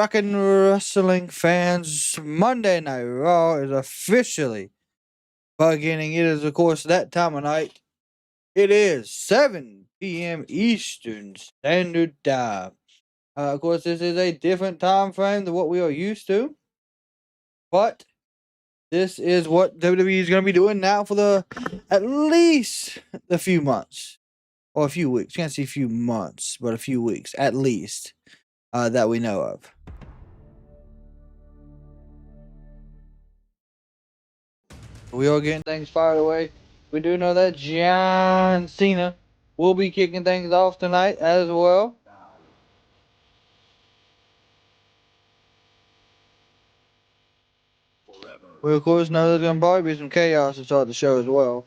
Kraken wrestling fans, Monday Night Raw is officially beginning. It is, of course, that time of night. It is 7 p.m. Eastern Standard Time. Of course, this is a different time frame than what we are used to, but this is what WWE is going to be doing now for at least a few months. Or a few weeks. Can't say a few months, but a few weeks at least that we know of. We are getting things fired away. We do know that John Cena will be kicking things off tonight as well. We of course know there's going to probably be some chaos to start the show as well.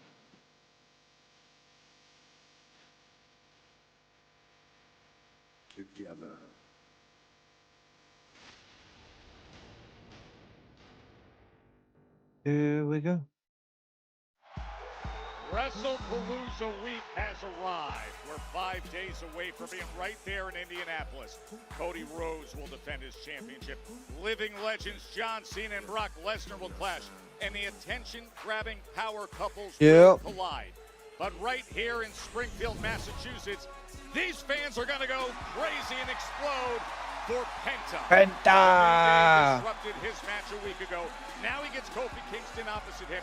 Together. Here we go. WrestlePalooza week has arrived. We're 5 days away from being right there in Indianapolis. Cody Rhodes will defend his championship. Living legends John Cena and Brock Lesnar will clash. And the attention-grabbing power couples will collide. But right here in Springfield, Massachusetts, these fans are going to go crazy and explode for Penta. Penta! Disrupted his match a week ago. Now he gets Kofi Kingston opposite him.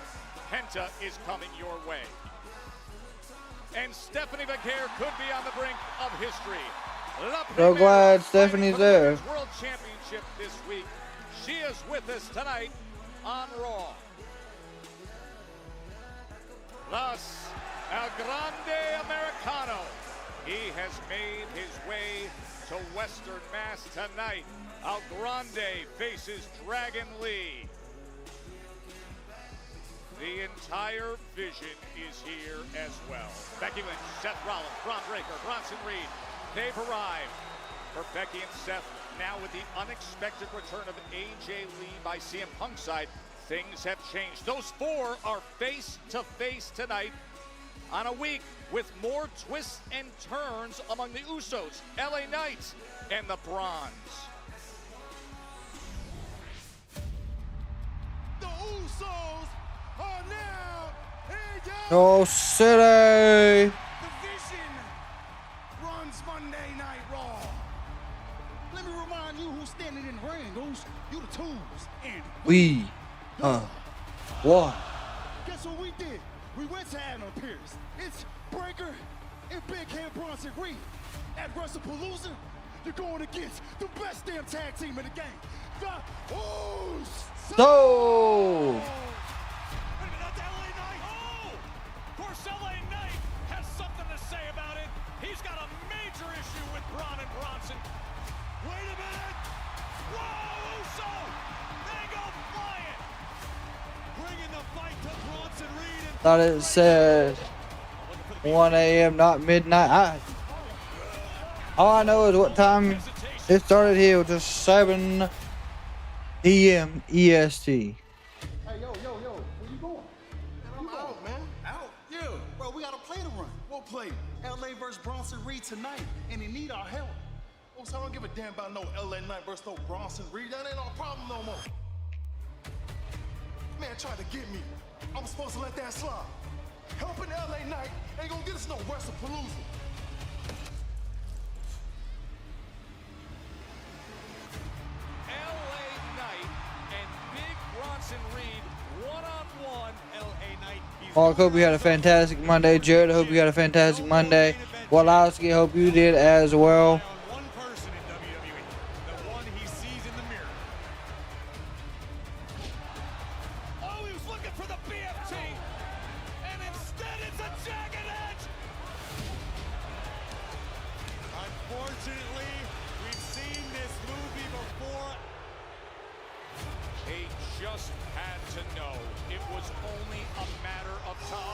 Penta is coming your way. And Stephanie McGuire could be on the brink of history. So glad Stephanie's there. World Championship this week. She is with us tonight on Raw. Thus, El Grande Americano. He has made his way to Western Mass tonight. El Grande faces Dragon Lee. The entire vision is here as well. Becky Lynch, Seth Rollins, Braun Breaker, Bronson Reed. They've arrived for Becky and Seth. Now with the unexpected return of AJ Lee by CM Punk's side, things have changed. Those four are face to face tonight on a week with more twists and turns among the Usos, LA Knights, and the Bronze. The Usos are now in No City! The Vision runs Monday Night Raw. Let me remind you who's standing in the ring. Who's you the tools and We what? Guess what we did? We went to Adam Pearce. It's Breaker and Big Hand Bronson Reed. At WrestlePalooza, you're going against the best damn tag team in the game. The Usos! So! That's LA Knight. Oh! Of course, LA Knight has something to say about it. He's got a major issue with Braun and Bronson. Wait a minute. Whoa, Uso! They go flying. Bringing the fight to Bronson Reed. Thought it said 1 a.m., not midnight. All I know is what time it started here, which is 7 p.m. EST. Hey, yo, where you going? I'm out, man. Out? Yeah. Bro, we got a play to run. What play? LA versus Bronson Reed tonight, and they need our help. Oh, so I don't give a damn about no LA Knight versus no Bronson Reed. That ain't our problem no more. Man tried to get me. I was supposed to let that slide. Helping LA Knight ain't gonna get us no WrestlePalooza. LA Knight and Big Bronson Reed one-on-one. LA Knight. Mark, hope you had a fantastic Monday. Jared, I hope you had a fantastic Monday. Walowski, hope you did as well. One person in WWE, the one he sees in the mirror. Oh, he was looking for the BFT, and instead it's a jagged edge. Unfortunately, we've seen this movie before. They just had to know it was only a matter of time.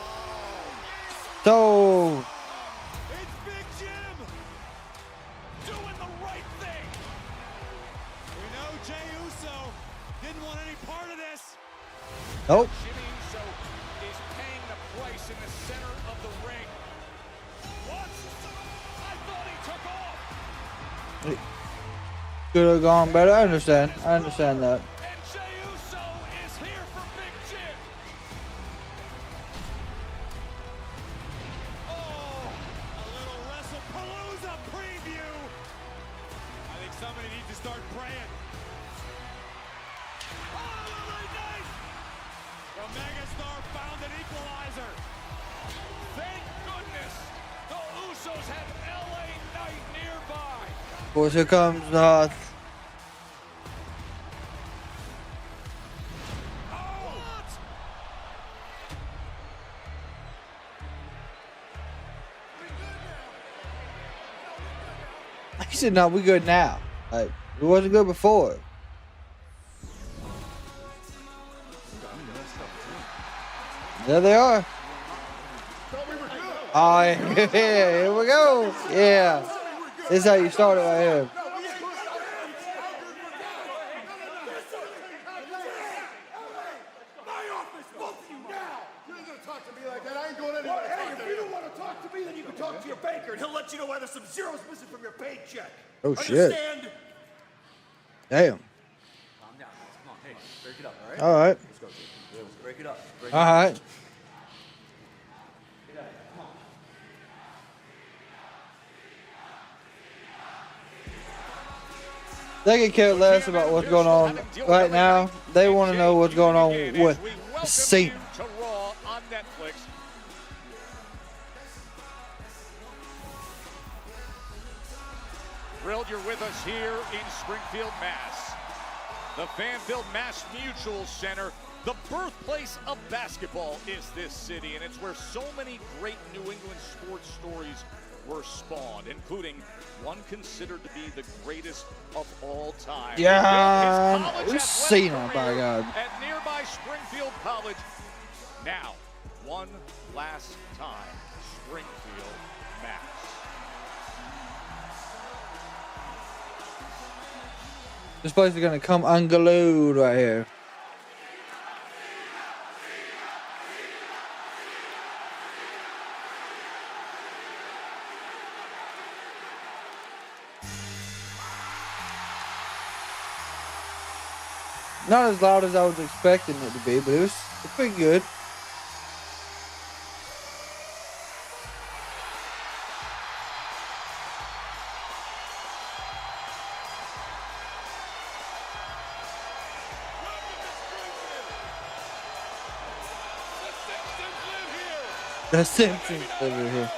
So, It's Big Jim doing the right thing. We know Jey Uso didn't want any part of this. nope. Jimmy Uso is paying the price in the center of the ring. What? I thought he took off. Could have gone better. I understand. I understand that. And Jey Uso is here for Big Jim. Oh, a little WrestlePalooza preview. I think somebody needs to start praying. Oh, really nice. The megastar found an equalizer. Thank goodness the Usos have LA Knight nearby. Of course, here comes the. He said, "No, we good now. Like it wasn't good before." There they are. Oh, yeah, here we go. Yeah, this is how you start it right here. Some zeros missing from your paycheck. Oh, shit. Understand? Damn. Calm down. Come on, hey, break it up, all right? All right. Let's go. Let's break it up. All right. They can care less about what's going on right now. They want to know what's going on with Cena. To Raw on Netflix. Thrilled you're with us here in Springfield, Mass. The fan-filled Mass Mutual Center, the birthplace of basketball, is this city, and it's where so many great New England sports stories were spawned, including one considered to be the greatest of all time. Yeah, it's Cena, by God. At nearby Springfield College. Now, one last time, Springfield, Mass. This place is gonna come unglued right here. Not as loud as I was expecting it to be, but it's pretty good. The Simpsons over here.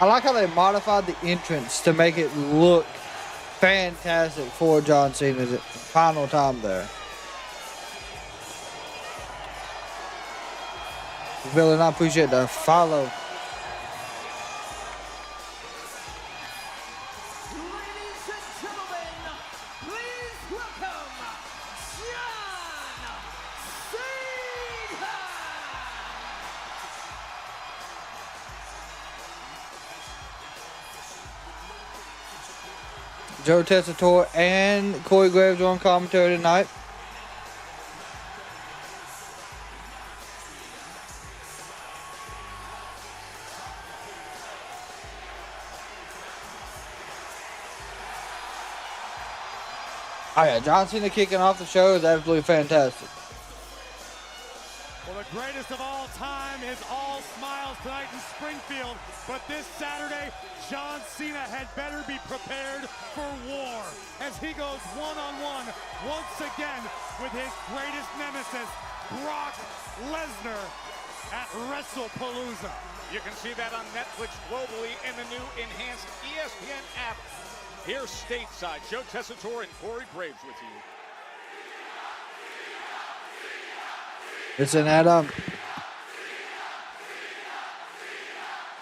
I like how they modified the entrance to make it look fantastic for John Cena's final time there. Villain, I appreciate the follow. Ladies and gentlemen, please welcome John Cena! Joe Tessitore and Corey Graves on commentary tonight. Oh yeah, John Cena kicking off the show is absolutely fantastic. Well, the greatest of all time is all smiles tonight in Springfield. But this Saturday, John Cena had better be prepared for war as he goes one-on-one once again with his greatest nemesis, Brock Lesnar, at WrestlePalooza. You can see that on Netflix globally in the new enhanced ESPN app. Here stateside, Joe Tessitore and Corey Graves with you. Listen, Adam.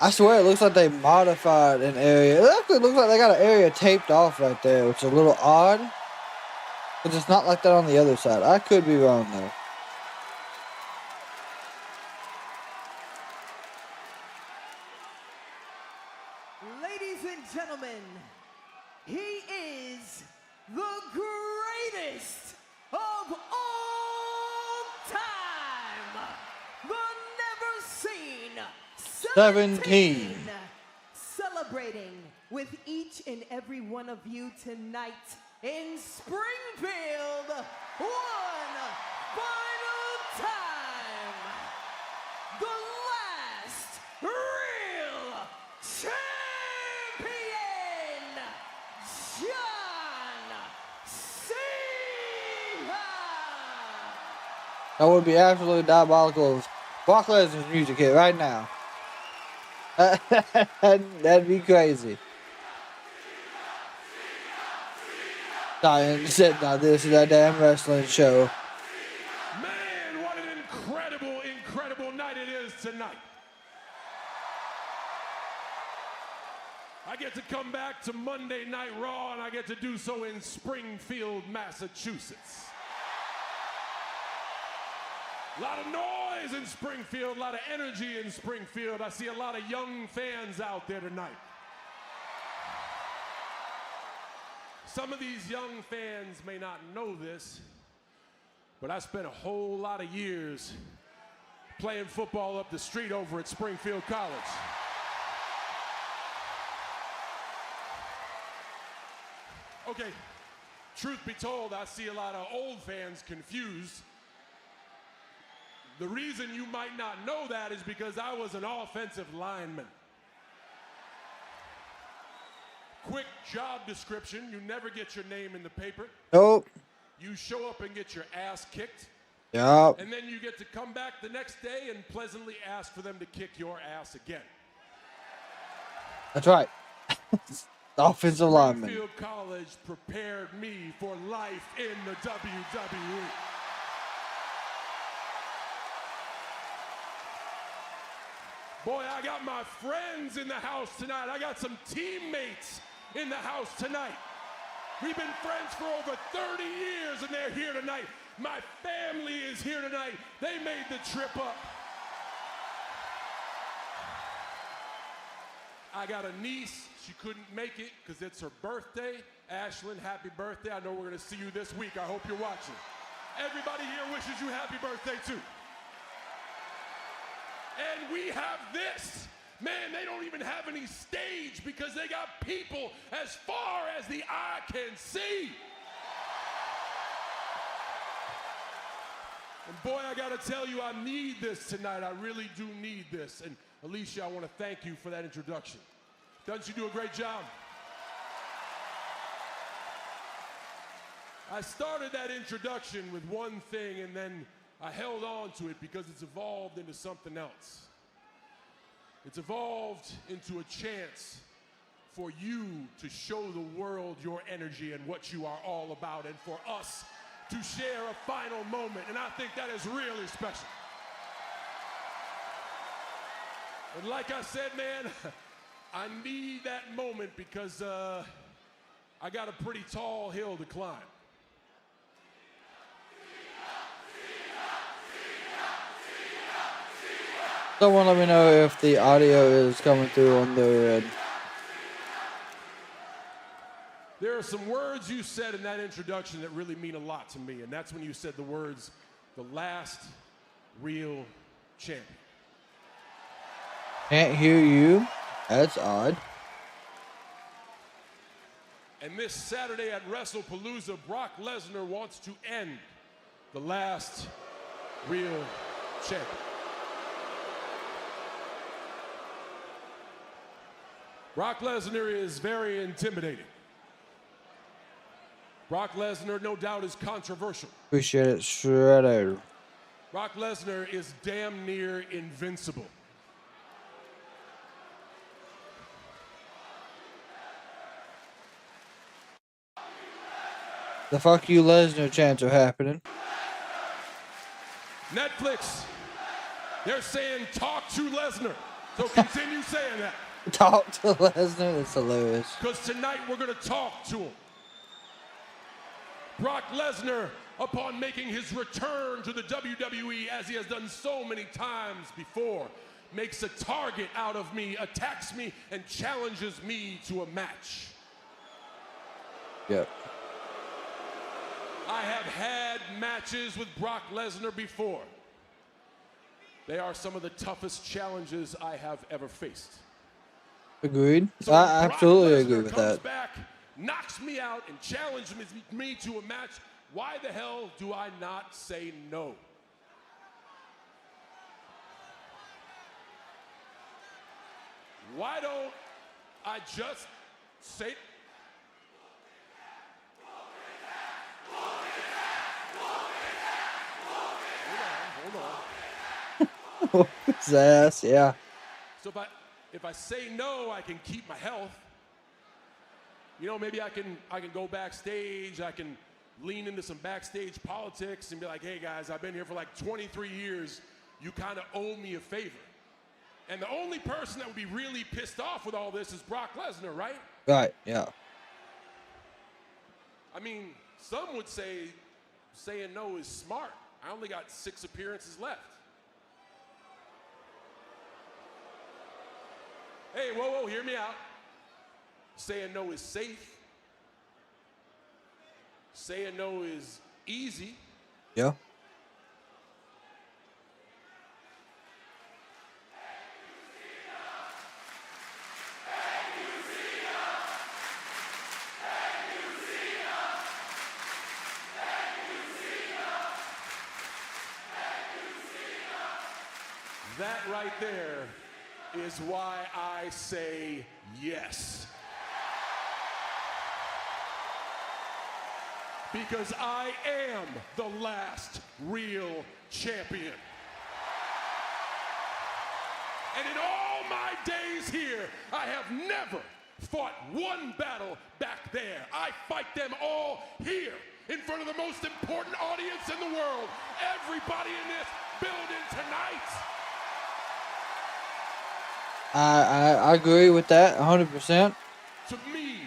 I swear it looks like they modified an area. It actually looks like they got an area taped off right there, which is a little odd. But it's not like that on the other side. I could be wrong though. Ladies and gentlemen, he is the greatest of all time. The never seen 17. Celebrating with each and every one of you tonight in Springfield one final time. The last real champion, John Cena. That would be absolutely diabolical if Brock Lesnar's music hit right now. That'd be crazy. Sorry, sitting on this is that damn wrestling show. Man, what an incredible, incredible night it is tonight. I get to come back to Monday Night Raw, and I get to do so in Springfield, Massachusetts. A lot of noise in Springfield, a lot of energy in Springfield. I see a lot of young fans out there tonight. Some of these young fans may not know this, but I spent a whole lot of years playing football up the street over at Springfield College. Okay, truth be told, I see a lot of old fans confused. The reason you might not know that is because I was an offensive lineman. Quick job description, you never get your name in the paper. Nope. You show up and get your ass kicked. Yup. And then you get to come back the next day and pleasantly ask for them to kick your ass again. That's right. Offensive lineman. Springfield College prepared me for life in the WWE. Boy, I got my friends in the house tonight. I got some teammates in the house tonight. We've been friends for over 30 years, and they're here tonight. My family is here tonight. They made the trip up. I got a niece. She couldn't make it because it's her birthday. Ashlyn, happy birthday. I know we're going to see you this week. I hope you're watching. Everybody here wishes you happy birthday, too. And we have this. Man, they don't even have any stage because they got people as far as the eye can see. And boy, I gotta tell you, I need this tonight. I really do need this. And Alicia, I want to thank you for that introduction. Doesn't she do a great job? I started that introduction with one thing, and then I held on to it because it's evolved into something else. It's evolved into a chance for you to show the world your energy and what you are all about, and for us to share a final moment, and I think that is really special. And like I said, man, I need that moment because I got a pretty tall hill to climb. Someone let me know if the audio is coming through on their end. There are some words you said in that introduction that really mean a lot to me, and that's when you said the words, the last real champion. Can't hear you. That's odd. And this Saturday at WrestlePalooza, Brock Lesnar wants to end the last real champion. Brock Lesnar is very intimidating. Brock Lesnar, no doubt, is controversial. Appreciate it, Shredder. Brock Lesnar is damn near invincible. The fuck you Lesnar chants are happening. Netflix, they're saying talk to Lesnar. So continue saying that. Talk to Lesnar, that's hilarious. Because tonight we're going to talk to him. Brock Lesnar, upon making his return to the WWE, as he has done so many times before, makes a target out of me, attacks me, and challenges me to a match. Yep. I have had matches with Brock Lesnar before. They are some of the toughest challenges I have ever faced. Agreed. So when I Brock absolutely Lesnar agree with comes that. back, knocks me out, and challenges me to a match, why the hell do I not say no? Why don't I just say... Hold on. His ass, yeah. So if I say no, I can keep my health. You know, maybe I can go backstage, I can lean into some backstage politics and be like, hey guys, I've been here for like 23 years. You kind of owe me a favor. And the only person that would be really pissed off with all this is Brock Lesnar, right? Right, yeah. I mean, some would say saying no is smart. I only got 6 appearances left. Hey, whoa, hear me out. Saying no is safe. Saying no is easy. Yeah. That right there is why I say yes. Because I am the last real champion. And in all my days here, I have never fought one battle back there. I fight them all here in front of the most important audience in the world. Everybody in this building tonight. I agree with that 100%. To me,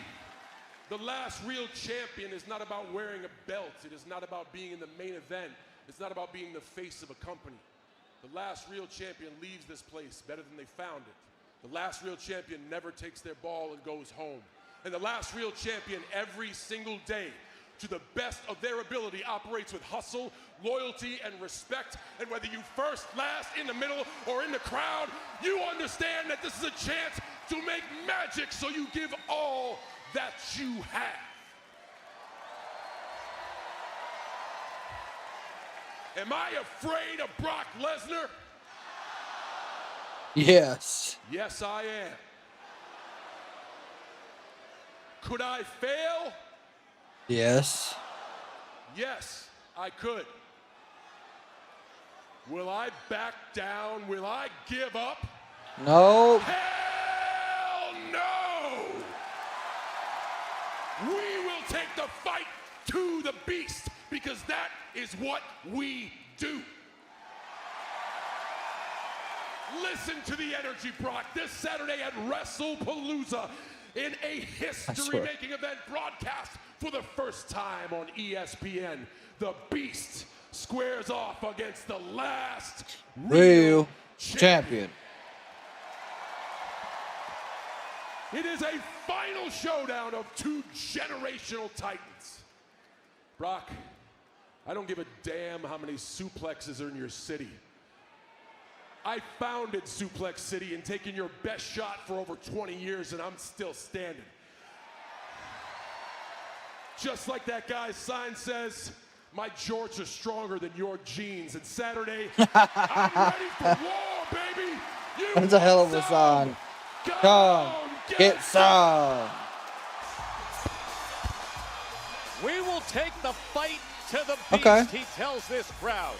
the last real champion is not about wearing a belt. It is not about being in the main event. It's not about being the face of a company. The last real champion leaves this place better than they found it. The last real champion never takes their ball and goes home. And the last real champion every single day, to the best of their ability, operates with hustle, loyalty, and respect. And whether you first, last, in the middle, or in the crowd, you understand that this is a chance to make magic, so you give all that you have. Am I afraid of Brock Lesnar? Yes. Yes, I am. Could I fail? Yes. Yes, I could. Will I back down? Will I give up? No. Hell no! We will take the fight to the beast, because that is what we do. Listen to the energy, Brock. This Saturday at WrestlePalooza, in a history-making event broadcast for the first time on ESPN, the Beast squares off against the last Real champion. It is a final showdown of 2 generational titans. Brock, I don't give a damn how many suplexes are in your city. I founded Suplex City and taken your best shot for over 20 years, and I'm still standing. Just like that guy's sign says, my jorts are stronger than your jeans. And Saturday, I'm ready for war, baby. You That's a hell of a sign. Come, get some. We will take the fight to the beast, Okay. he tells this crowd.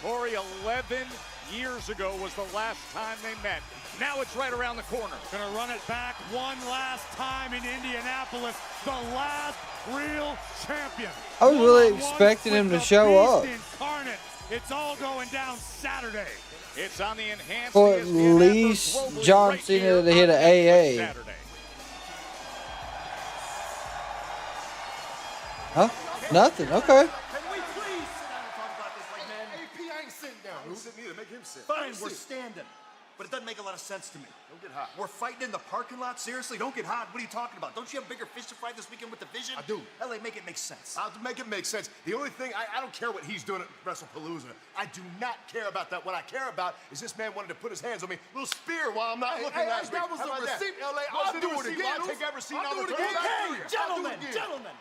Corey, 11 years ago was the last time they met. Now it's right around the corner. Gonna run it back one last time in Indianapolis. The last real champion. I was really One-on-one expecting him with to the show Beast up. Incarnate. It's all going down Saturday. It's on the enhanced Or at ESPN least network globally John right Cena here to hit on an Netflix AA. Saturday. Huh? Nothing. Okay. Can we please sit down and talk about this like men? AP, I ain't sitting down. Who's sitting either? Make him sit. Fine, Make we're him sit. standing. but it doesn't make a lot of sense to me. Don't get hot. We're fighting in the parking lot? Seriously? Don't get hot. What are you talking about? Don't you have bigger fish to fry this weekend with the Vision? I do. LA, make it make sense. I'll make it make sense. The only thing, I don't care what he's doing at WrestlePalooza. I do not care about that. What I care about is this man wanted to put his hands on me. Little spear while I'm not looking last week. That was How the about that? receipt, LA. I'll I'll do do it it again. again. I'll take every scene I'll on do the it turn. again. Gentlemen,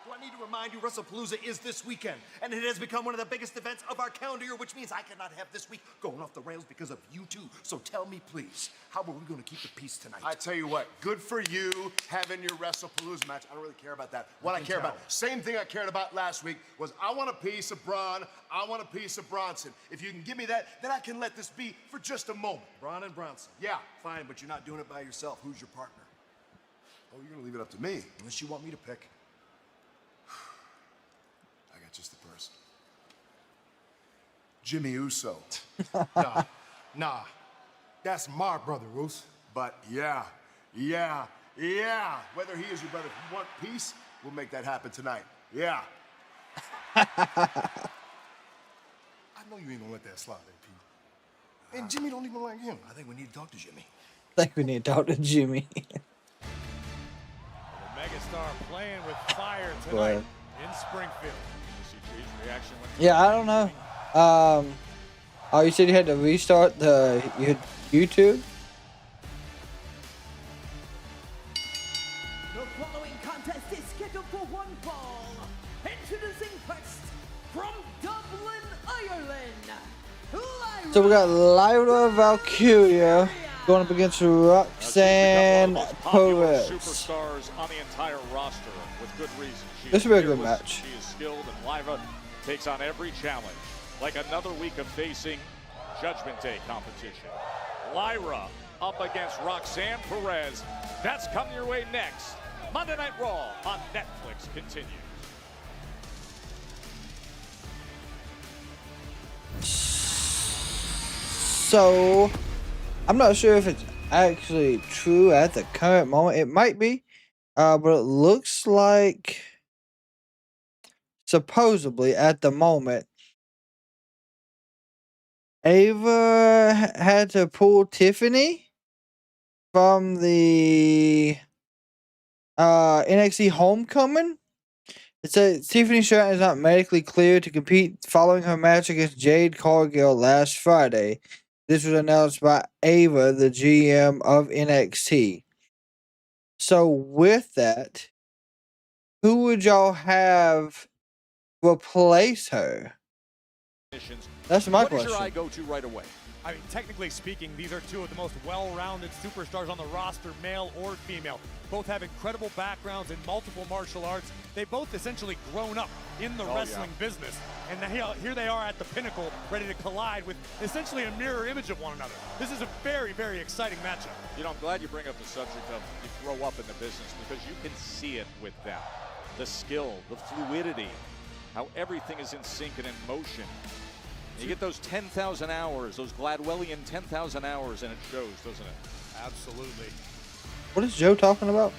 do I need to remind you WrestlePalooza is this weekend, and it has become one of the biggest events of our calendar year, which means I cannot have this week going off the rails because of you two. So tell me, please, how are we going to keep the peace tonight? I tell you what, good for you having your WrestlePalooza match. I don't really care about that. What I care about, same thing I cared about last week, was I want a piece of Braun, I want a piece of Bronson. If you can give me that, then I can let this be for just a moment. Braun and Bronson. Yeah. Fine, but you're not doing it by yourself. Who's your partner? Oh, you're gonna leave it up to me. Unless you want me to pick. I got just the person. Jimmy Uso. Nah. That's my brother, Roos. But yeah. Whether he is your brother, if you want peace, we'll make that happen tonight. Yeah. I know you ain't gonna let that slide, AP. And Jimmy don't even like him. I think we need to talk to Jimmy. I think we need to talk to Jimmy. The megastar playing with fire tonight in Springfield. CG's reaction when Yeah, I don't know. Oh, you said you had to restart the YouTube? The following contest is scheduled for one fall. Introducing first, from Dublin, Ireland, Lyra So we got Lyra Valkyria going up against Roxanne Perez. Superstars on the entire roster with good reason. This will be a good match. She is skilled, and Lyra takes on every challenge. Like another week of facing Judgment Day competition. Lyra up against Roxanne Perez. That's coming your way next. Monday Night Raw on Netflix continues. So, I'm not sure if it's actually true at the current moment. It might be, but it looks like supposedly at the moment, Ava had to pull Tiffany from the NXT Homecoming. It said Tiffany Stratton is not medically cleared to compete following her match against Jade Cargill last Friday. This was announced by Ava, the GM of NXT. So with that, who would y'all have replace her? That's my What question. does your eye go to right away? I mean, technically speaking, these are two of the most well-rounded superstars on the roster, male or female. Both have incredible backgrounds in multiple martial arts. They both essentially grown up in the wrestling business. And here they are at the pinnacle, ready to collide with essentially a mirror image of one another. This is a very, very exciting matchup. You know, I'm glad you bring up the subject of you grow up in the business, because you can see it with them. The skill, the fluidity, how everything is in sync and in motion. You get those 10,000 hours, those Gladwellian 10,000 hours, and it shows, doesn't it? Absolutely. What is Joe talking about?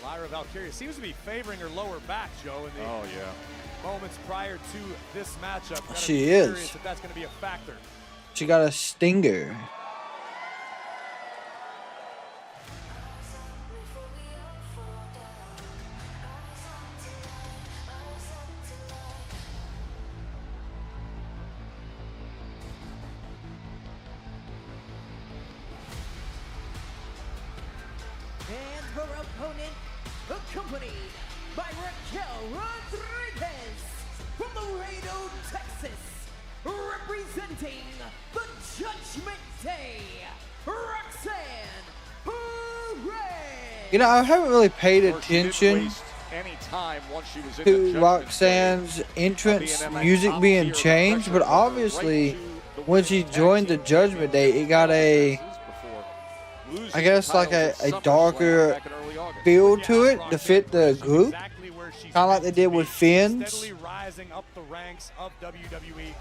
Lyra Valkyria seems to be favoring her lower back, Joe, in the moments prior to this matchup. Gotta She be is. curious if that's going to be a factor. She got a stinger. and her opponent, accompanied by Raquel Rodriguez from Laredo, Texas, representing the Judgment Day, Roxanne Perez. You know, I haven't really paid Or she didn't attention waste any time once she was in the to Judgment Roxanne's Day. entrance Being a music top being tier changed, but pressure cooker obviously right to the when she women's joined the tag team Judgment Day, it got a, Losing I guess, the like titles a at SummerSlam darker back in early August. feel Yeah, to it to Roxanne fit the Perez is group. exactly where she's Kinda like meant they to did be, with Finn's. steadily rising up the ranks of WWE.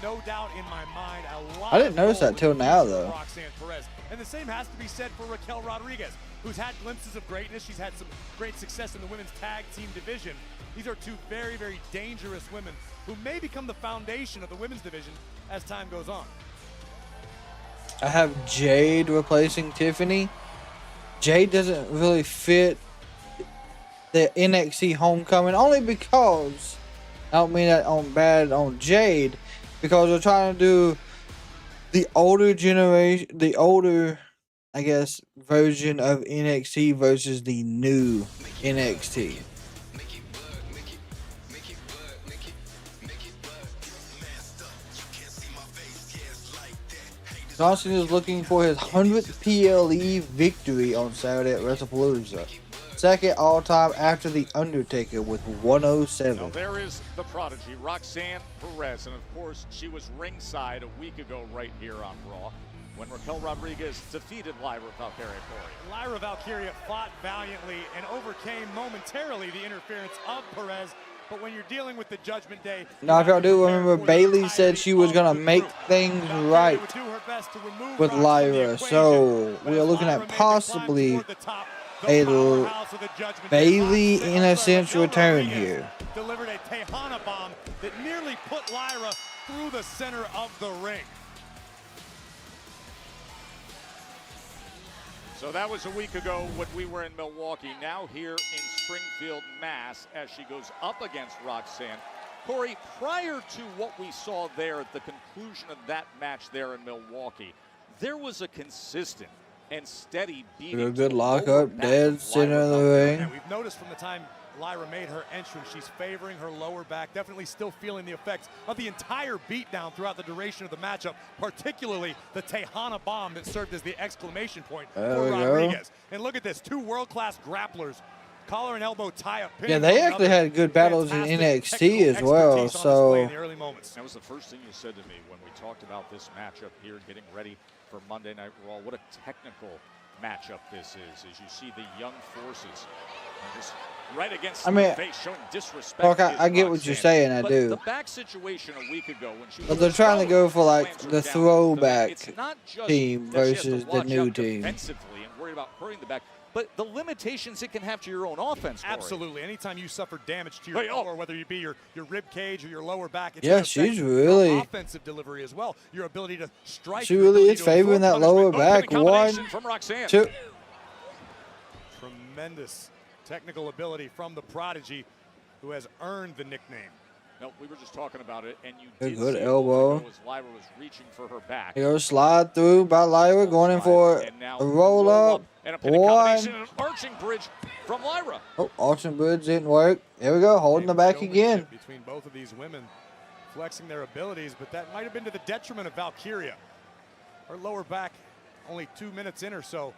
No doubt in my mind, a lot I didn't of notice that gold till in the now, future of though. Roxanne Perez. And the same has to be said for Raquel Rodriguez, who's had glimpses of greatness. She's had some great success in the women's tag team division. These are two very, very dangerous women who may become the foundation of the women's division as time goes on. I have Jade replacing Tiffany. Jade doesn't really fit the NXT Homecoming, only because I don't mean that on bad on Jade, because we're trying to do the older generation, the older, I guess, version of NXT versus the new NXT. Johnson is looking for his 100th PLE victory on Saturday at WrestlePalooza. Second all-time after The Undertaker with 107. Now there is the prodigy, Roxanne Perez. And, of course, she was ringside a week ago right here on Raw when Raquel Rodriguez defeated Lyra Valkyria. Lyra Valkyria fought valiantly and overcame momentarily the interference of Perez. But when you're dealing with the Judgment Day... Now, if y'all do remember, Bayley said she was going to make things right with Lyra. So, we are looking at possibly a Bayley, in a sense, return here. Delivered a Tejana bomb that nearly put Lyra through the center of the ring. So that was a week ago when we were in Milwaukee. Now here in Springfield, Mass, as she goes up against Roxanne. Corey, prior to what we saw there at the conclusion of that match there in Milwaukee, there was a consistent and steady beating. A good lockup, dead center of the ring. Yeah, we've noticed from the time Lyra made her entrance, she's favoring her lower back, definitely still feeling the effects of the entire beatdown throughout the duration of the matchup, particularly the Tejana bomb that served as the exclamation point for Rodriguez. And look at this, two world-class grapplers, collar and elbow tie-up. Yeah, they actually had good battles in NXT as well, so. That was the first thing you said to me when we talked about this matchup here, getting ready for Monday Night Raw. What a technical matchup this is, as you see the young forces just right against the face, showing disrespect. Look, I get what you're saying, I do. The back situation a week ago when she but they're trying to go for like the throwback team versus the new team. Defensively and worried about hurting the back, but the limitations it can have to your own offense. Absolutely. Anytime you suffer damage to your core, whether it be your rib cage or your lower back, it's yeah, she's really offensive delivery as well. Your ability to strike. She really is favoring that lower back. 1, 2. Tremendous technical ability from the prodigy, who has earned the nickname. No, we were just talking about it, and you a did good see elbow. As Lyra was reaching for her back. Here, slide through by Lyra, going in for a roll up. And a and an arching bridge from Lyra. Oh, arching bridge didn't work. There we go, holding the back again. Between both of these women, flexing their abilities, but that might have been to the detriment of Valkyria. Her lower back, only 2 minutes in or so,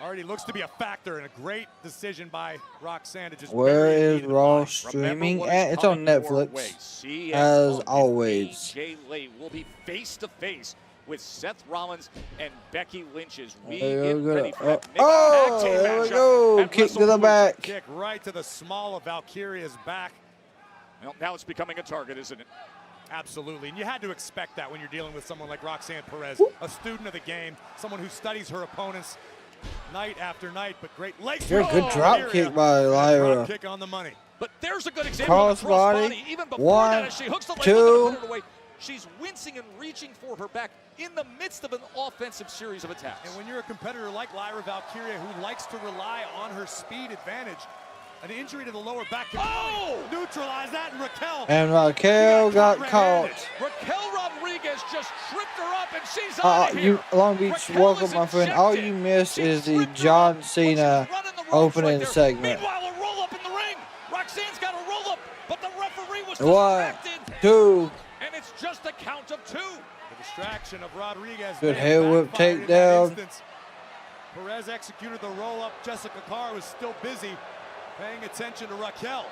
already looks to be a factor, and a great decision by Roxanne to just. Where is Raw streaming at? It's on Netflix, as always. Jay Lee will be face to face with Seth Rollins and Becky Lynch as we get ready for that oh, there we go. Kick to the back. Kick right to the small of Valkyria's back. Well, now it's becoming a target, isn't it? Absolutely, and you had to expect that when you're dealing with someone like Roxanne Perez, a student of the game, someone who studies her opponents night after night, but great legs. You're a good drop kick by Lyra. Drop kick on the money. But there's a good example of a crossbody. Even before 1, that, as she hooks the leg 2. up and put it away. She's wincing and reaching for her back in the midst of an offensive series of attacks. And when you're a competitor like Lyra Valkyria, who likes to rely on her speed advantage, an injury to the lower back can neutralize that, and Raquel got caught. Raquel Rodriguez just tripped her up, and she's out of here. Long Beach, welcome, my friend. All you missed is the John Cena opening segment. Meanwhile, a roll-up in the ring. Roxanne's got a roll-up, but the referee was 1, distracted. 2. And it's just a count of 2. The distraction of Rodriguez. Good hair whip takedown. Perez executed the roll-up. Jessica Carr was still busy paying attention to Raquel.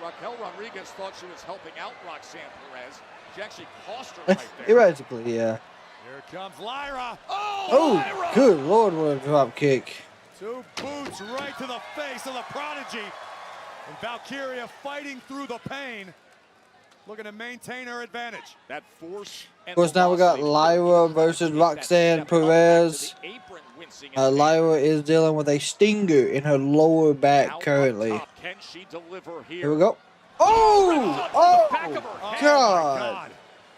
Raquel Rodriguez thought she was helping out Roxanne Perez. She actually cost her right there. Theoretically, yeah. Here comes Lyra. Oh, Lyra! Good Lord, what a drop kick. 2 boots right to the face of the prodigy. And Valkyria fighting through the pain, looking to maintain her advantage. That force. Of course, now we got Lyra versus Roxanne Perez. Lyra is dealing with a stinger in her lower back currently. Can she deliver here? Here we go. Oh, God.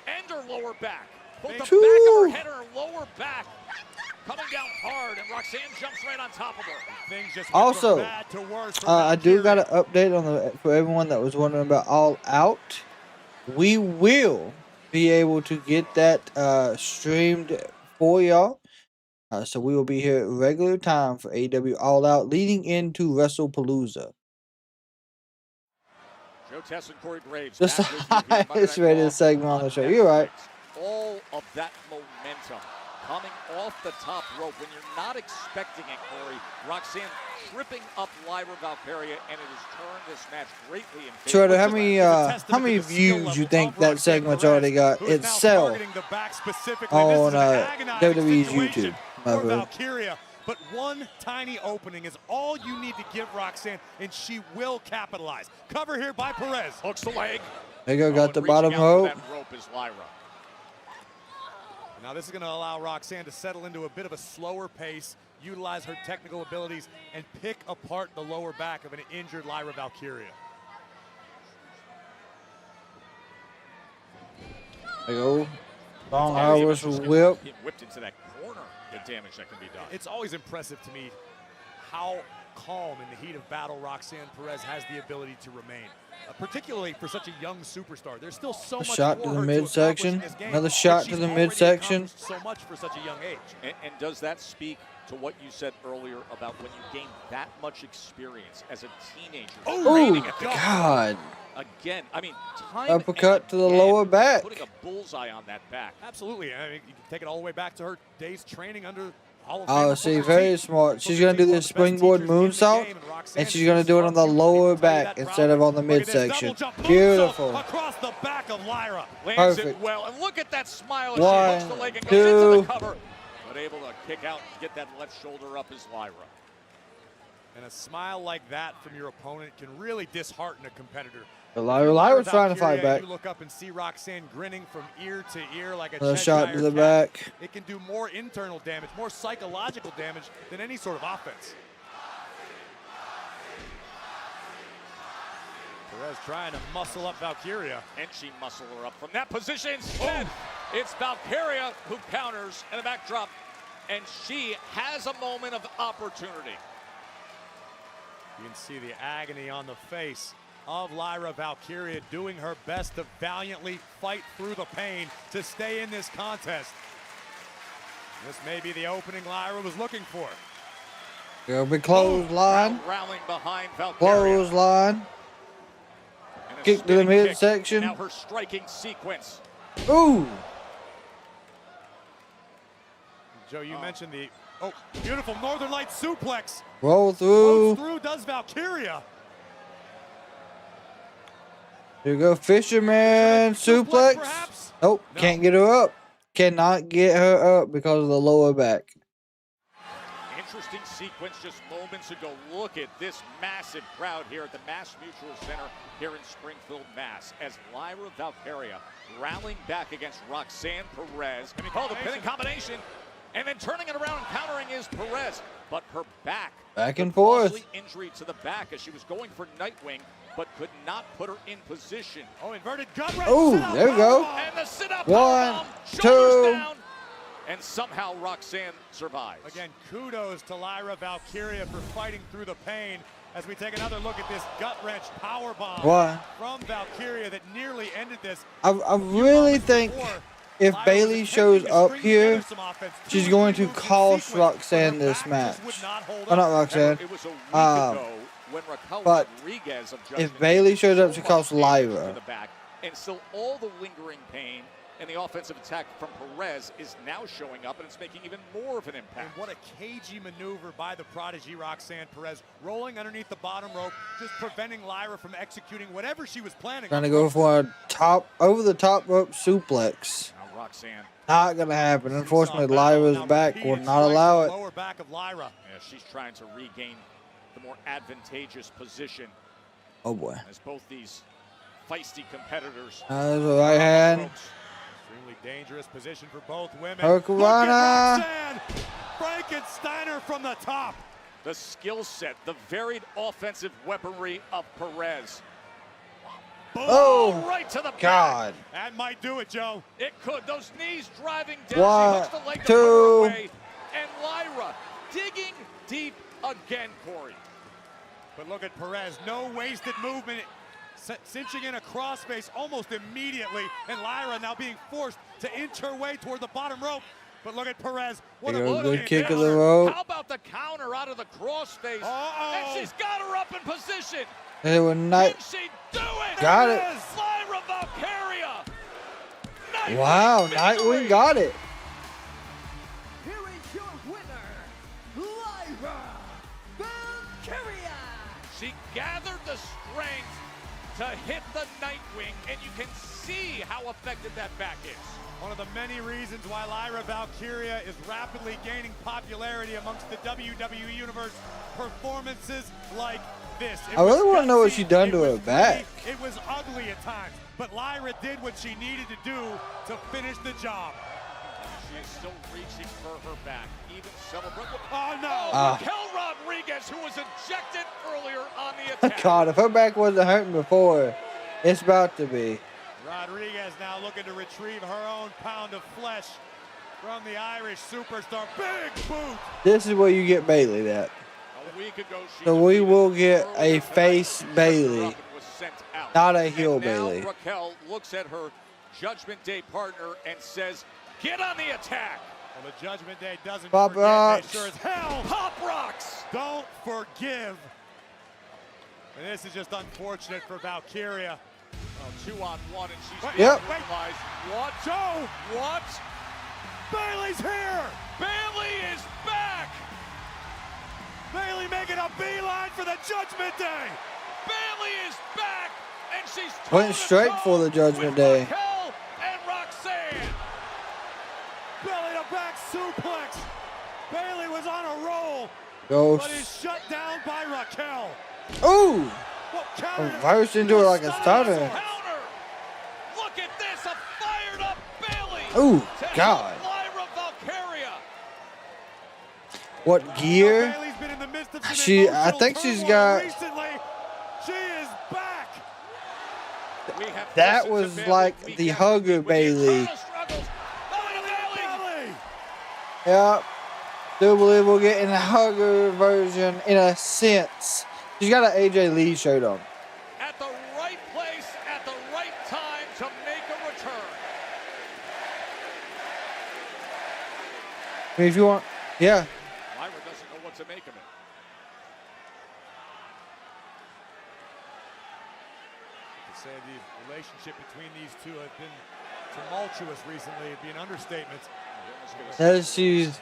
And her lower back. Both the back of Two. her head and her lower back. coming down hard, and Roxanne jumps right on top of her. Things just went Also, from bad to worse for I do got Valkyria. an update on for everyone that was wondering about All Out. We will be able to get that streamed for y'all. So we will be here at regular time for AEW All Out, leading into WrestlePalooza. Joe Tess and Corey Graves. Just back the with you here Monday highest Night rated Raw segment on the show. Netflix. You're right. All of that momentum coming off the top rope when you're not expecting it, Corey. Roxanne tripping up Lyra Valkyria, and it has turned this match greatly in favor. Shredder, It's a how many testament to the skill views you level think of that Roxanne segment's Perez, already got who is now itself targeting the back specifically. on This is an agonizing WWE's situation YouTube? for My bad. Valkyria, but one tiny opening is all you need to give Roxanne, and she will capitalize. Cover here by Perez. Hooks the leg. There you go, Oh, got and the reaching bottom out for rope. that rope is Lyra. Now this is going to allow Roxanne to settle into a bit of a slower pace, utilize her technical abilities, and pick apart the lower back of an injured Lyra Valkyria. There you go. Long Irish whip. Getting whipped into that corner, the damage that can be done. It's always impressive to me how calm in the heat of battle Roxanne Perez has the ability to remain, particularly for such a young superstar. There's still so much Shot to for the her midsection. accomplish in this game, Another but shot she's to the already midsection. accomplished so much for such a young age. And does that speak to what you said earlier about when you gain that much experience as a teenager? Oh, training at the God. Again, I mean, time Uppercut and to the again, lower back. Putting a bullseye on that back. Absolutely. I mean, you can take it all the way back to her days training under Hall of Oh, Famer see, Booker very T. smart. She's Booker going to T, do one this of the best springboard teachers in the moonsault, game, Roxanne, and she's going to do it on the loves you. lower People tell you back that instead of on the proudly. Look at this midsection. double jump moonsault Beautiful. across the back of Lyra. Lands Perfect. it well, and look at that smile as One, she hooks the leg and goes into two. the cover. But able to kick out and get that left shoulder up is Lyra. And a smile like that from your opponent can really dishearten a competitor. Lyra's trying to fight Valkyria, back. You look up and see Roxanne grinning from ear to ear like a Another Cheshire shot to the cat. back. It can do more internal damage, more psychological damage than any sort of offense. Perez trying to muscle up Valkyria. And she muscle her up from that position. Instead, it's Valkyria who counters and a backdrop. And she has a moment of opportunity. You can see the agony on the face of Lyra Valkyria, doing her best to valiantly fight through the pain to stay in this contest. This may be the opening Lyra was looking for. Go big clothesline. Rallying behind Valkyria. Clothesline. And a Kick to the spinning kick. midsection. Now her striking sequence. Ooh. Joe, you mentioned the beautiful Northern Light suplex. Roll Goes through. through does Valkyria. Here you go. Fisherman suplex. Perhaps? Nope. No. Can't get her up. Cannot get her up because of the lower back. Interesting sequence just moments ago. Look at this massive crowd here at the Mass Mutual Center here in Springfield, Mass. As Lyra Valkyria rallying back against Roxanne Perez. Can we call the pinning combination? And then turning it around and countering is Perez. But her back. Back and the forth. costly injury to the back as she was going for Nightwing, but could not put her in position. Oh, inverted gut wrench. Oh, sit-up there we go. powerbomb. And the sit-up One, powerbomb, shoulders two. down, and somehow Roxanne survives. Again, kudos to Lyra Valkyria for fighting through the pain as we take another look at this gut wrench powerbomb One. from Valkyria that nearly ended this. I really think if Lyra Bayley was shows attempting to up string here, together some offense. she's Two going to moves in cost sequence, but Roxanne her this back match. just would not hold Oh, not up. Roxanne. It was a week Um, ago when Raquel but Rodriguez of if Judgment Bayley did shows up, so she much costs damage Lyra. to the back, and still all the lingering pain and the offensive attack from Perez is now showing up, and it's making even more of an And impact. what a cagey maneuver by the prodigy Roxanne Perez, rolling underneath the bottom rope, just preventing Lyra from executing whatever she was planning. Trying to go for a over the top rope suplex. Now Roxanne, Not gonna happen. Unfortunately, Seesaw battle, Lyra's now back will repeated not strikes allow to it. the lower back of Lyra. yeah, she's trying to regain the more advantageous position Oh boy. as both these feisty competitors. There's a right hand. Ropes. Extremely dangerous position for both women. Hurricanrana. Look at Roxanne! Frankensteiner from the top. The skill set, the varied offensive weaponry of Perez. Boom. Oh, Right to the back. God. That might do it, Joe. It could. Those knees driving down. One, She hooks the leg to two. put her away. And Lyra digging deep again, Corey. But look at Perez, no wasted movement, cinching in a crossface almost immediately, and Lyra now being forced to inch her way toward the bottom rope. But look at Perez. What There a goes good kick of counter. the rope. How about the counter out of the crossface? Uh-oh. And she's got her up in position. It was night. Can she do it? Got it. Lyra Valkyria. Wow, Nightwing got it. Here is your winner, Lyra Valkyria. She gathered the strength to hit the Nightwing, and you can see how effective that back is. One of the many reasons why Lyra Valkyria is rapidly gaining popularity amongst the WWE Universe. Performances like this. I really want to know what gutsy, she done it to was her back. gritty, it was ugly at times, but Lyra did what she needed to do to finish the job. She is still reaching for her back. Even celebrate. Oh no! Raquel Rodriguez, who was ejected earlier on the attack. God, if her back wasn't hurting before, it's about to be. Rodriguez now looking to retrieve her own pound of flesh from the Irish superstar. Big boot! This is where you get Bailey that. A week ago, she So we will get earlier a tonight, face Bailey, and was sent out. not a heel And now Bailey. Raquel looks at her Judgment Day partner and says, "Get on the attack." Well, the Judgment Day doesn't Pop forget. rocks. They sure as hell Pop rocks. don't forgive. And this is just unfortunate for Valkyria. Well, 2-on-1, and she's Wait, being Yep. brutalized. What? Joe! What? Bailey's here! Bailey is back. Bailey making a beeline for the Judgment Day! Bailey is back, and she's Went straight for the Judgment Day. Raquel and Roxanne. Belly to back suplex. Bailey was on a roll, Ghost. but is shut down by Raquel. Ooh! Well, countered Reversed into it like a stunner. Counter. Look at this, a fired up Bailey. Ooh, to God. help Lyra Valkyria. What gear? Bailey's been in the midst of some I emotional think she's turmoil got. recently. She is back. We have That listened to was Bailey like week the after hugger week with the Bailey. internal struggles. Bailey. Bailey. Yep. Do believe we're getting a hugger version in a sense. She's got an AJ Lee shirt on. At the right place, at the right time to make a return. I mean, if you want, yeah. Lyra doesn't know what to make of it. To say the relationship between these two have been tumultuous recently, it'd be an understatement. That she's.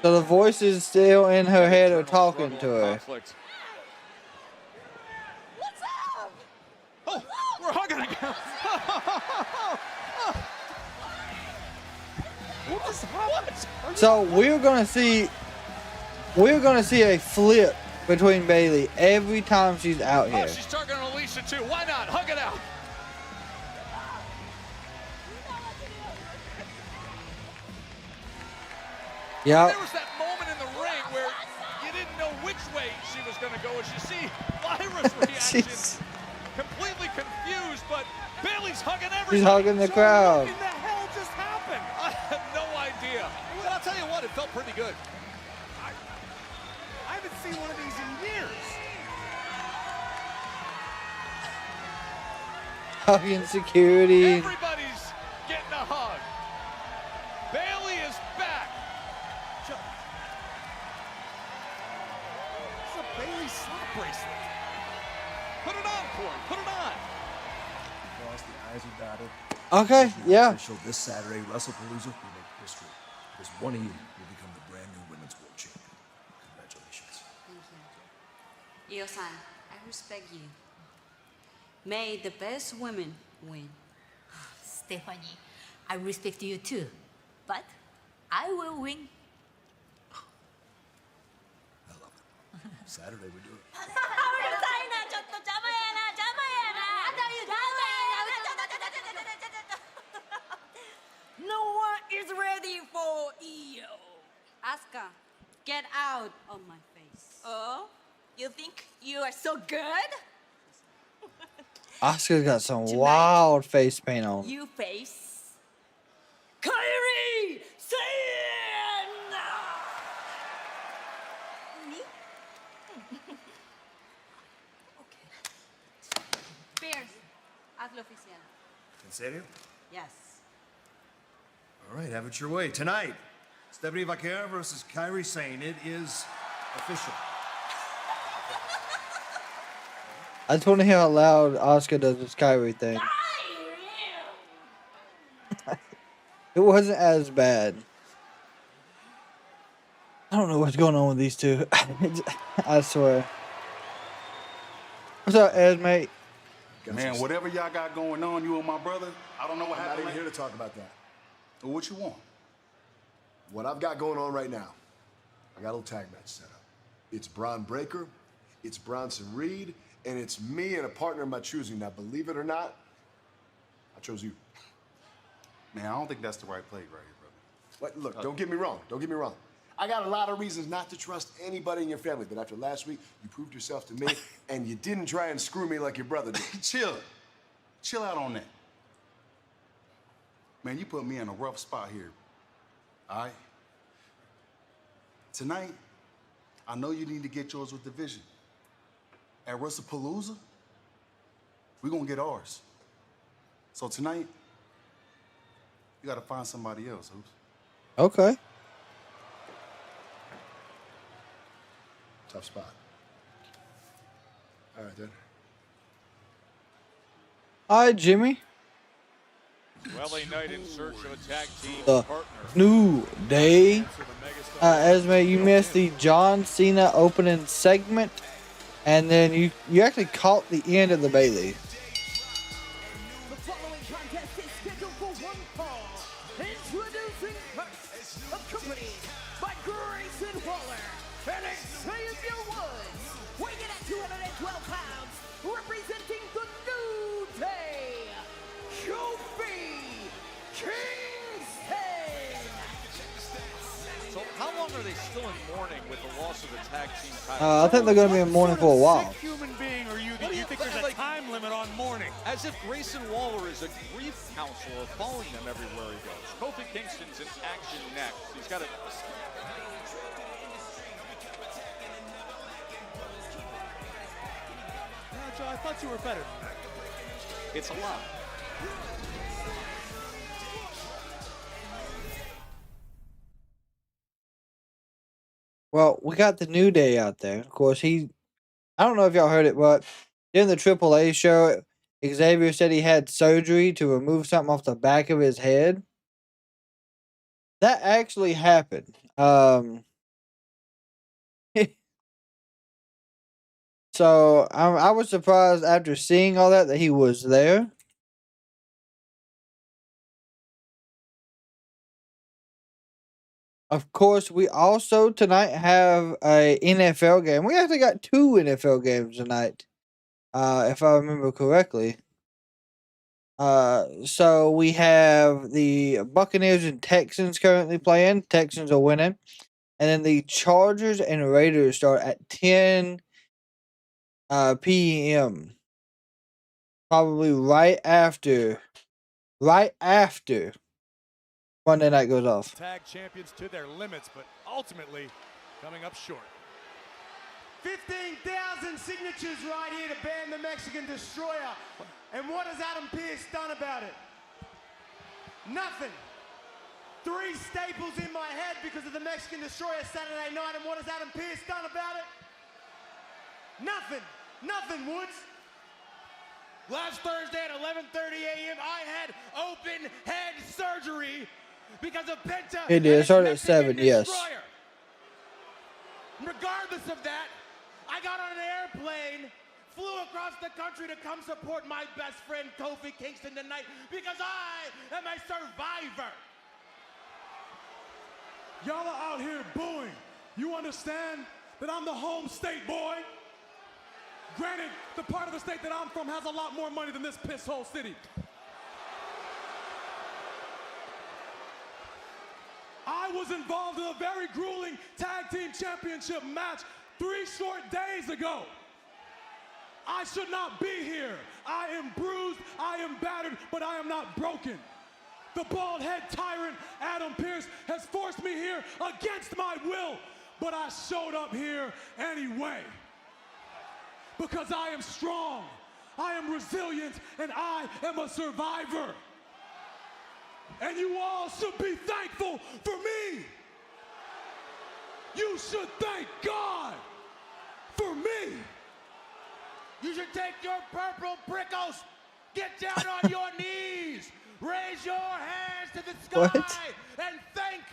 So the voices still in her head are talking to her. Conflict. Oh, we're hugging again. What? So we're gonna see a flip between Bailey every time she's out Oh, here. she's targeting Alicia too. Why not? Hug it out. Yep. There was that moment in the ring where you didn't know which way she was going to go. As you see Lyra's reaction, She's completely confused, but Bailey's hugging everybody. hugging the crowd. What in the hell just happened? I have no idea. But I'll tell you what, it felt pretty good. I haven't seen one of these in years. Hugging security. Everybody's getting a hug. Bailey is back. It's a Bailey slap bracelet. Put it on, Corey. Put it on. Cross the I's are dotted. Okay, yeah. Official this Saturday, WrestlePalooza, we make history. Because one of you will become the brand new women's world champion. Congratulations. Thank you. Io-san, I respect you. May the best women win. Stephanie, I respect you too, but I will win. I love it. Saturday we do it. No one is ready for Io. Asuka, get out of my face. Oh, you think you are so good? Oscar's got some wild face paint on. You face Kairi Sane! Título oficial. En serio? Yes. All right, have it your way. Tonight, Stephanie Vaquera versus Kairi Sane. It is official. I just want to hear how loud Oscar does this Kyrie thing. It wasn't as bad. I don't know what's going on with these two. I swear. What's up, Esme? Man, whatever y'all got going on, you and my brother, I don't know what I'm not happened. even here to talk about that. Well, what you want? What I've got going on right now, I got a little tag match set up. It's Braun Breaker, it's Bronson Reed, and it's me and a partner of my choosing. Now, believe it or not, I chose you. Man, I don't think that's the right play right here, brother. What? Look, don't get me wrong. Don't get me wrong. I got a lot of reasons not to trust anybody in your family, but after last week, you proved yourself to me, and you didn't try and screw me like your brother did. Chill. Chill out on that. Man, you put me in a rough spot here. All right? Tonight, I know you need to get yours with the Vision. At WrestlePalooza, we're gonna get ours. So tonight, you gotta find somebody else, Hoops. Okay. Tough spot. All right, then. Hi, Jimmy. LA Knight in search of a tag team The partner. New Day. Esme, you missed the John Cena opening segment, and then you actually caught the end of the Bailey. The following contest is scheduled for one fall. Introducing first, accompanied by Grayson Waller and Xavier Woods, weighing in at 212 pounds, representing the New Day, Kofi Kingston. So how long are they still in mourning with the loss of the tag team title? I think they're going to be in mourning for a while. Sick human being are you that you think there's a time limit on mourning? As if Grayson Waller is a grief counselor following them everywhere he goes. Kofi Kingston's in action next. He's got a... Joe, I thought you were better. It's a lot. Well, we got the New Day out there. Of course, I don't know if y'all heard it, but during the AAA show, Xavier said he had surgery to remove something off the back of his head. That actually happened. So I was surprised after seeing all that he was there. Of course, we also tonight have a NFL game. We actually got 2 NFL games tonight, if I remember correctly. So we have the Buccaneers and Texans currently playing. Texans are winning. And then the Chargers and Raiders start at 10 p.m. Probably right after Monday night goes off. Tag champions to their limits, but ultimately coming up short. 15,000 signatures right here to ban the Mexican Destroyer. And what has Adam Pearce done about it? Nothing. 3 staples in my head because of the Mexican Destroyer Saturday night. And what has Adam Pearce done about it? Nothing. Nothing, Woods. Last Thursday at 11:30 a.m., I had open head surgery because of Penta. It did. It started at 7, yes. Regardless of that, I got on an airplane, flew across the country to come support my best friend Kofi Kingston tonight because I am a survivor. Y'all are out here booing. You understand that I'm the home state boy? Granted, the part of the state that I'm from has a lot more money than this pisshole city. I was involved in a very grueling tag team championship match 3 short days ago. I should not be here. I am bruised, I am battered, but I am not broken. The bald head tyrant, Adam Pearce, has forced me here against my will, but I showed up here anyway. Because I am strong, I am resilient, and I am a survivor. And you all should be thankful for me. You should thank God for me. You should take your purple prickles, get down on your knees, raise your hands to the sky, What? and thank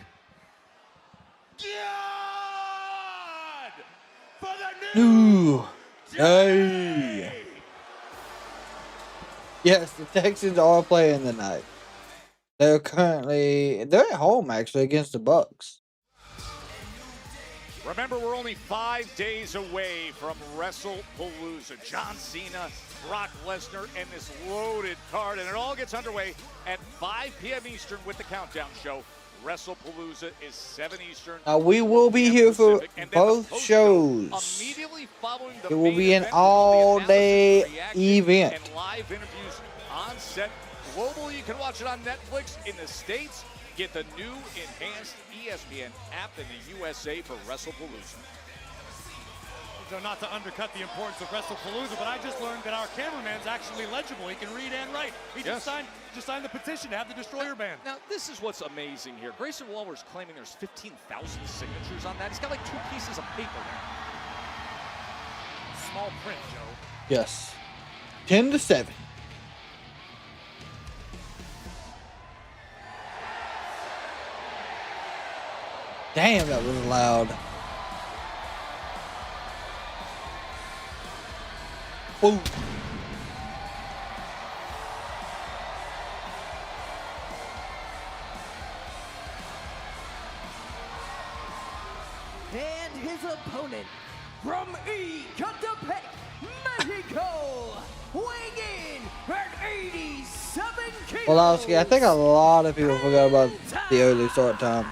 God for the new Hey. Yes, the Texans are playing tonight. They're at home actually against the Bucks. Remember, we're only 5 days away from WrestlePalooza. John Cena, Brock Lesnar, and this loaded card. And it all gets underway at 5 p.m. Eastern with the Countdown Show. WrestlePalooza is 7 Eastern. Now we will be here for both shows. Immediately following the It will be an event, all-day reaction event. and live interviews on set. Globally, you can watch it on Netflix. In the States, get the new enhanced ESPN app in the USA for WrestlePalooza. So not to undercut the importance of WrestlePalooza, but I just learned that our cameraman's actually legible. He can read and write. He just signed the petition to have the Destroyer band. Now, this is what's amazing here. Grayson Waller's claiming there's 15,000 signatures on that. He's got like 2 pieces of paper there. Small print, Joe. Yes. 10-7. Damn, that was loud. Boom. And his opponent from Ecatepec, Mexico, weighing in at 87 kilos. Well, I think a lot of people forgot about the early start time.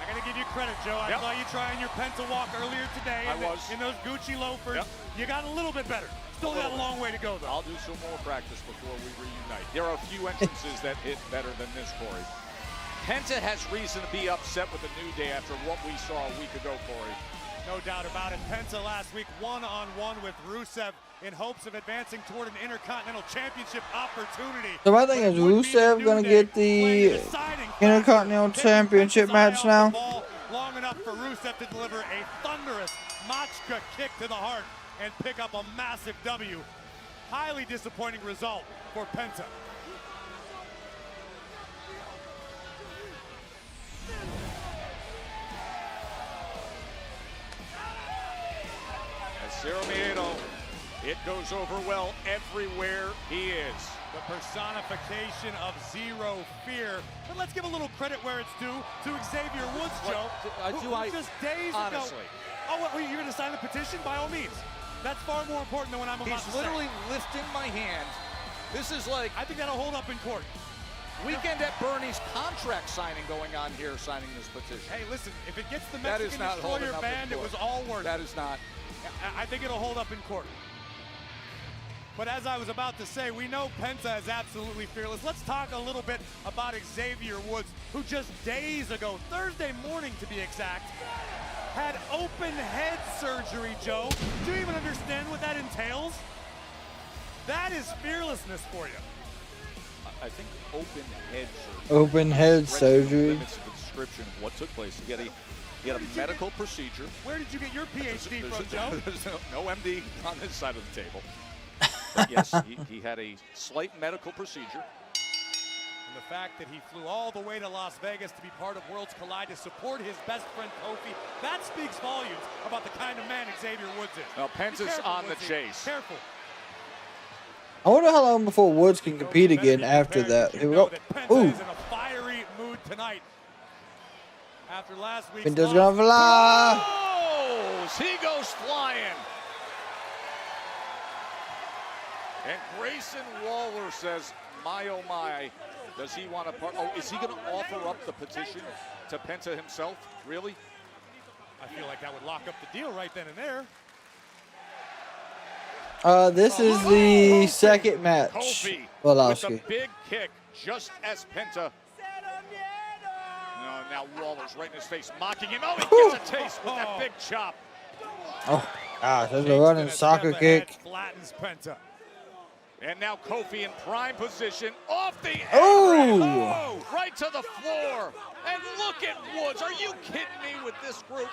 I gotta give you credit, Joe. I saw you trying your Penta walk earlier today. In those Gucci loafers. You got a little bit better. Still got a long way to go, though. I'll do some more practice before we reunite. There are a few entrances that hit better than this, Corey. Penta has reason to be upset with the New Day after what we saw a week ago, Corey. No doubt about it. Penta last week one-on-one with Rusev in hopes of advancing toward an Intercontinental Championship opportunity. So my thing is, Rusev gonna get the Intercontinental Championship match now? Long enough for Rusev to deliver a thunderous Machka kick to the heart and pick up a massive W. Highly disappointing result for Penta. Cero Miedo, it goes over well everywhere he is. The personification of zero fear. But let's give a little credit where it's due to Xavier Woods, Joe. Just days honestly. ago. Oh, well, you're going to sign the petition? By all means. That's far more important than what I'm about to say. He's literally lifting my hand. This is like... I think that'll hold up in court. Weekend at Bernie's contract signing going on here, signing this petition. Hey, listen, if it gets the Mexican Destroyer band, it was all worth it. That is not... I think it'll hold up in court. But as I was about to say, we know Penta is absolutely fearless. Let's talk a little bit about Xavier Woods, who just days ago, Thursday morning to be exact, had open head surgery, Joe. Do you even understand what that entails? That is fearlessness for you. I think open head surgery. Open head surgery. Limits the description of what took place. He had a medical procedure. Where did you get your PhD from, Joe? There's no MD on this side of the table. But yes, he had a slight medical procedure. And the fact that he flew all the way to Las Vegas to be part of Worlds Collide to support his best friend Kofi, that speaks volumes about the kind of man Xavier Woods is. Now Penta's on the chase. Careful. I wonder how long before Woods can compete again after that. Here we go. Ooh. Is in a fiery mood tonight. After last week's Penta's gonna fly. Oh, he goes flying. And Grayson Waller says, my oh my, does he want to part? Oh, is he going to offer up the petition to Penta himself? Really? I feel like that would lock up the deal right then and there. This is the second match. Kofi with a big kick, just as Penta. No, now Waller's right in his face, mocking him. Oh, he gets a taste with that big chop. Oh, gosh, there's a running soccer kick. Flattens Penta. And now Kofi in prime position, off the apron. Oh! Right to the floor. And look at Woods. Are you kidding me with this group?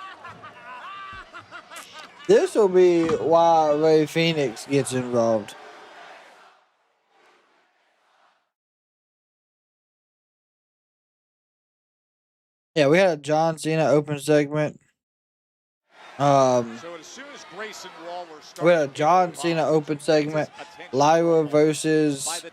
This will be why Ray Phoenix gets involved. Yeah, we had a John Cena open segment. So as soon as Grayson Waller started, We had a John Cena open segment. Lyra versus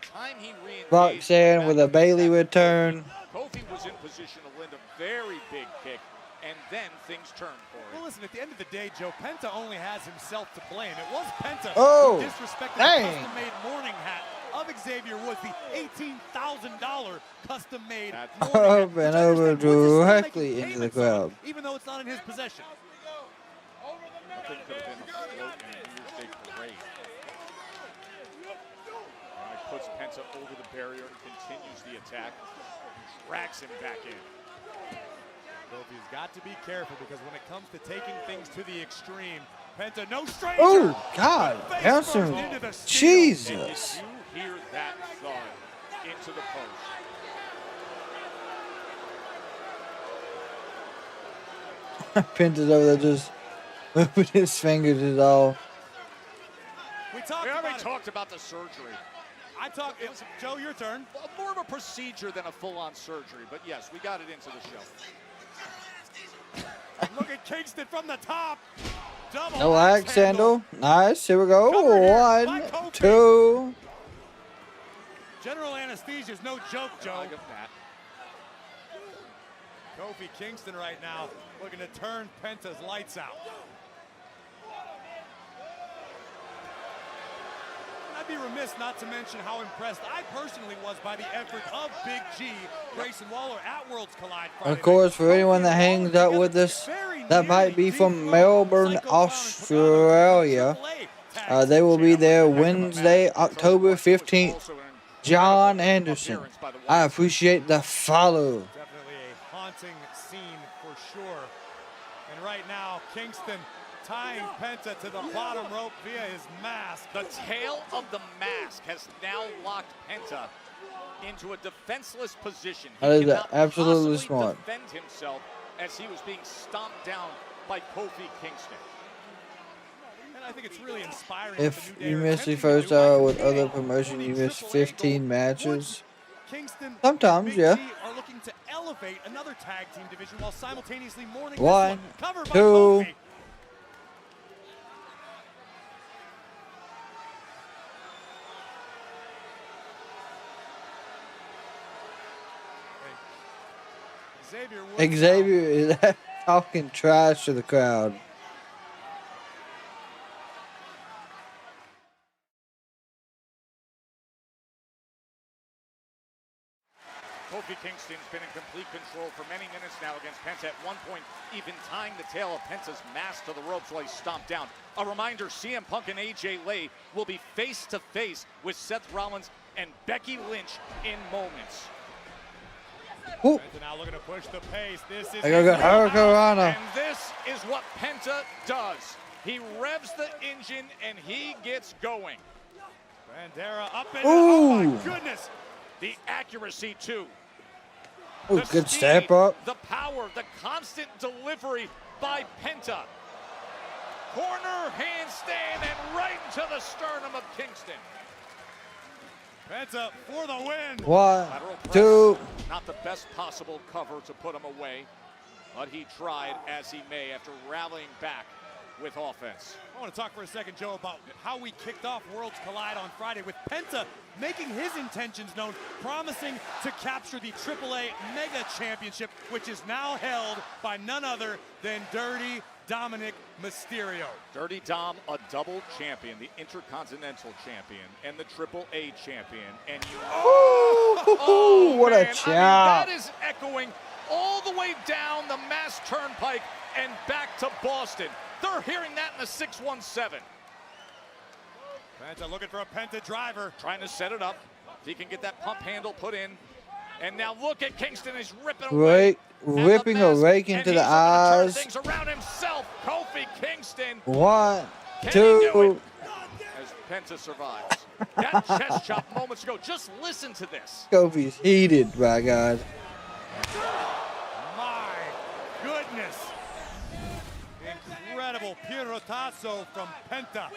Roxanne with a Bailey return. Kofi was in position to land a very big kick, and then things turned for him. Well, listen, at the end of the day, Joe, Penta only has himself to blame. It was Penta Oh, who disrespected dang. the custom-made morning hat of Xavier Woods, the $18,000 custom-made morning hat. Up which and I over understand Woods is still directly making into the payments on, crowd. even though it's not in his possession. Nothing could have been a float in a New Year's Day parade. Now he puts Penta over the barrier and continues the attack. Drags him back in. Kofi's got to be careful because when it comes to taking things to the extreme, Penta, no stranger. Oh, God. Face Hanson. first into the steel. Jesus. You hear that thud into the post. Penta's over there just moving his fingers is all. We already talked about the surgery. It was, Joe, your turn. More of a procedure than a full-on surgery, but yes, we got it into the show. Look at Kingston from the top. Double No axe handle. Nice. Here we go. Covered here by 1, Kofi. 2. General anesthesia is no joke, Joe. I give him that. Kofi Kingston right now looking to turn Penta's lights out. I'd be remiss not to mention how impressed I personally was by the effort of Big G, Grayson Waller at Worlds Collide Friday Of course, night. for anyone that hangs out with us, that might be from Melbourne, Australia. They will be there Wednesday, October 15th. John Anderson. I appreciate the follow. Definitely a haunting scene for sure. And right now, Kingston tying Penta to the bottom rope via his mask. The tail of the mask has now locked Penta into a defenseless position. He That is cannot absolutely possibly smart. defend himself as he was being stomped down by Kofi Kingston. And I think it's really inspiring. If what the New Day you are miss the attempting to first do. hour I with can other see promotion, you the miss AAA 15 gold. matches. Woods, Kingston, Sometimes, and yeah. Big G are looking to elevate another tag team division while simultaneously mourning 1, this one. Covered by 2. Kofi. Xavier is talking trash to the crowd. Kofi Kingston's been in complete control for many minutes now against Penta, at one point even tying the tail of Penta's mask to the ropes while he's stomped down. A reminder, CM Punk and AJ Lay will be face-to-face with Seth Rollins and Becky Lynch in moments. Ooh. Penta now looking to push the pace. This is I gotta go Hurricanrana. And this is what Penta does. He revs the engine and he gets going. Bandera up and Ooh. oh my goodness. The accuracy too. Ooh, The good speed, step up. The power, the constant delivery by Penta. Corner handstand and right into the sternum of Kingston. Penta for the win. 1, Lateral press, 2. not the best possible cover to put him away, but he tried as he may after rallying back with offense. I want to talk for a second, Joe, about how we kicked off Worlds Collide on Friday with Penta making his intentions known, promising to capture the AAA Mega Championship, which is now held by none other than Dirty Dominic Mysterio. Dirty Dom, a double champion, the Intercontinental Champion and the AAA Champion. And you Ooh, what a man, chop. I mean, that is echoing all the way down the Mass Turnpike and back to Boston. They're hearing that in the 617. Penta looking for a Penta driver. Trying to set it up. If he can get that pump handle put in. And now look at Kingston. He's ripping away. Ripping a rake into the eyes. Things around himself. Kofi Kingston. 1, Can he do 2. it? As Penta survives. That chest chop moments ago. Just listen to this. Kofi's heated, by God. My goodness. Incredible Pierotazo from Penta.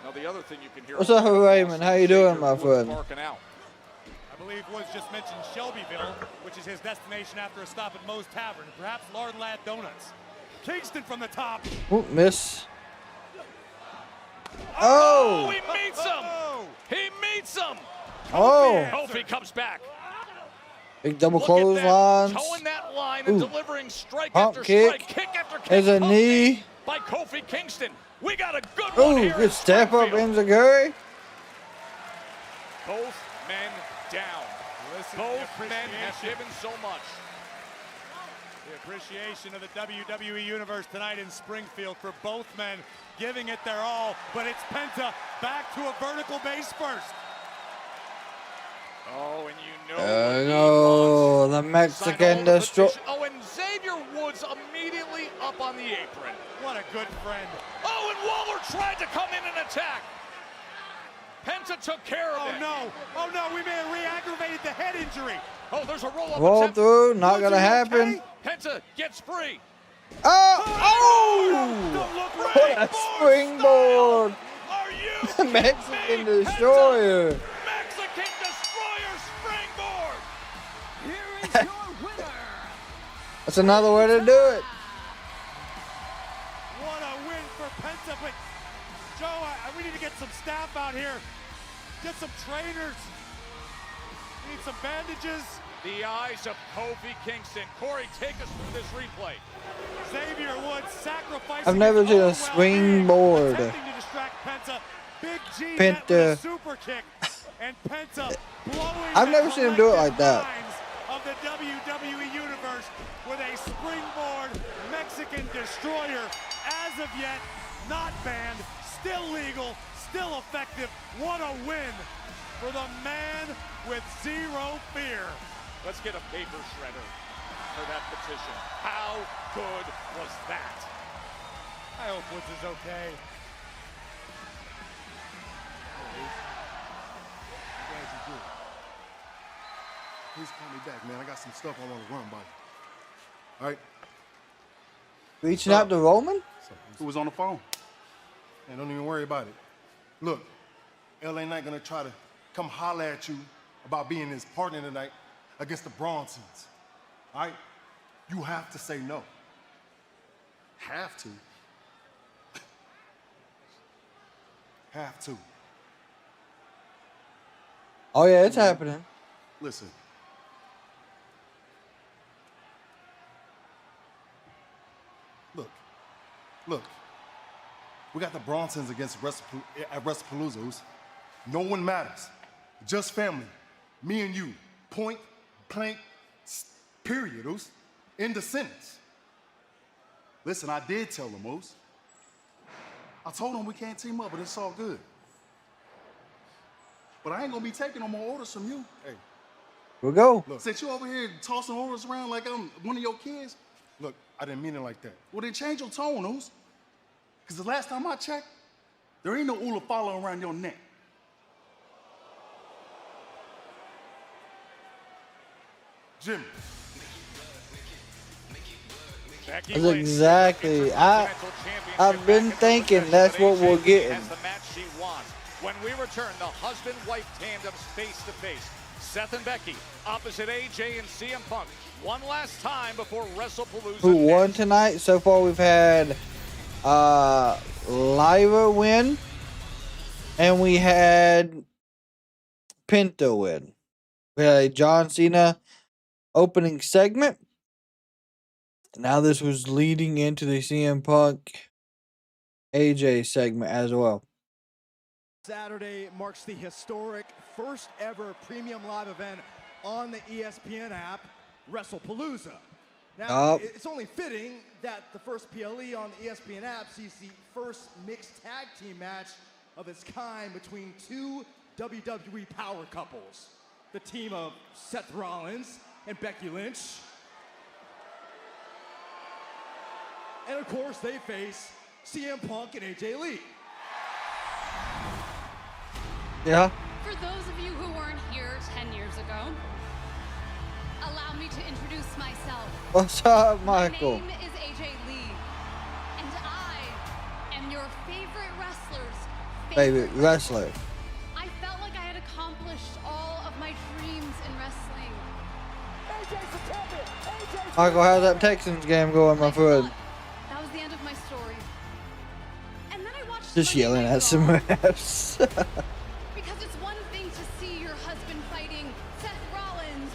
Now the other thing you can hear. What's up, Raymond? How you doing, my friend? I believe Woods just mentioned Shelbyville, which is his destination after a stop at Moe's Tavern, perhaps Lard Lad Donuts. Kingston from the top. Ooh, miss. Oh, he meets him. He meets him. Oh. Kofi comes back. Big double Look at that, clotheslines. towing that line and delivering strike Pump after kick. strike, kick after kick. There's a Kofi knee. by Kofi Kingston. We got a good one Ooh, here. good step up, Springfield. Enziguri. Both men down. Both men have given so much. The appreciation of the WWE Universe tonight in Springfield for both men giving it their all, but it's Penta back to a vertical base first. Oh, and you know No, the Mexican destroy. Oh, and Xavier Woods immediately up on the apron. What a good friend. Oh, and Waller tried to come in and attack. Penta took care of it. Oh no, we may have re-aggravated the head injury. Oh, there's a roll-up. Roll through, not gonna happen. Penta gets free. Oh! Don't look What right. a springboard! Are you Mexican destroyer. Mexican destroyer springboard. Here is your winner. That's another way to do it. What a win for Penta, but Joe, we need to get some staff out here. Get some trainers. We need some bandages. The eyes of Kofi Kingston. Corey, take us through this replay. Xavier Woods sacrificing. I've never his seen own a springboard. attempting to distract Penta. Big G Penta. met with a super kick, and Penta blowing. I've the never seen him do it like that. minds of the WWE Universe with a springboard Mexican destroyer. As of yet, not banned, still legal, still effective. What a win for the man with zero fear. Let's get a paper shredder for that petition. How good was that? I hope Woods is okay. Please call me back, man. I got some stuff I want to run by you. All right? Reaching out to Roman? Who was on the phone? And don't even worry about it. Look, LA Knight gonna try to come holler at you about being his partner tonight against the Bronsons. All right? You have to say no. Have to. Have to. Oh yeah, it's happening. Listen. Look. We got the Bronsons against at WrestlePalooza. No one matters. Just family. Me and you. Point blank, period. End of sentence. Listen, I did tell them, Oos. I told them we can't team up, but it's all good. But I ain't gonna be taking no more orders from you. Hey. We'll go. Look, since you over here tossing orders around like I'm one of your kids, look, I didn't mean it like that. Well, then change your tone, Oos. Because the last time I checked, there ain't no Ula follow around your neck. Jimmy. That's exactly. I've been thinking that's what we're getting. Has the match she wants. When we return, the husband-wife tandems face-to-face. Seth and Becky opposite AJ and CM Punk. One last time before WrestlePalooza. Who won tonight? So far we've had Lyra win. And we had Penta win. We had a John Cena opening segment. Now this was leading into the CM Punk AJ segment as well. Saturday marks the historic first ever premium live event on the ESPN app, WrestlePalooza. Now, it's only fitting that the first PLE on the ESPN app sees the first mixed tag team match of its kind between two WWE power couples. The team of Seth Rollins and Becky Lynch. And of course, they face CM Punk and AJ Lee. Yeah. For those of you who weren't here 10 years ago, allow me to introduce myself. What's up, Michael? My name is AJ Lee, and I am your favorite wrestler's Favorite wrestler. I felt like I had accomplished all of my dreams in wrestling. AJ's the champion. AJ's Michael, how's that Texans game going, my friend? That was the end of my story. And then I watched Just Monday yelling Night at some Raw, refs. because it's one thing to see your husband fighting Seth Rollins,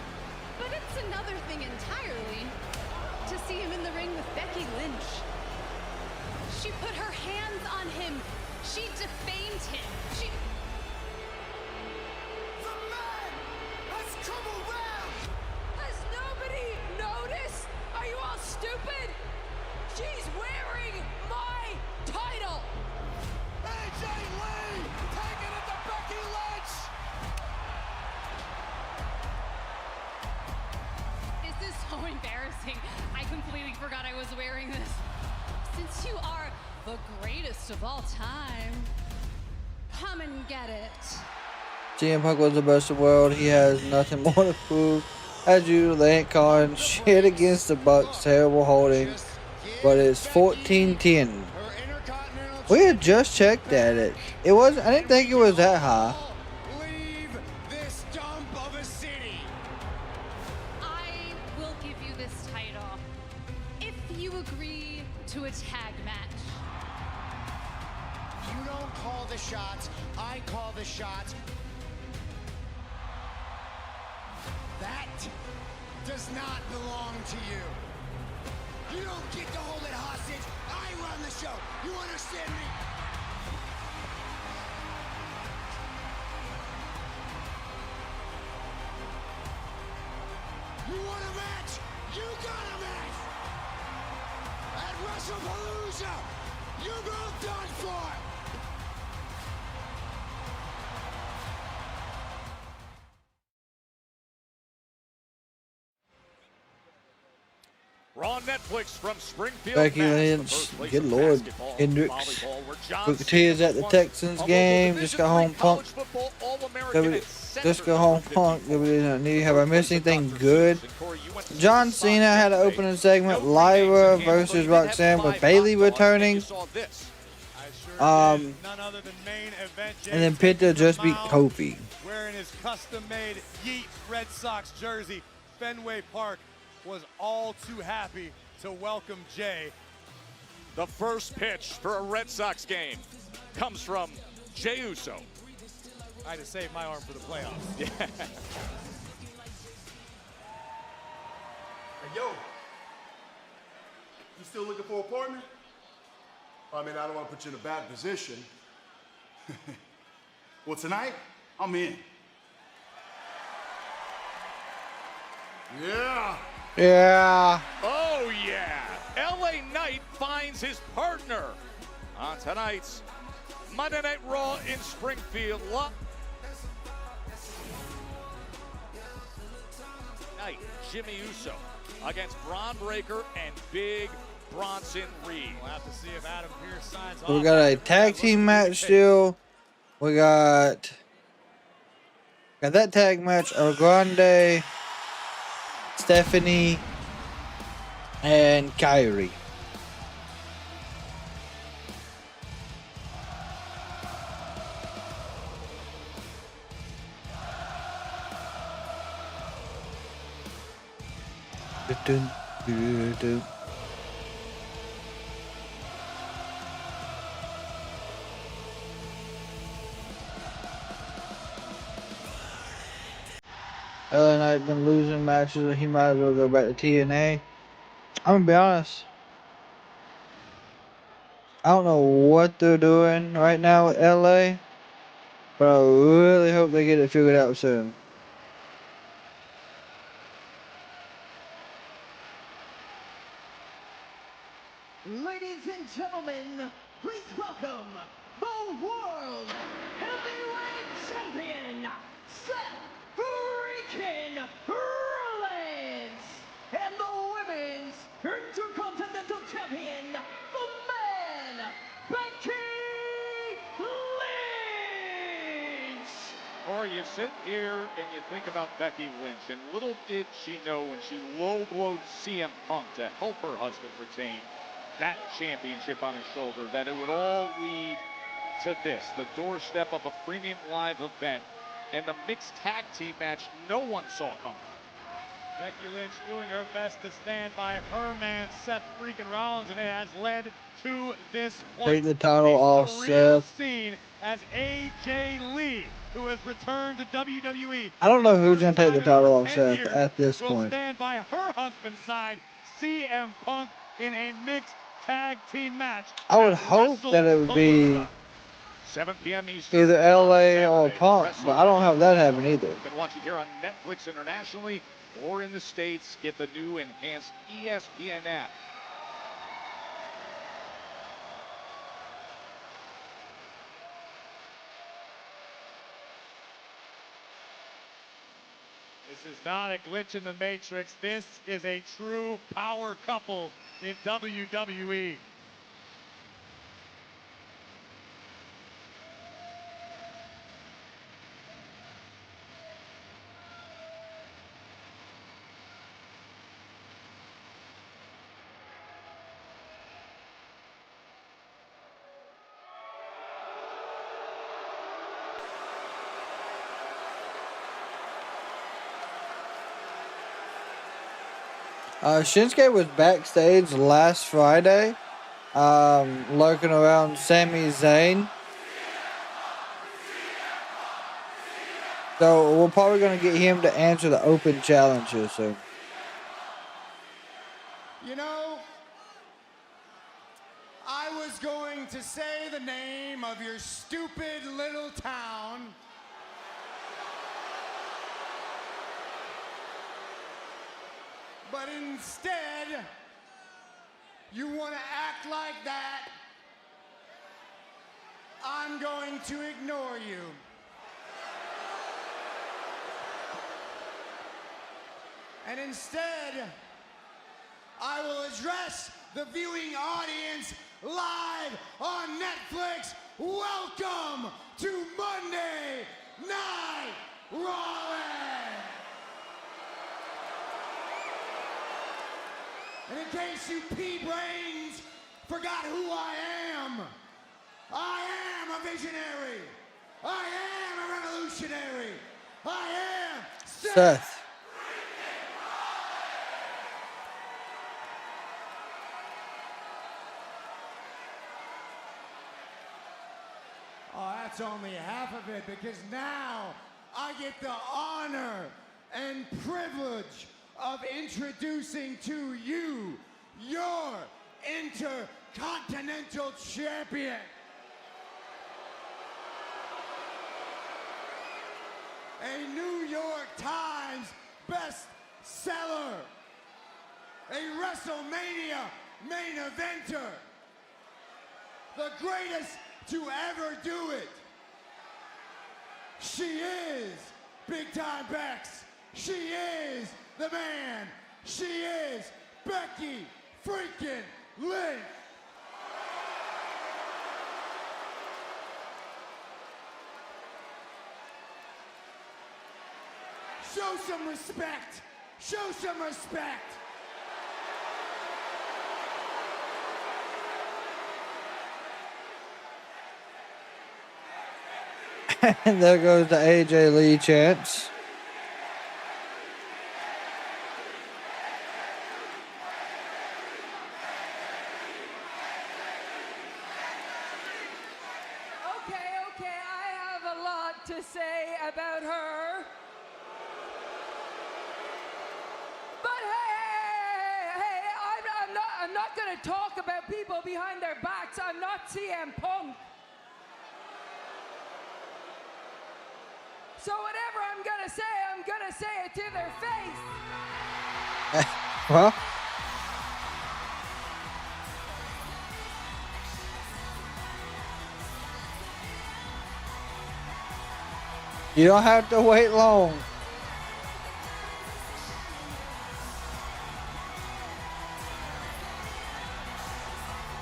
but it's another thing entirely to see him in the ring with Becky Lynch. She put her hands on him. She defamed him. She... The man has come around. Has nobody noticed? Are you all stupid? She's wearing my title. AJ Lee taking it to Becky Lynch. This is so embarrassing. I completely forgot I was wearing this. Since you are the greatest of all time, come and get it. CM Punk was the best of the world. He has nothing more to prove. As usual, they ain't calling shit against the Bucks. Terrible holding. But it's 14-10. We had just checked at it. It wasn't. I didn't think it was that high. Leave this dump of a city. I will give you this title if you agree to a tag match. You don't call the shots. I call the shots. That does not belong to you. You don't get to hold it hostage. I run the show. You understand me? You want a match? You got a match! At WrestlePalooza, you're both done for! Raw on Netflix from Springfield, Becky Mass, the Lynch, birthplace good of lord. basketball, Hendricks. volleyball, where John Booker T is Cena at the was Texans once a game. local Just got Division home. III Punk. college football All-American and center Just got number home. 54. Punk. Have I missed anything Dr. good? Seuss, and Corey, you went to John the Cena spot had an today. opening segment. No Lyra renames again, versus although you did have Roxanne with 5 Bailey hot dogs, and returning. you saw this. Um, None other than main event and then Jay Penta just beat mound, Kofi. wearing his custom-made Yeet Red Sox jersey. Fenway Park was all too happy to welcome Jay. The first pitch for a Red Sox game comes from Jey Uso. I had to save my arm for the playoffs. Yeah. Hey, yo. You still looking for a partner? I mean, I don't want to put you in a bad position. Well, tonight, I'm in. Yeah. Yeah. Oh, yeah. LA Knight finds his partner on tonight's Monday Night Raw in Springfield. Night, Jimmy Uso against Braun Breaker and Big Bronson Reed. We'll have to see if Adam Pearce signs So we off. got a tag team match still. We got that tag match of Grande, Stephanie, and Kyrie. LA Knight been losing matches. He might as well go back to TNA. I'm gonna be honest. I don't know what they're doing right now with LA, but I really hope they get it figured out soon. Ladies and gentlemen, please welcome the World Heavyweight Champion, Seth freaking Rollins, and the Women's Intercontinental Champion, the man you sit here and you think about Becky Lynch, and little did she know when she low-blowed CM Punk to help her husband retain that championship on his shoulder, that it would all lead to this, the doorstep of a premium live event, and the mixed tag team match no one saw coming. Becky Lynch doing her best to stand by her man, Seth freaking Rollins, and it has led to this point. Take the title off, Seth. Seen as AJ Lee, who has returned to WWE. I don't know who's going to take the title off Seth at this will point. Stand by her husband's side, CM Punk, in a mixed tag team match. I would hope that it would be 7 p.m. Eastern. either LA or Punk, but I don't have that happen either. You can watch it here on Netflix internationally or in the States. Get the new enhanced ESPN app. This is not a glitch in the Matrix. This is a true power couple in WWE. Shinsuke was backstage last Friday, lurking around Sami Zayn. So we're probably going to get him to answer the open challenge here soon. You know, I was going to say the name of your stupid little town. But instead, you want to act like that. I'm going to ignore you. And instead, I will address the viewing audience live on Netflix. Welcome to Monday Night Raw. And in case you pea-brains forgot who I am a visionary. I am a revolutionary. I am Seth. Oh, that's only half of it, because now I get the honor and privilege of introducing to you your Intercontinental Champion. A New York Times bestseller. A WrestleMania main eventer. The greatest to ever do it. She is Big Time Bex. She is the man. She is Becky freaking Lynch. Show some respect. Show some respect. And there goes the AJ Lee chants. Okay, I have a lot to say about her. But hey, I'm not going to talk about people behind their backs. I'm not CM Punk. So whatever I'm going to say it to their face. Well, you don't have to wait long.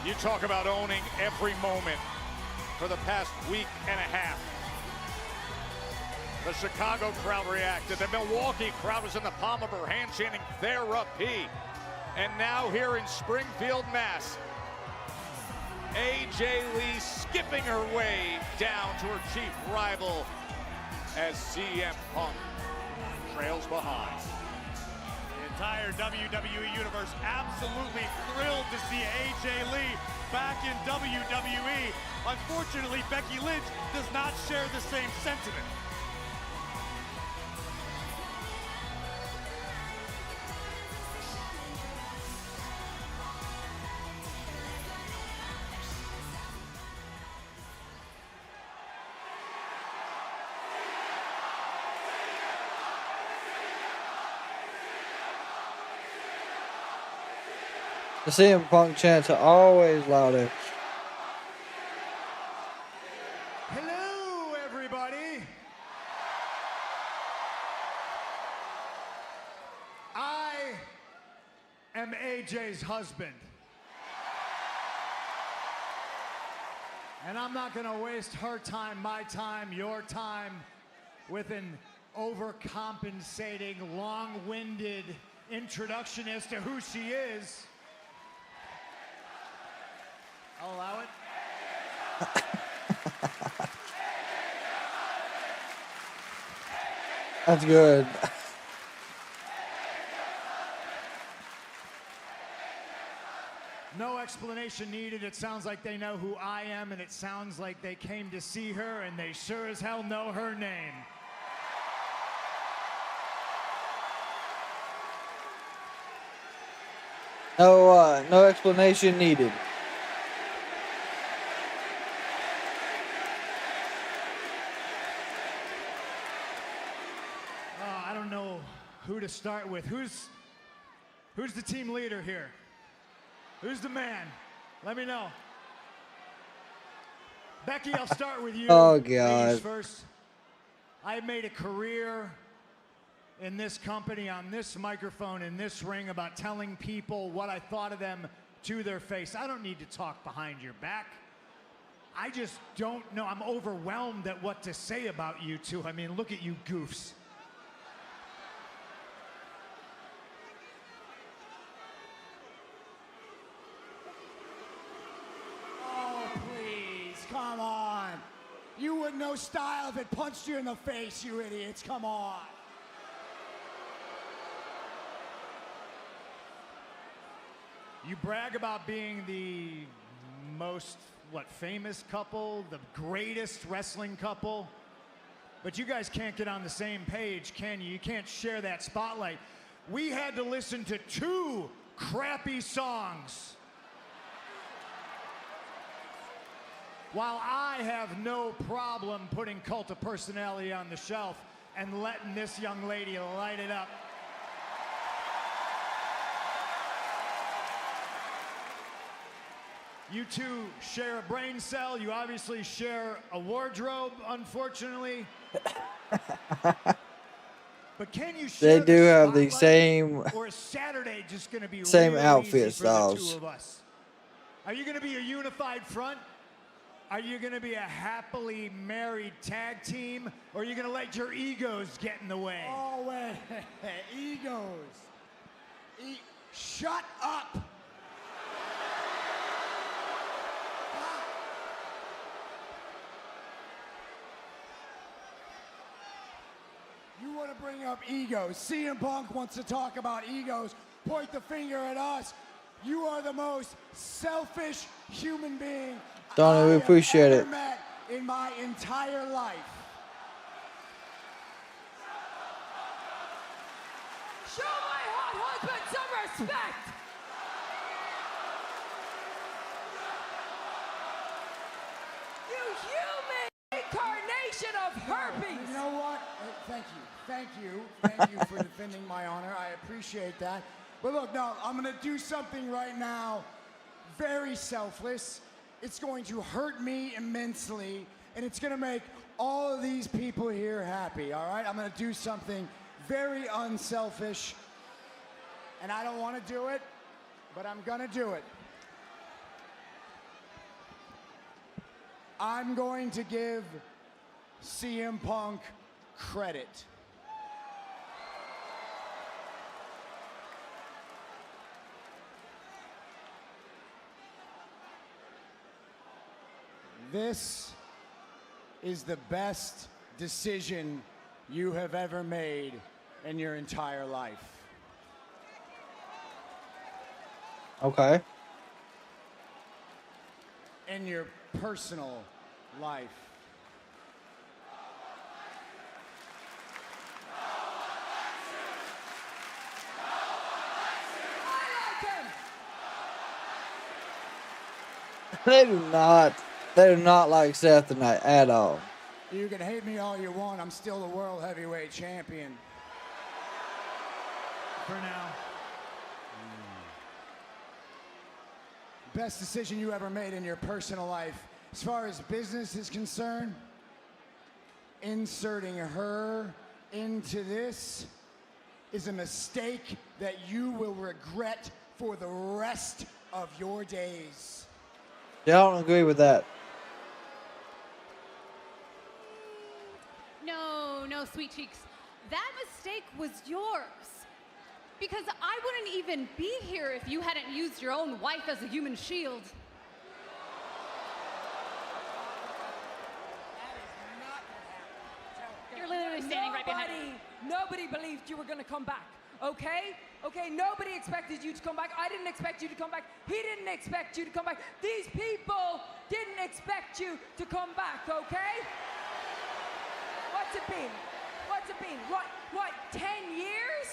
You talk about owning every moment for the past week and a half. The Chicago crowd reacted. The Milwaukee crowd was in the palm of her hand chanting therapy. And now here in Springfield, Mass, AJ Lee skipping her way down to her chief rival as CM Punk trails behind. The entire WWE Universe absolutely thrilled to see AJ Lee back in WWE. Unfortunately, Becky Lynch does not share the same sentiment. The CM Punk chants are always louder. Hello, everybody. I am AJ's husband. And I'm not going to waste her time, my time, your time with an overcompensating, long-winded introduction as to who she is. I'll allow it. That's good. No explanation needed. It sounds like they know who I am, and it sounds like they came to see her, and they sure as hell know her name. No explanation needed. I don't know who to start with. Who's the team leader here? Who's the man? Let me know. Becky, I'll start with you. Oh, God. Ladies first. I made a career in this company, on this microphone, in this ring, about telling people what I thought of them to their face. I don't need to talk behind your back. I just don't know. I'm overwhelmed at what to say about you two. I mean, look at you goofs. Oh, please, come on. You wouldn't know style if it punched you in the face, you idiots. Come on. You brag about being the most, famous couple, the greatest wrestling couple, but you guys can't get on the same page, can you? You can't share that spotlight. We had to listen to 2 crappy songs, while I have no problem putting Cult of Personality on the shelf and letting this young lady light it up. You two share a brain cell. You obviously share a wardrobe, unfortunately. But can you share They do have the spotlight? same Or is Saturday just going to be same real outfit easy for the styles. two of us? Are you going to be a unified front? Are you going to be a happily married tag team? Or are you going to let your egos get in the way? Oh, wait. Egos. Shut up. You want to bring up egos. CM Punk wants to talk about egos. Point the finger at us. You are the most selfish human being Donna, we appreciate I it. have ever met in my entire life. Show my hot husband some respect! You human incarnation of herpes! You know what? Thank you. Thank you. Thank you for defending my honor. I appreciate that. But look, no, I'm going to do something right now very selfless. It's going to hurt me immensely, and it's going to make all of these people here happy, all right? I'm going to do something very unselfish, and I don't want to do it, but I'm going to do it. I'm going to give CM Punk credit. This is the best decision you have ever made in your entire life. Okay. In your personal life. They do not like Seth tonight at all. You can hate me all you want. I'm still the world heavyweight champion. For now. Best decision you ever made in your personal life. As far as business is concerned, inserting her into this is a mistake that you will regret for the rest of your days. Yeah, I don't agree with that. No, sweet cheeks. That mistake was yours. Because I wouldn't even be here if you hadn't used your own wife as a human shield. You're literally standing right behind me. Nobody believed you were going to come back, okay? Okay, nobody expected you to come back. I didn't expect you to come back. He didn't expect you to come back. These people didn't expect you to come back, okay? What's it been? What's it been? What, 10 years?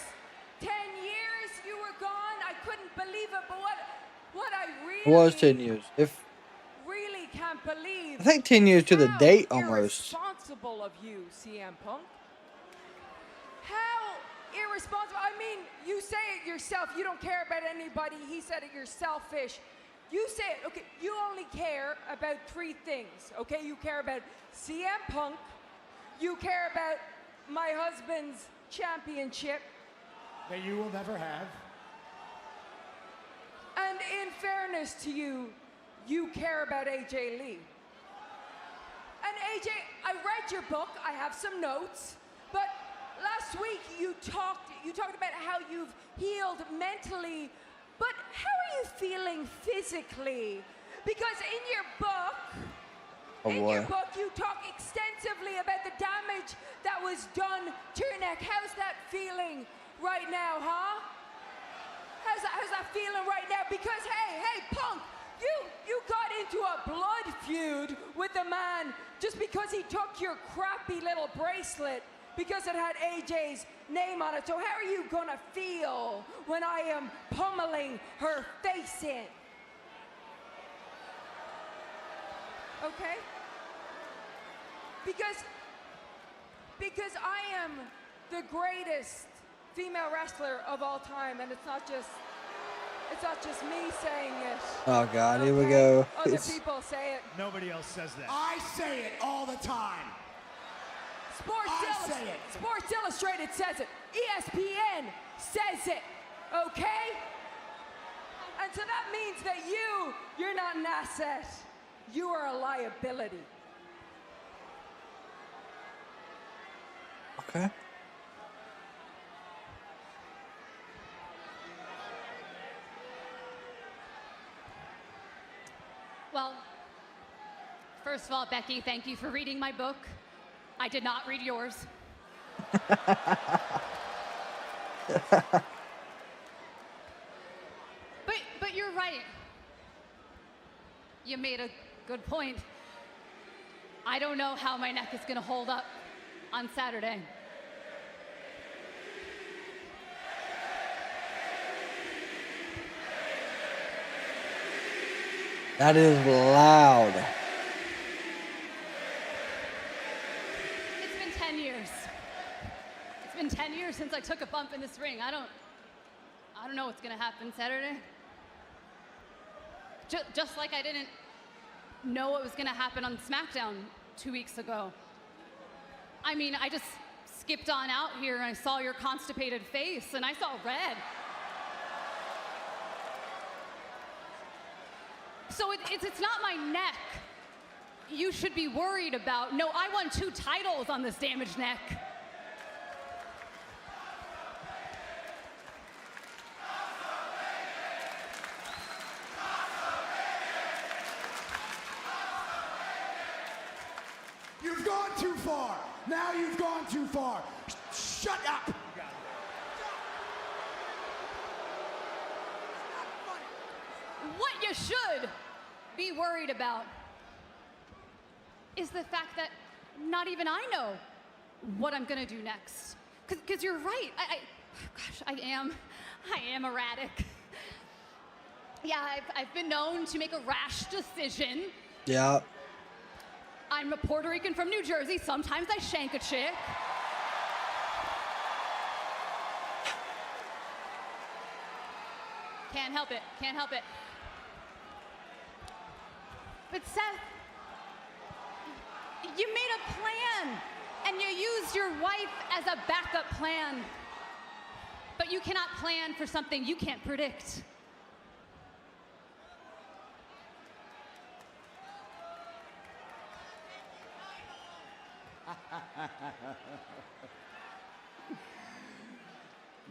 10 years you were gone? I couldn't believe it, but what I really... It was 10 years. Really can't believe... I think 10 years to the date almost. Irresponsible of you, CM Punk. How irresponsible? I mean, you say it yourself. You don't care about anybody. He said it. You're selfish. You say it. Okay, you only care about 3 things. Okay, you care about CM Punk. You care about my husband's championship. That you will never have. And in fairness to you, you care about AJ Lee. And AJ, I read your book. I have some notes. But last week you talked about how you've healed mentally, but how are you feeling physically? Because in your book, you talk extensively about the damage that was done to your neck. How's that feeling right now, huh? How's that feeling right now? Because hey, Punk, you got into a blood feud with the man just because he took your crappy little bracelet because it had AJ's name on it. So how are you gonna feel when I am pummeling her face in? Okay? Because I am the greatest female wrestler of all time, and it's not just me saying it. Oh God, here we go. Other people say it. Nobody else says that. I say it all the time. Sports Illustrated says it. ESPN says it. Okay? And so that means that you're not an asset. You are a liability. Okay. Well, first of all, Becky, thank you for reading my book. I did not read yours. But you're right. You made a good point. I don't know how my neck is going to hold up on Saturday. That is loud. It's been 10 years. It's been 10 years since I took a bump in this ring. I don't know what's gonna happen Saturday. Just like I didn't know what was gonna happen on SmackDown 2 weeks ago. I mean, I just skipped on out here and I saw your constipated face and I saw red. So it's not my neck you should be worried about. No, I won 2 titles on this damaged neck. You've gone too far. Now you've gone too far. Shut up. What you should be worried about is the fact that not even I know what I'm gonna do next. Cause you're right. I am erratic. Yeah, I've been known to make a rash decision. Yeah. I'm a Puerto Rican from New Jersey. Sometimes I shank a chick. Can't help it. Can't help it. But Seth, you made a plan, and you used your wife as a backup plan. But you cannot plan for something you can't predict.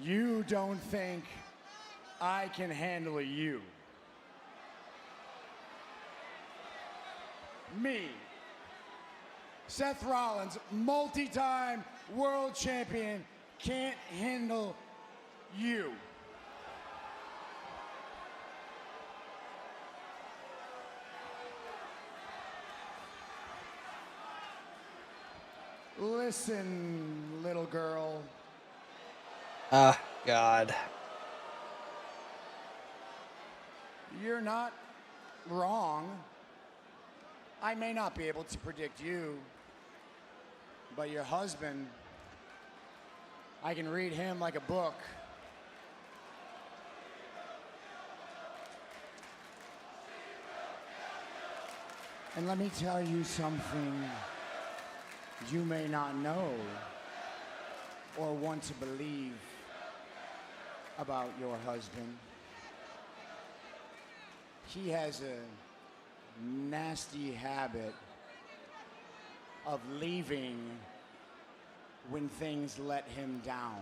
You don't think I can handle you? Me, Seth Rollins, multi-time world champion, can't handle you. Listen, little girl. Ah, God. You're not wrong. I may not be able to predict you, but your husband, I can read him like a book. And let me tell you something you may not know or want to believe about your husband. He has a nasty habit of leaving when things let him down.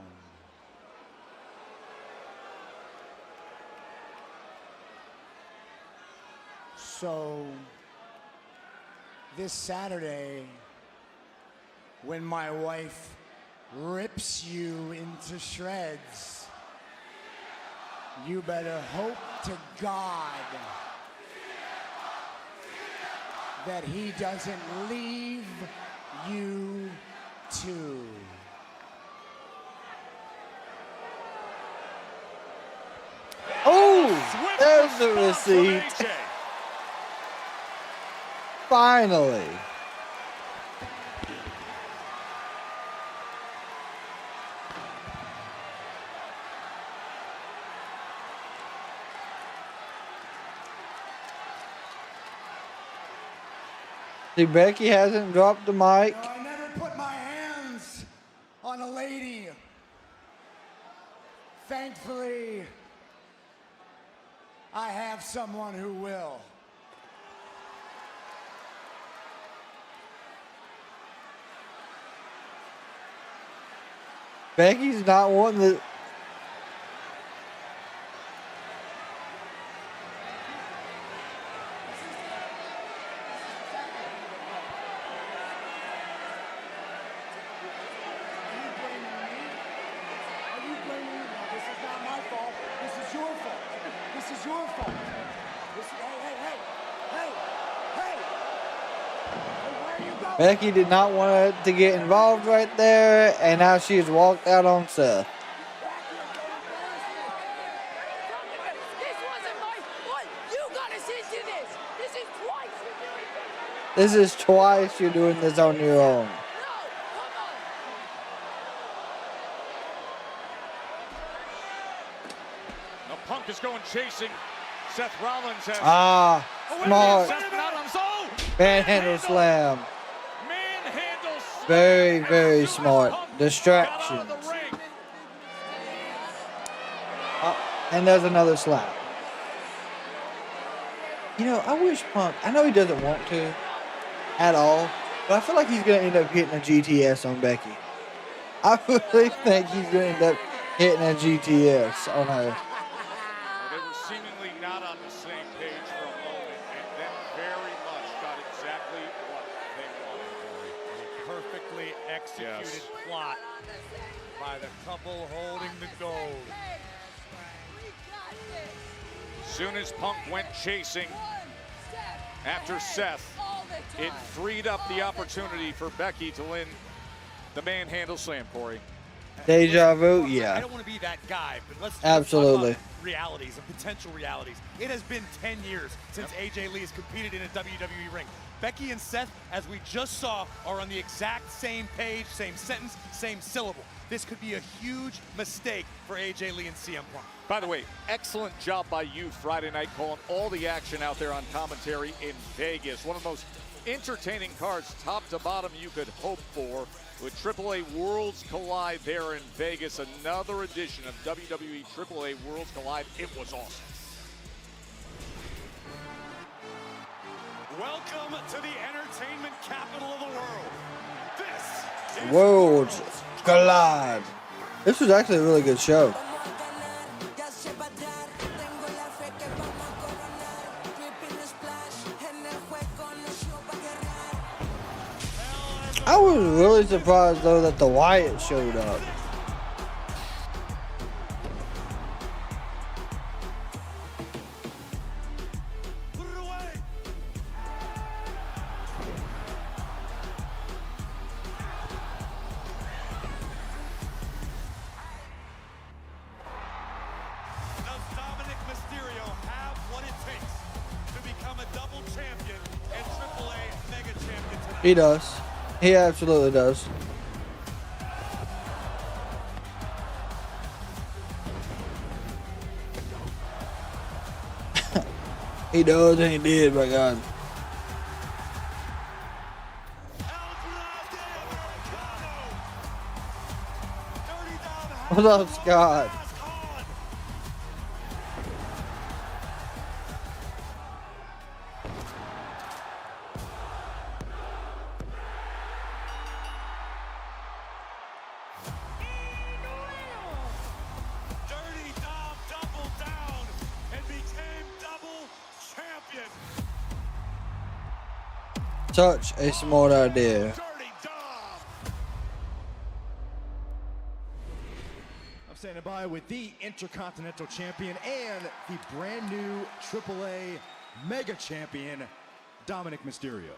So this Saturday, when my wife rips you into shreds, you better hope to God that he doesn't leave you too. Oh, there's the receipt. Finally. See, Becky hasn't dropped the mic. No, I never put my hands on a lady. Thankfully, I have someone who will. Becky's not wanting to. Becky did not want to get involved right there, and now she has walked out on Seth. This is twice you're doing this on your own. Now Punk is going chasing. Seth Rollins has... Smart. Oh! Manhandle slam. Very, very smart. Distractions. And there's another slap. You know, I wish Punk, I know he doesn't want to at all, but I feel like he's going to end up hitting a GTS on Becky. I really think he's going to end up hitting a GTS on her. They were seemingly not on the same page for a moment, and then very much got exactly what they wanted, Corey. perfectly executed plot by the couple holding the gold. Soon as Punk went chasing after Seth, it freed up the opportunity for Becky to win the manhandle slam, Corey. Deja vu, yeah. I don't want to be that guy, but let's absolutely talk about realities and potential realities. It has been 10 years since AJ Lee has competed in a WWE ring. Becky and Seth, as we just saw, are on the exact same page, same sentence, same syllable. This could be a huge mistake for AJ Lee and CM Punk. By the way, excellent job by you Friday night calling all the action out there on commentary in Vegas. One of the most entertaining cards, top to bottom, you could hope for. With AAA Worlds Collide there in Vegas, another edition of WWE AAA Worlds Collide. It was awesome. Welcome to the entertainment capital of the world. This is Worlds Collide. This was actually a really good show. I was really surprised though that the Wyatt showed up. He does. He absolutely does. He does and he did, my God. What up, Scott? Such a smart idea. I'm standing by with the Intercontinental Champion and the brand new AAA Mega Champion, Dominic Mysterio.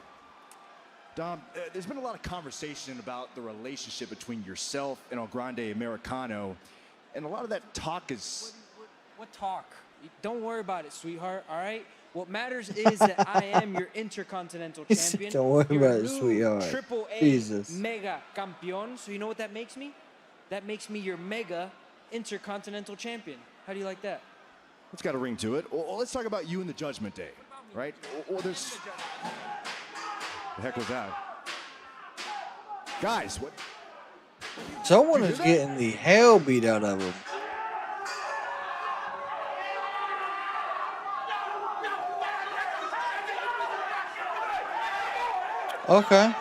Dom, there's been a lot of conversation about the relationship between yourself and El Grande Americano, and a lot of that talk is... What talk? Don't worry about it, sweetheart, all right? What matters is that I am your Intercontinental Champion. Don't worry your about it, new sweetheart. Triple A Jesus. Mega Campeon. So you know what that makes me? That makes me your Mega Intercontinental Champion. How do you like that? It's got a ring to it. Well, let's talk about you and the Judgment Day, right? Well, there's... The heck was that? Guys, what? Someone is getting the hell beat out of him. Okay.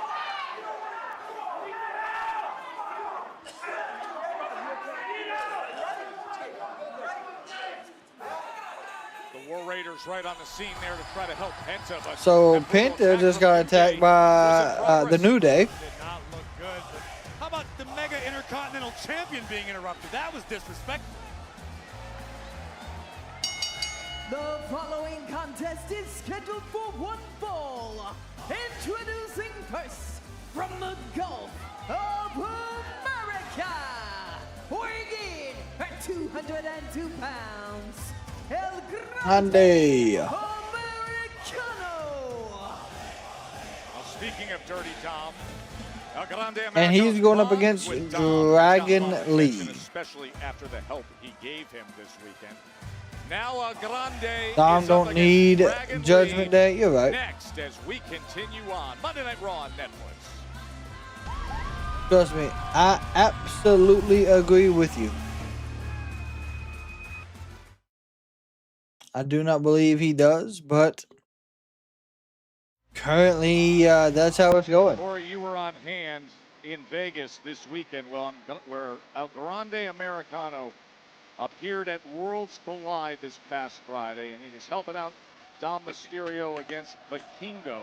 The War Raiders right on the scene there to try to help Penta. But So Penta just got attacked by the New Day. Did not look good. But how about the Mega Intercontinental Champion being interrupted? That was disrespectful. The following contest is scheduled for one fall. Introducing first, from the Gulf of America, weighing in at 202 pounds, El Grande Americano. Well, speaking of Dirty Tom, El Grande Americano, And he's going up against Dragon Lee. especially after the help he gave him this weekend. Now Grande Dom is up don't against need Dragon Judgment Lee Day. You're right. Next, as we continue on Monday Night Raw on Netflix. Trust me, I absolutely agree with you. I do not believe he does, but currently that's how it's going. Corey, you were on hand in Vegas this weekend where El Grande Americano appeared at Worlds Collide this past Friday, and he is helping out Dom Mysterio against Vikingo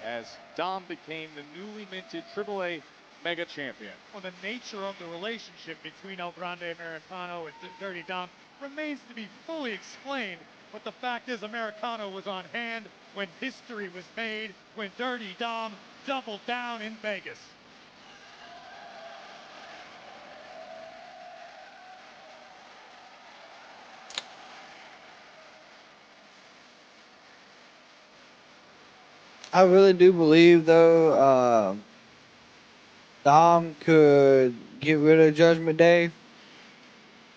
as Dom became the newly minted AAA Mega Champion. Well, the nature of the relationship between El Grande Americano and Dirty Dom remains to be fully explained. But the fact is, Americano was on hand when history was made, when Dirty Dom doubled down in Vegas. I really do believe, though, Dom could get rid of Judgment Day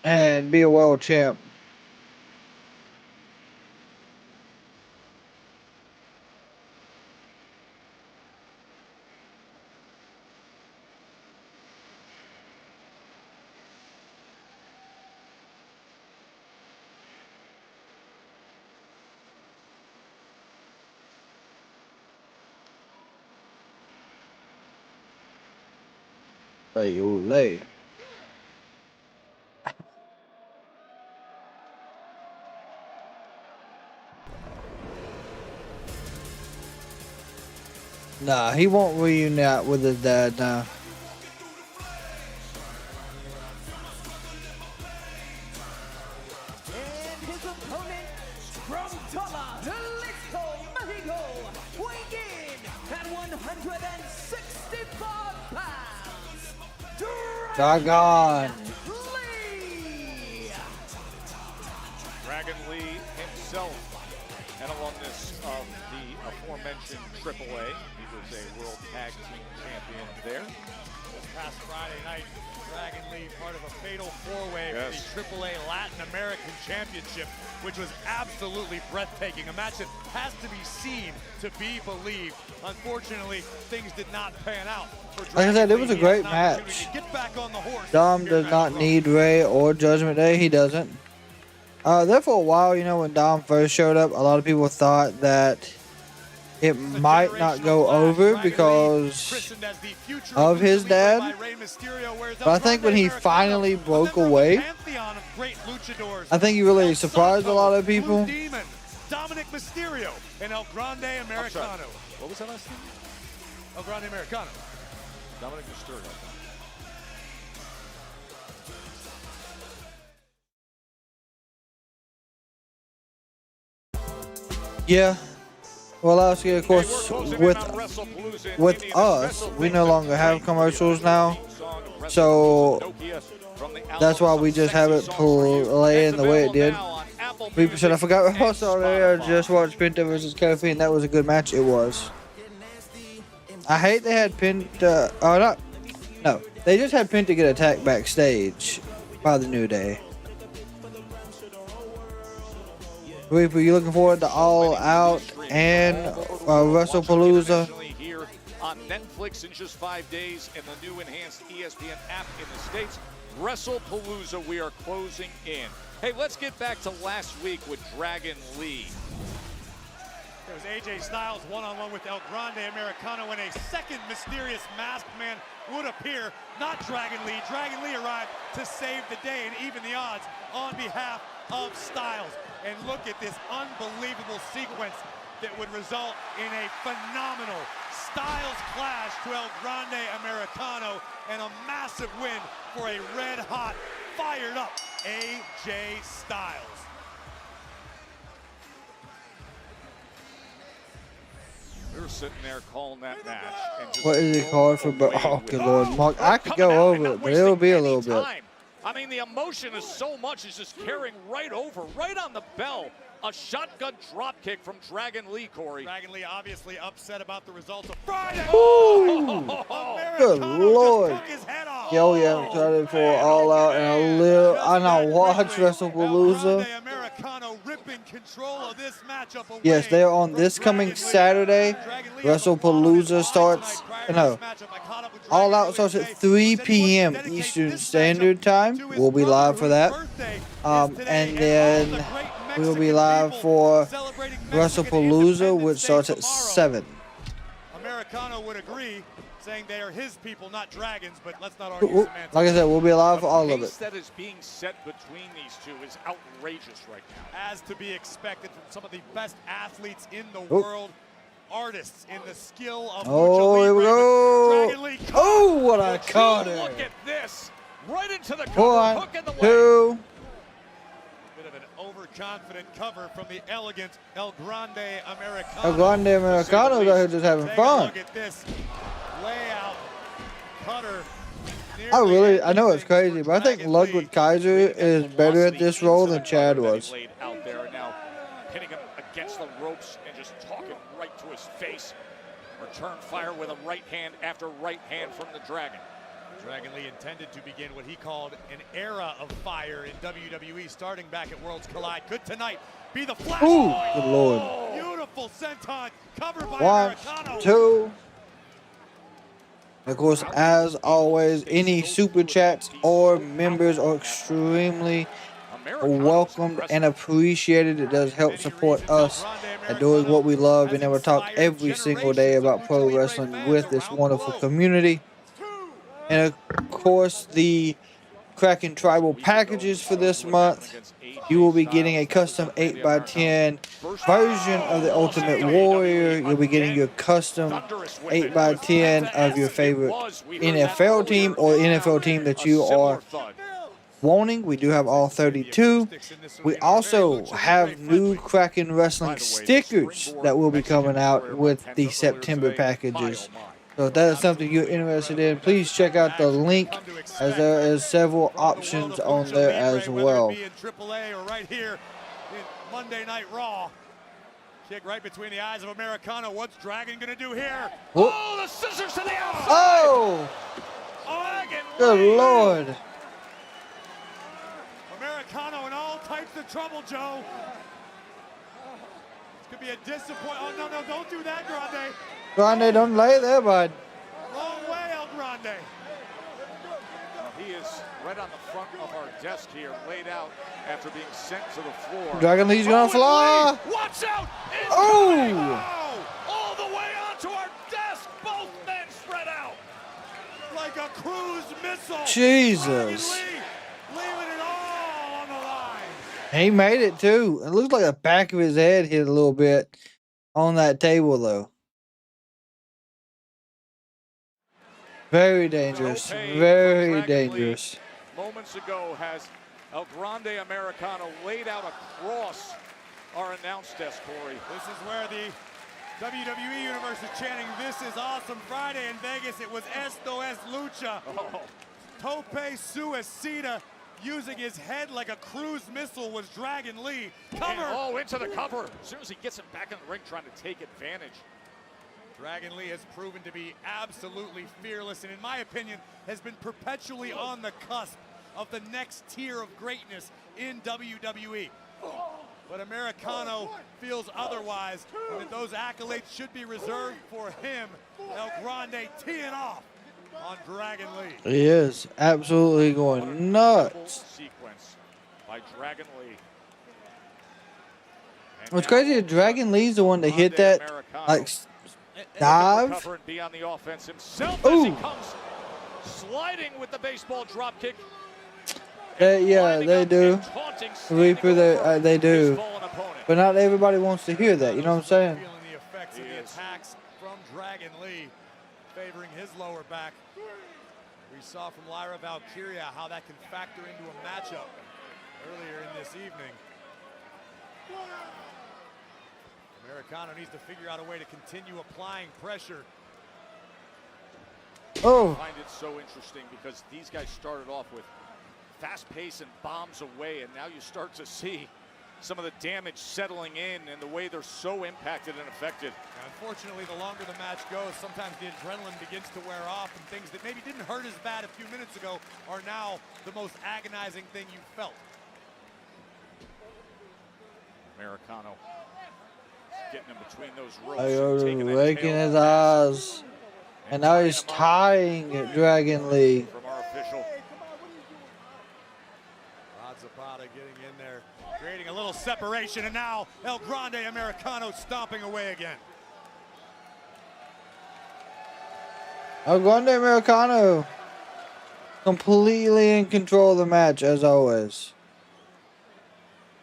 and be a world champ. Hey, ole. Nah, he won't reunite with his dad now. And his opponent from Tala, Jalisco, Mexico, weighing in at 165 pounds, Dragon. Dragon Lee himself, an alumnus of the aforementioned AAA. He was a World Tag Team Champion there. This past Friday night, Dragon Lee part of a fatal four-way for Yes. the AAA Latin American Championship, which was absolutely breathtaking. A match that has to be seen to be believed. Unfortunately, things did not pan out for Dragon Like I said, it was a Lee. He had great an opportunity match. to get back on the horse. Dom here does at not Raw. need Ray or Judgment Day. He doesn't. There for a while, you know, when Dom first showed up, a lot of people thought that it might not go over because of his dad. But I think when he finally broke away, I think he really surprised a lot of people. Dominic Mysterio and El Grande Americano. What was that last name? El Grande Americano. Dominic Mysterio. Yeah. Well, obviously, of course, with us, we no longer have commercials now. So that's why we just have it playing the way it did. People said, I forgot Raw started. I just watched Penta versus Kofi, and that was a good match. It was. I hate they had Penta. Oh, not. No. They just had Penta get attacked backstage by the New Day. Reaper, you looking forward to All Out and WrestlePalooza? Here on Netflix in just 5 days and the new enhanced ESPN app in the States. WrestlePalooza, we are closing in. Hey, let's get back to last week with Dragon Lee. There was AJ Styles one-on-one with El Grande Americano when a second mysterious masked man would appear. Not Dragon Lee. Dragon Lee arrived to save the day and even the odds on behalf of Styles. And look at this unbelievable sequence that would result in a phenomenal Styles clash to El Grande Americano and a massive win for a red-hot, fired-up AJ Styles. We were sitting there calling that match. And just What is it called for? Oh, good Lord. Mark, I could go over it, but it'll be a little bit. I mean, the emotion is so much, it's just carrying right over, right on the bell. A shotgun drop kick from Dragon Lee, Corey. Dragon Lee obviously upset about the results of Friday. Good Lord. Yo, yeah, I'm excited for All Out and a little. I know, watch WrestlePalooza. Yes, they're on this coming Saturday. WrestlePalooza starts. No. All Out starts at 3 p.m. Eastern Standard Time. We'll be live for that. And then we'll be live for WrestlePalooza, which starts at 7. Americano would agree, saying they are his people, not dragons, but let's not argue semantics. Like I said, we'll be live for all of The it. pace that is being set between these two is outrageous right now. As to be expected from some of the best athletes in the world, artists in the skill of Oh, here we go. Dragon Lee Oh, what a Carter. Look at this. Right into the cover. Hook in the 1, leg. 2. Bit of an overconfident cover from the elegant El Grande Americano. El Grande Americano is out here just having Take fun. a look at this layout. Cutter. I know it's crazy, but I think Ludwig Kaiser is better at this role than Chad was. Laid out there now, pinning him against the ropes and just talking right to his face. Return fire with a right hand after right hand from the Dragon. Dragon Lee intended to begin what he called an era of fire in WWE, starting back at Worlds Collide. Could tonight be the flash? Ooh, good Lord. Beautiful senton covered by 1, Americano. 2. Of course, as always, any super chats or members are extremely welcomed and appreciated. It does help support us at doing what we love, and able to talk every single day about pro wrestling with this wonderful community. And of course, the Kraken Tribal packages for this month. You will be getting a custom 8x10 version of the Ultimate Warrior. You'll be getting your custom 8x10 of your favorite NFL team or NFL team that you are wanting. We do have all 32. We also have new Kraken Wrestling stickers that will be coming out with the September packages. So if that is something you're interested in, please check out the link, as there is several options on there as well. AAA or right here in Monday Night Raw. Kick right between the eyes of Americano. What's Dragon gonna do here? Whoop. Oh, the scissors to the outside. Oh! Good Lord. Americano in all types of trouble, Joe. This could be a disappointment. Oh, no, don't do that, Grande. Grande, don't lay there, bud. Wrong way, El Grande. He is right on the front of our desk here, laid out after being sent to the floor. Dragon Lee's gonna fly. Watch out! Oh! All the way onto our desk. Both men spread out like a cruise missile. Jesus. Leaving it all on the line. He made it too. It looks like the back of his head hit a little bit on that table, though. Very dangerous. Very dangerous. Moments ago has El Grande Americano laid out across our announce desk, Corey. This is where the WWE Universe is chanting, "This is awesome." Friday in Vegas, it was Esto es Lucha. Tope Suicida using his head like a cruise missile was Dragon Lee. Cover! Into the cover. As soon as he gets him back in the ring, trying to take advantage. Dragon Lee has proven to be absolutely fearless, and in my opinion, has been perpetually on the cusp of the next tier of greatness in WWE. But Americano feels otherwise, and that those accolades should be reserved for him. El Grande teeing off on Dragon Lee. He is absolutely going nuts. Sequence by Dragon Lee. What's crazy is Dragon Lee's the one that hit that, like, dive. Be on the offense himself as he comes sliding with the baseball drop kick. Yeah, they do. Reaper, they do. But not everybody wants to hear that. You know what I'm saying? Feeling the effects of the attacks from Dragon Lee, favoring his lower back. We saw from Lyra Valkyria how that can factor into a matchup earlier in this evening. Americano needs to figure out a way to continue applying pressure. Oh. I find it so interesting because these guys started off with fast pace and bombs away, and now you start to see some of the damage settling in and the way they're so impacted and affected. Unfortunately, the longer the match goes, sometimes the adrenaline begins to wear off, and things that maybe didn't hurt as bad a few minutes ago are now the most agonizing thing you felt. Americano getting him between those ropes. Raking his eyes. And now he's tying Dragon Lee. From our official. Rod Zapata getting in there, creating a little separation, and now El Grande Americano stomping away again. El Grande Americano completely in control of the match, as always.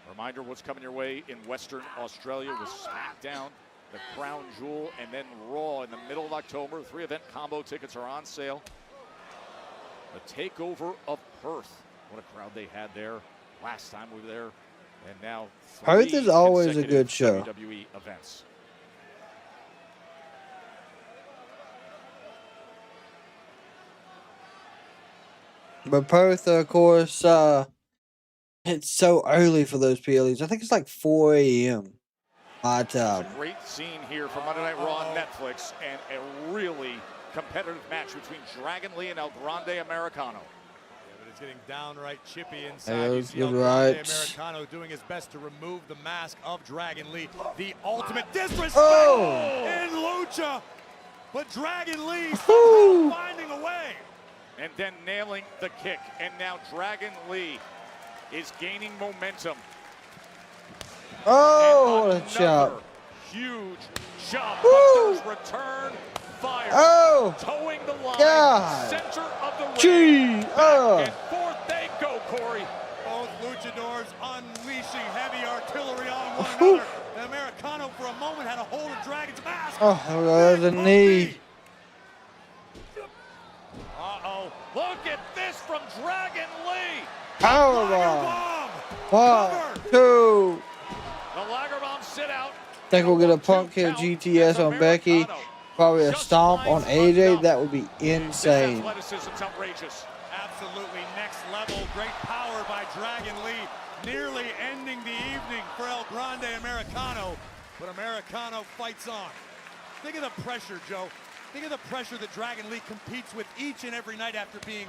Reminder what's coming your way in Western Australia with SmackDown, the Crown Jewel, and then Raw in the middle of October. 3-event combo tickets are on sale. A takeover of Perth. What a crowd they had there last time we were there. And now Perth is always a good show. WWE events. But Perth, of course, it's so early for those PLEs. I think it's like 4 a.m. my time. It's a great scene here from Monday Night Raw on Netflix, and a really competitive match between Dragon Lee and El Grande Americano. Yeah, but it's getting downright chippy inside. Hey, You see good El Grande rights. Americano doing his best to remove the mask of Dragon Lee. The ultimate disrespect in Lucha. But Dragon Lee somehow finding a way. And then nailing the kick. And now Dragon Lee is gaining momentum. Oh, what a chop. Huge chop. But there's return fire. Oh. Towing the line. God. Center of the ring. Gee. Back and forth they go, Corey. Both luchadors unleashing heavy artillery on one another. And Americano for a moment had a hold of Dragon's mask. Oh, there's a knee. Uh-oh. Look at this from Dragon Lee. Powerbomb. 1, 2. The Liger Bomb sit out. Think we'll get a punk hit GTS on Becky. Probably a stomp on AJ. That would be insane. Athleticism's outrageous. Absolutely next level. Great power by Dragon Lee. Nearly ending the evening for El Grande Americano. But Americano fights on. Think of the pressure, Joe. Think of the pressure that Dragon Lee competes with each and every night after being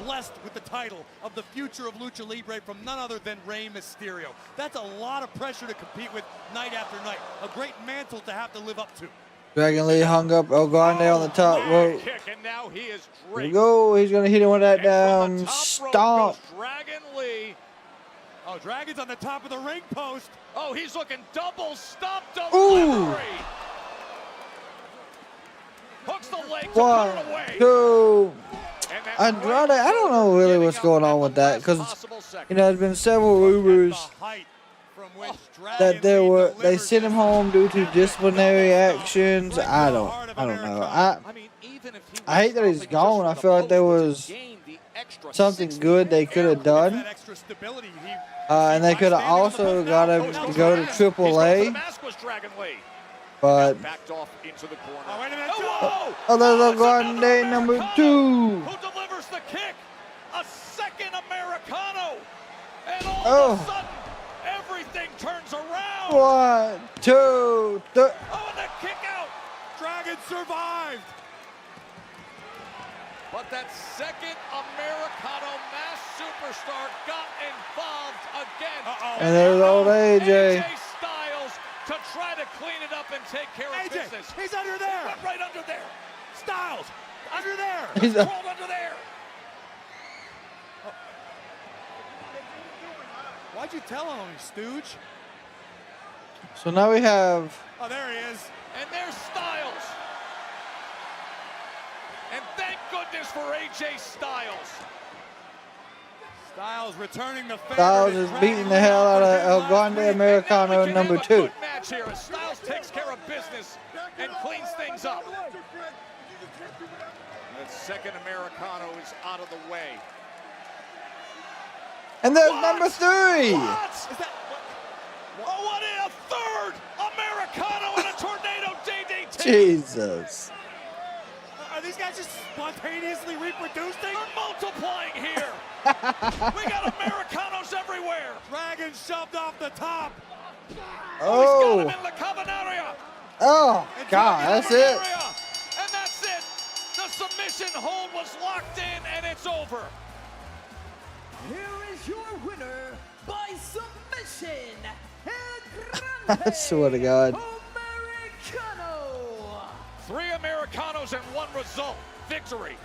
blessed with the title of the future of Lucha Libre from none other than Rey Mysterio. That's a lot of pressure to compete with night after night. A great mantle to have to live up to. Dragon Lee hung up El Grande on the top rope. Kick, and now he is Here we draped. go. He's going to hit him with that down stomp. Dragon Lee. Oh, Dragon's on the top of the ring post. Oh, he's looking double stomp, double Ooh. delivery. Hooks the leg to put 1, it away. 2. Andrade, I don't know really what's going on with that because, you know, there's been several rumors that they sent him home due to disciplinary actions. I don't know. I hate that he's gone. I feel like there was something good they could have done. And they could have also got him to go to AAA. But backed off into the corner. Oh, wait a minute. oh, there's a Grande number 2. Who delivers the kick? A second Americano. And all of a sudden, everything turns around. 1, 2, 3. Oh, and the kick out. Dragon survived. But that second Americano mass superstar got involved again. And there's old AJ. Styles to try to clean it up and take care of business. He's under there. Right under there. Styles, under there. He's crawled under there. Oh. Why'd you tell him, stooge? So now we have. Oh, there he is. And there's Styles. And thank goodness for AJ Styles. Styles returning the favor. Styles is beating the hell out of El Grande Americano number 2. Match here as Styles takes care of business and cleans things up. The second Americano is out of the way. And there's number 3. What? Is that, oh, what in a third Americano and a tornado DDT. Jesus. Are these guys just spontaneously reproducing? They're multiplying here. We got Americanos everywhere. Dragon shoved off the top. Oh. He's got him in the common area. Oh, God, that's it. And that's it. The submission hold was locked in, and it's over. Here is your winner by submission, I swear to God. Americano. 3 Americanos and 1 result. Victory.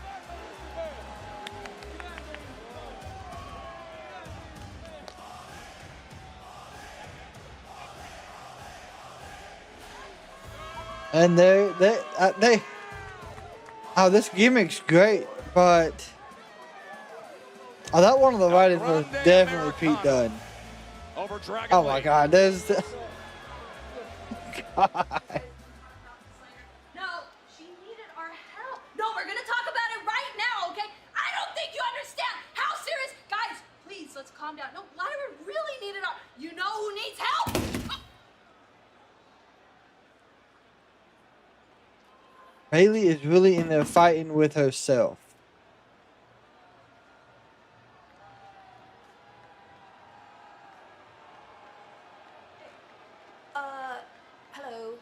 And they oh, this gimmick's great, but oh, that one of the writers was definitely Pete Dunne. Oh my God, there's God. No, she needed our help. No, we're gonna talk about it right now, okay? I don't think you calm down. No, Lyra really needed our... You know who needs help? Oh. Bayley is really in there fighting with herself. Hello.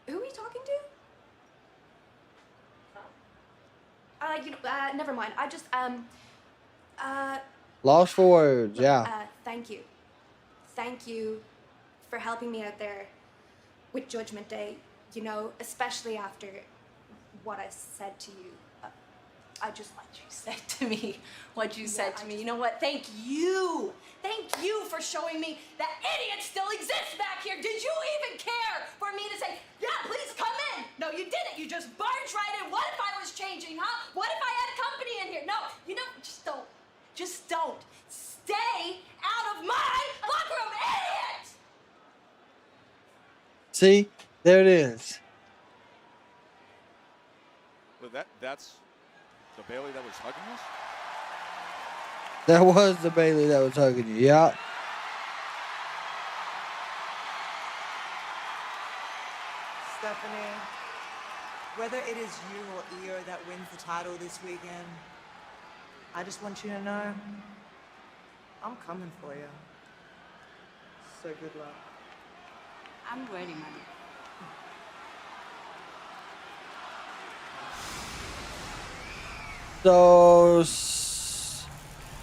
Who are you talking to? Never mind. Lost for words, yeah. Thank you. Thank you for helping me out there with Judgment Day, you know, especially after what I said to you. I just what you said to me. What you said to me. You know what? Thank you. Thank you for showing me that idiot still exists back here. Did you even care for me to say, yeah, please come in? No, you didn't. You just barged right in. What if I was changing, huh? What if I had company in here? No, you know, just don't. Just don't. Stay out of my locker room, idiot! See? There it is. Well, that's the Bayley that was hugging us? That was the Bayley that was hugging you, yeah. Stephanie, whether it is you or Io that wins the title this weekend, I just want you to know I'm coming for you. So good luck. I'm ready, money. So,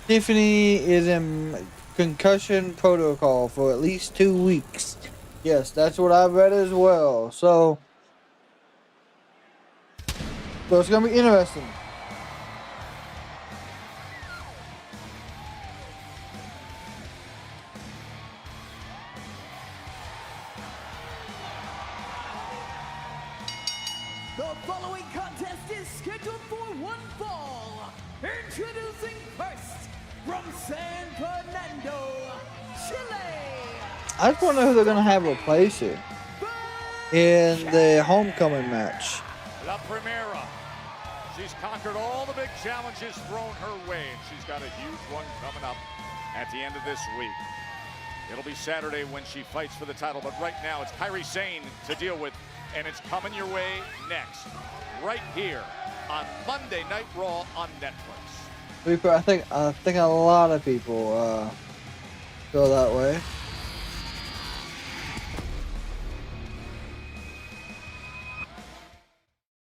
Tiffany is in concussion protocol for at least 2 weeks. Yes, that's what I read as well. So it's going to be interesting. The following contest is scheduled for one fall. Introducing first, from San Fernando, Chile. I just wonder who they're going to have replace her in the homecoming match. La Primera. She's conquered all the big challenges thrown her way, and she's got a huge one coming up at the end of this week. It'll be Saturday when she fights for the title, but right now it's Kairi Sane to deal with, and it's coming your way next, right here on Monday Night Raw on Netflix. I think a lot of people feel that way.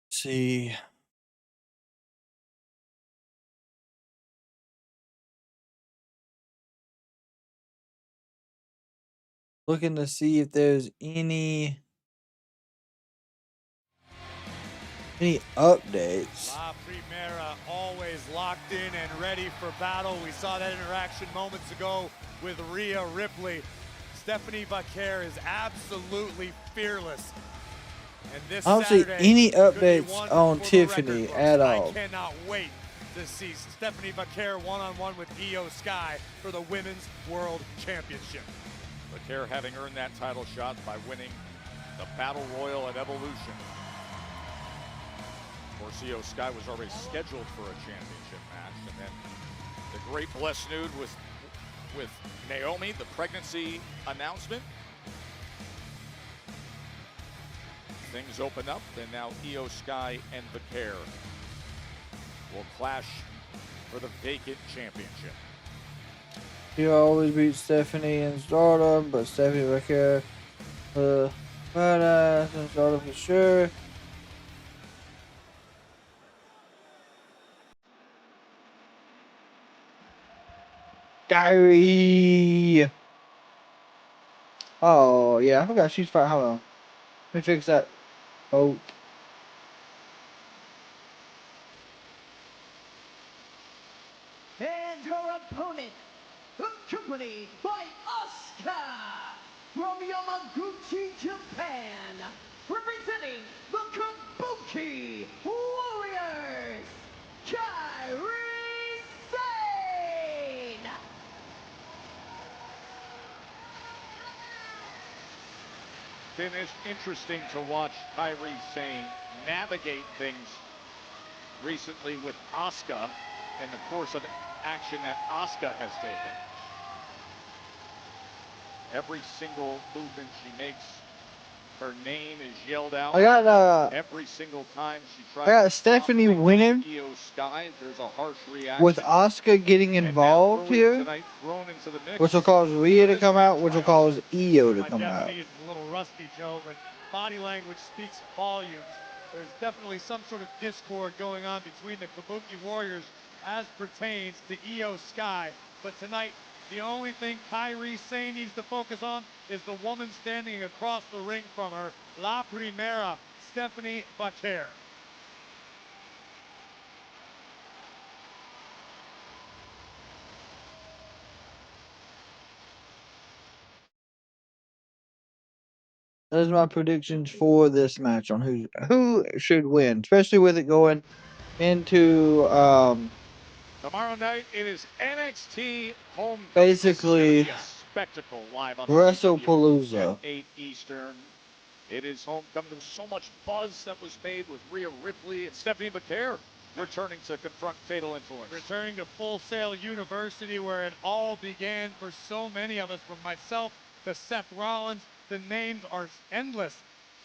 Let's see. Looking to see if there's any updates. La Primera always locked in and ready for battle. We saw that interaction moments ago with Rhea Ripley. Stephanie Vaquer is absolutely fearless. And this I don't see any updates on Tiffany at all. I cannot wait to see Stephanie Vaquer one-on-one with Io Sky for the Women's World Championship. Vaquer having earned that title shot by winning the Battle Royal at Evolution. Of course, Io Sky was already scheduled for a championship match, and then the great Blessed Nude with Naomi, the pregnancy announcement. Things open up, and now Io Sky and Vaquer will clash for the vacant championship. You always beat Stephanie in Stardom, but Stephanie Vaquer badass in Stardom for sure. Kairi. Oh yeah, I forgot she's fighting. Hold on, let me fix that. Oh. And her opponent, accompanied by Asuka from Yamaguchi, Japan, representing the Kabuki Warriors, Kairi Sane. It is interesting to watch Kairi Sane navigate things recently with Asuka in the course of action that Asuka has taken. Every single movement she makes, her name is yelled out. I got every single time she tries. I got Stephanie winning Io Sky, there's a harsh reaction. with Asuka getting involved here, Tonight, thrown into the mix. which will cause Rhea to come out, which will cause Io to come out. Japanese is a little rusty, Joe, but body language speaks volumes. There's definitely some sort of discord going on between the Kabuki Warriors as pertains to Io Sky. But tonight, the only thing Kairi Sane needs to focus on is the woman standing across the ring from her, La Primera, Stephanie Vaquer. Those are my predictions for this match on who should win, especially with it going into Tomorrow night it is NXT home. basically This is gonna be a spectacle live on WrestlePalooza. at 8 Eastern. It is homecoming. There was so much buzz that was made with Rhea Ripley and Stephanie Vaquer returning to confront Fatal Influence. Returning to Full Sail University, where it all began for so many of us, from myself to Seth Rollins. The names are endless.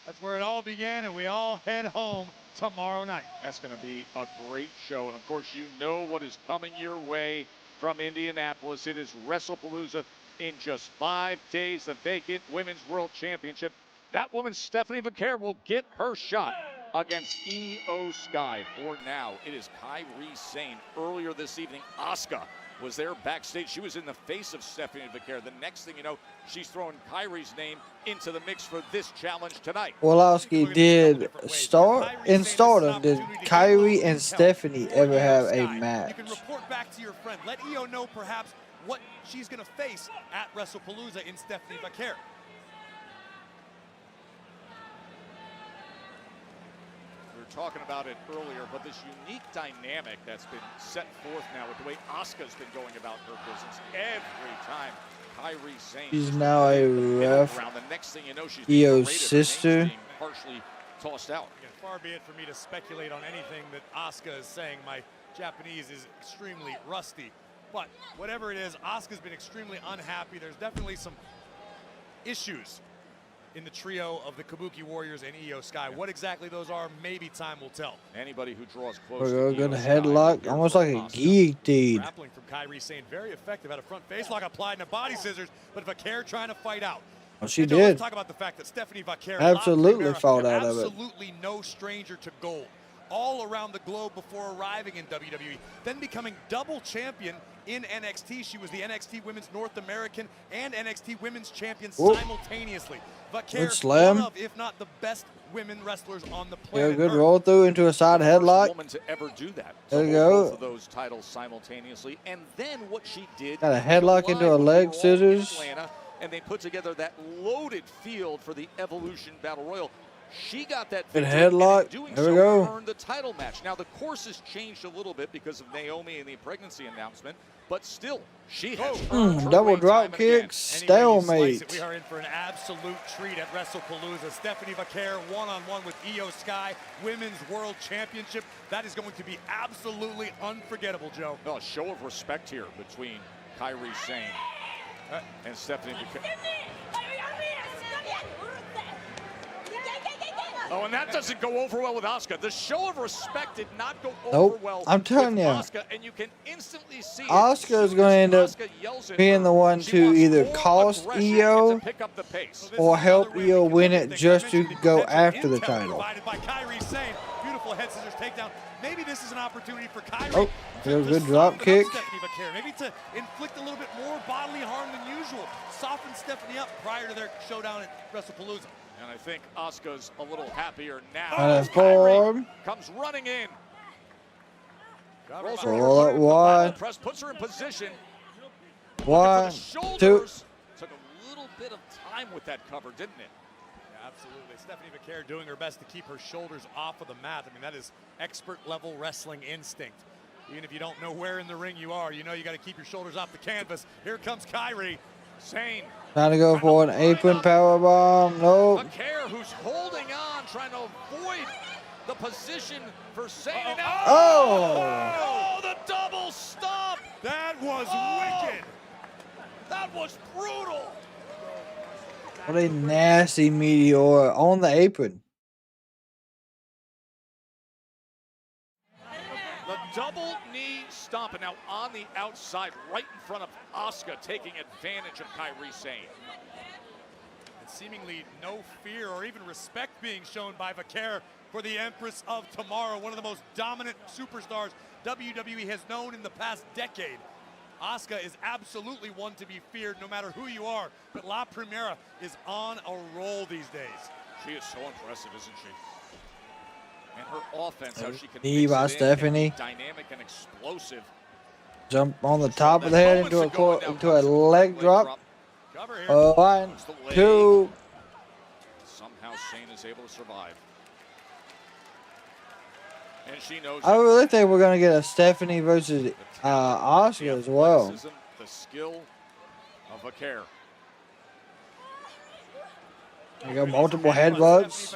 That's where it all began, and we all head home tomorrow night. That's going to be a great show. And, of course, you know what is coming your way from Indianapolis. It is WrestlePalooza in just 5 days. The vacant Women's World Championship. That woman, Stephanie Vaquer, will get her shot against Io Sky. For now, it is Kairi Sane. Earlier this evening, Asuka was there backstage. She was in the face of Stephanie Vaquer. The next thing you know, she's throwing Kairi's name into the mix for this challenge tonight. Wolowski did start in Stardom. Did Kairi and Stephanie ever have a match? You can report back to your friend. Let Io know perhaps what she's going to face at WrestlePalooza in Stephanie Vaquer. We were talking about it earlier, but this unique dynamic that's been set forth now with the way Asuka's been going about her business every time. Kairi Sane. She's now a ref. The next thing you know, she's Io's sister. being partially tossed out. Again, far be it for me to speculate on anything that Asuka is saying. My Japanese is extremely rusty. But whatever it is, Asuka's been extremely unhappy. There's definitely some issues in the trio of the Kabuki Warriors and Io Sky. What exactly those are, maybe time will tell. Anybody who draws close We're going to headlock, almost like a guillotine. Grappling from Kairi Sane, very effective. Had a front face lock applied and a body scissors, but Vaquer trying to fight out. Well, she and did. Let's talk about the fact that Stephanie Vaquer Absolutely fought out of it. Absolutely no stranger to gold. All around the globe before arriving in WWE, then becoming double champion in NXT. She was the NXT Women's North American and NXT Women's Champion simultaneously. Vaquer, one of, if not the best women wrestlers on the planet. Yeah, good roll through into a side headlock. Woman to ever do that. There you go. Both of those titles simultaneously, and then what she did. Got a headlock into a leg scissors. Atlanta, and they put together that loaded field for the Evolution Battle Royal. She got that Good headlock. There we go. Earned the title match. Now the course has changed a little bit because of Naomi and the pregnancy announcement, but still, she has double drop kick, stalemate. We are in for an absolute treat at WrestlePalooza. Stephanie Vaquer one-on-one with Io Sky, Women's World Championship. That is going to be absolutely unforgettable, Joe. No, a show of respect here between Kairi Sane and Stephanie Vaquer. Oh, and that doesn't go over well with Asuka. The show of respect did not go over well. I'm telling with you, Asuka, and you can instantly see Asuka is going to end up being the one to either cost Io or help Io win it just to go after the title. By Kairi Sane. Beautiful head scissors takedown. Maybe this is an opportunity for Kairi. Oh, feels good drop kick. Maybe to inflict a little bit more bodily harm than usual. Soften Stephanie up prior to their showdown at WrestlePalooza. And I think Asuka's a little happier now. Form. Comes running in. Roll up one. Press puts her in position. 1, 2. Took a little bit of time with that cover, didn't it? Yeah, absolutely. Stephanie Vaquer doing her best to keep her shoulders off of the mat. I mean, that is expert level wrestling instinct. Even if you don't know where in the ring you are, you know you got to keep your shoulders off the canvas. Here comes Kairi Sane. Trying to go for an apron powerbomb. Nope. Vaquer, who's holding on, trying to avoid The position for Cena. Oh! The double stomp. That was wicked. That was brutal. What a nasty meteor on the apron. The double knee stomp, and now on the outside, right in front of Asuka, taking advantage of Kairi Sane. And seemingly no fear or even respect being shown by Vaquer for the Empress of Tomorrow, one of the most dominant superstars WWE has known in the past decade. Asuka is absolutely one to be feared no matter who you are, but La Primera is on a roll these days. She is so impressive, isn't she? And her offense, how she can Knee by mix it in, Stephanie. dynamic and explosive. Jump on the top of the head into a leg drop. One, two. Somehow Shane is able to survive. And she knows I really think we're gonna get a Stephanie versus Asuka as well. The skill of Vaquer. You got multiple headbutts.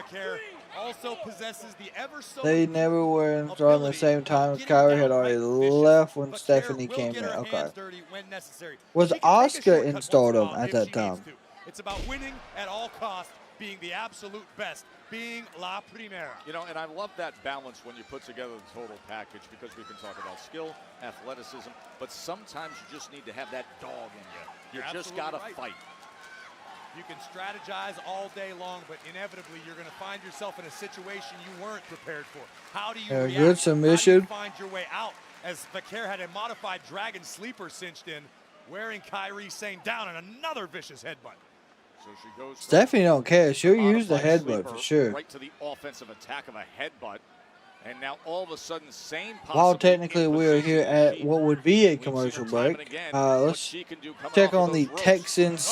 Also possesses the ever so They never were installed at the same time. Kyrie had already left when Stephanie came in. Okay. Was Asuka in Stardom at that time? It's about winning at all costs, being the absolute best, being La Primera. You know, and I love that balance when you put together the total package, because we can talk about skill, athleticism, but sometimes you just need to have that dog in you. You just got to fight. You can strategize all day long, but inevitably you're going to find yourself in a situation you weren't prepared for. How do you react? Good submission. How do you find your way out? As Vaquer had a modified Dragon Sleeper cinched in, wearing Kairi Sane down, and another vicious headbutt. So she goes. Stephanie don't care. She'll use the headbutt for sure. Right to the offensive attack of a headbutt. And now all of a sudden, Sane while technically we're here at what would be a commercial break, let's check on the Texans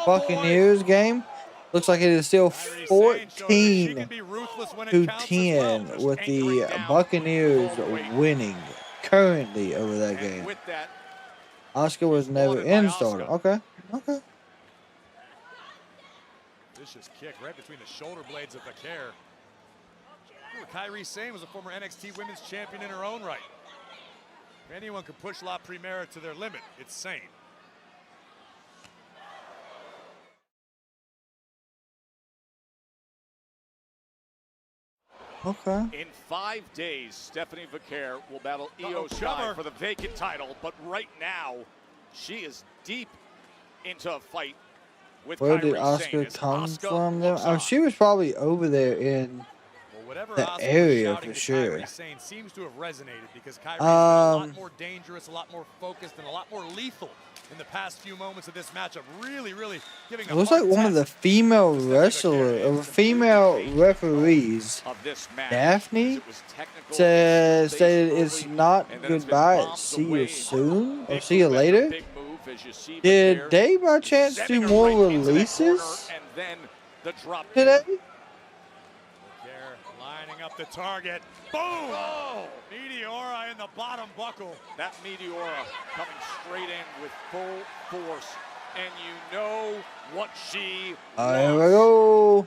Buccaneers game. Looks like it is still 14-10 with the Buccaneers winning currently over that game. Asuka was never in Stardom. Okay. Okay. Vicious kick right between the shoulder blades of Vaquer. Kairi Sane was a former NXT Women's Champion in her own right. If anyone could push La Primera to their limit, it's Sane. Okay. In 5 days, Stephanie Vaquer will battle Io Sky for the vacant title, but right now, she is deep into a fight with Where did Kairi Asuka Sane. come from? Oh, she was probably over there in the area for sure. Sane seems to have resonated because Kairi is a lot more dangerous, a lot more focused, and a lot more lethal in the past few moments of this matchup. Really, really giving it looks like one of the female female referees, Daphne, stated it's not goodbye, see you soon, or see you later. Did they by chance do more releases today? Lining up the target. Boom! Oh! Meteora in the bottom buckle. That Meteora coming straight in with full force. And you know what she wants. Here we go.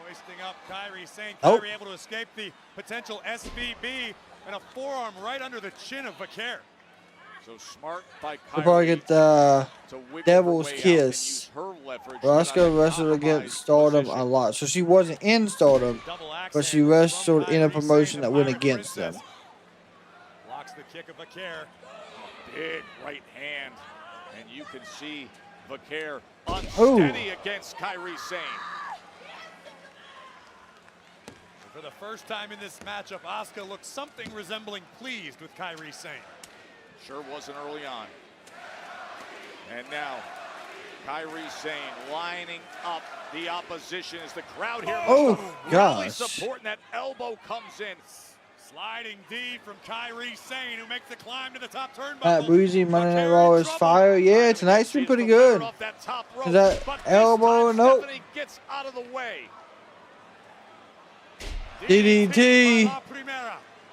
Hoisting up Kairi Sane. Kairi able to escape the potential SVB, and a forearm right under the chin of Vaquer. So smart by Kairi. We'll probably get the Devil's Kiss. Asuka wrestled against Stardom a lot. So she wasn't in Stardom, but she wrestled in a promotion that went against them. Blocks the kick of Vaquer. Big right hand. And you can see Vaquer unsteady against Kairi Sane. For the first time in this matchup, Asuka looks something resembling pleased with Kairi Sane. Sure wasn't early on. And now, Kairi Sane lining up the opposition as the crowd here really supporting. That elbow comes in. Sliding D from Kairi Sane, who makes the climb to the top turnbuckle. That Breezy Monday Night Raw is fire. Yeah, tonight's been pretty good. Is that elbow? Nope. Gets out of the way. DDT.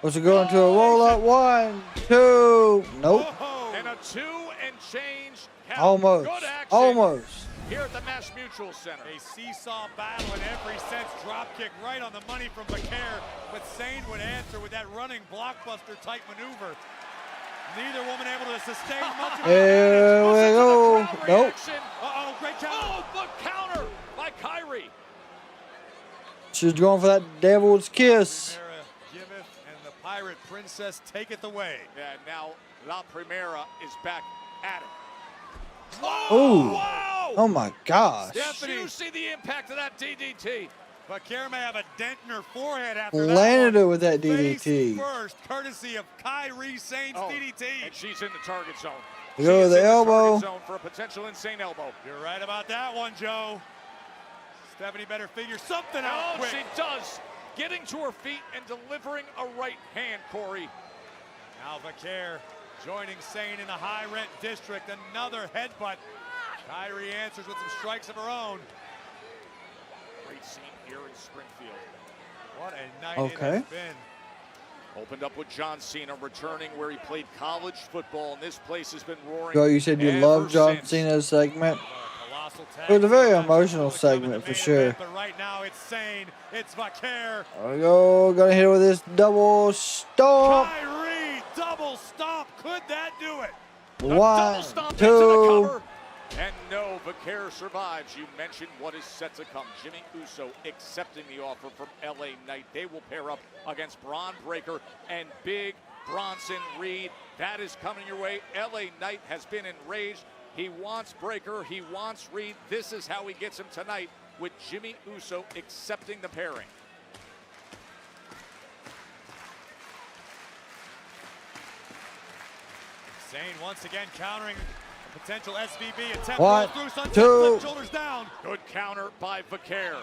Was it going to a roll up? 1, 2. Nope. And a 2 and change count. Almost. Almost. here at the Mass Mutual Center. A seesaw battle in every sense. Drop kick right on the money from Vaquer, but Sane would answer with that running blockbuster type maneuver. Neither woman able to sustain much of it. Here we go. Nope. Uh-oh, great counter. Oh, but counter by Kyrie. She's going for that devil's kiss. Primera giveth, and the Pirate Princess taketh away. And now La Primera is back at it. Oh, wow! Oh my gosh. Stephanie, you see the impact of that DDT. Vaquer may have a dent in her forehead after that. Landed one. her with that Face DDT. first, courtesy of Kyrie Sane's DDT. And she's in the target zone. We go to the elbow. Zone for a potential insane elbow. You're right about that one, Joe. Stephanie better figure something out quick. She does. Getting to her feet and delivering a right hand, Corey. Now Vaquer joining Sane in the high rent district. Another headbutt. Kyrie answers with some strikes of her own. Great scene here in Springfield. What a night it has been. Opened up with John Cena, returning where he played college football, and this place has been roaring. Girl, you said you loved John Cena's segment. It was a very emotional segment for sure. But right now it's Sane, it's Vaquer. There we go, gonna hit her with this double stomp. Kyrie, double stomp, could that do it? One, two. And no, Vaquer survives. You mentioned what is set to come. Jimmy Uso accepting the offer from LA Knight. They will pair up against Braun Breaker and Big Bronson Reed. That is coming your way. LA Knight has been enraged. He wants Breaker, he wants Reed. This is how he gets him tonight, with Jimmy Uso accepting the pairing. Sane once again countering a potential SVB attempt. One, through two. Shoulders down. Good counter by Vaquer.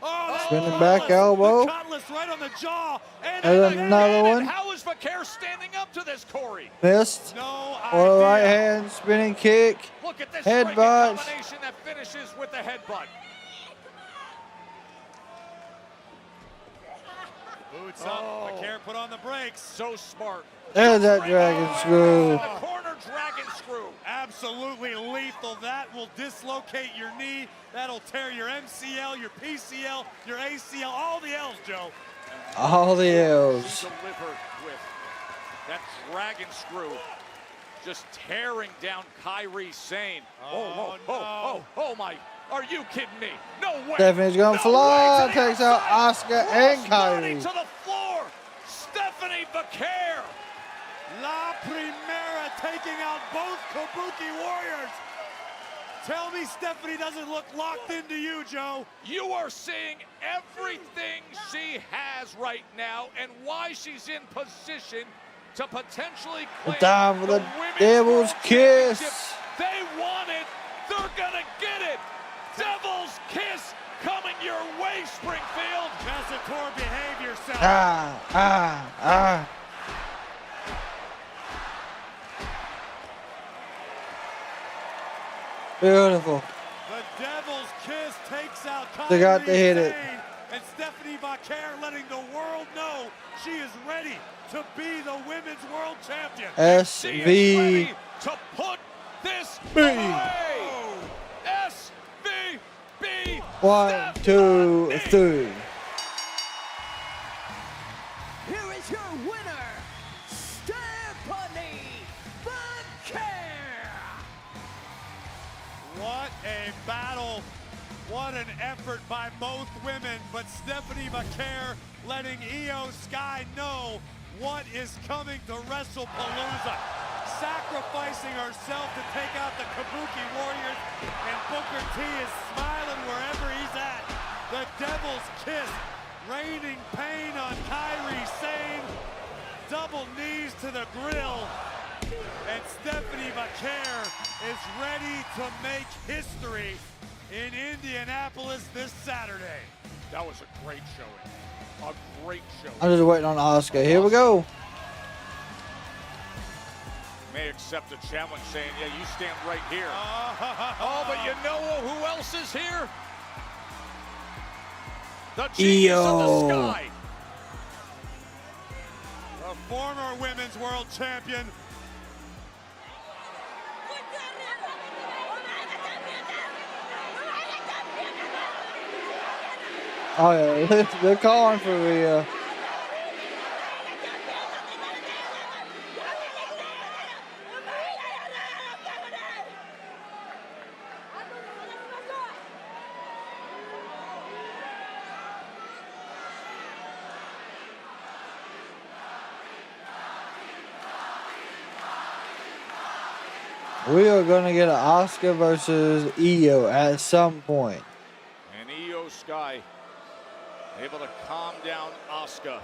Oh, Spinning back elbow. Cutlass right on the jaw. And another one. How is Vaquer standing up to this, Corey? Missed. No Or right hand, spinning kick. Look at this Headbutt. combination that finishes with the headbutt. Boots up. Vaquer put on the brakes. So smart. There's that dragon screw. The corner dragon screw. Absolutely lethal. That will dislocate your knee. That'll tear your MCL, your PCL, your ACL, all the L's, Joe. All the L's. She delivered with that dragon screw, just tearing down Kyrie Sane. Oh my. Are you kidding me? No way. Stephanie's going to fly. Takes out Oscar and Kyrie. Kyrie. To the floor. Stephanie Vaquer. La Primera taking out both Kabuki Warriors. Tell me Stephanie doesn't look locked into you, Joe. You are seeing everything she has right now and why she's in position to potentially claim Time for the Women's devil's World kiss. Championship. They want it. They're going to get it. Devil's kiss coming your way, Springfield. Tessator, behave yourself. Ah. Beautiful. The Devil's Kiss takes out Kyrie They got to hit it. Sane, and Stephanie Vaquer letting the world know she is ready to be the Women's World Champion. SV. To put this B. away. SVB. 1, 2, 3. Here is your winner, Stephanie Vaquer. What a battle. What an effort by both women. But Stephanie Vaquer letting Io Sky know what is coming to WrestlePalooza. Sacrificing herself to take out the Kabuki Warriors. And Booker T is smiling wherever he's at. The Devil's Kiss. Raining pain on Kyrie Sane. Double knees to the grill. And Stephanie Vaquer is ready to make history in Indianapolis this Saturday. That was a great showing. A great showing. I'm just waiting on Oscar. Here we go. May accept a challenge saying, yeah, you stand right here. Oh, but you know who else is here? The genius of the sky. The former Women's World Champion. Oh yeah, they're calling for Rhea. We are going to get an Oscar versus Io at some point. And Io Sky able to calm down Asuka.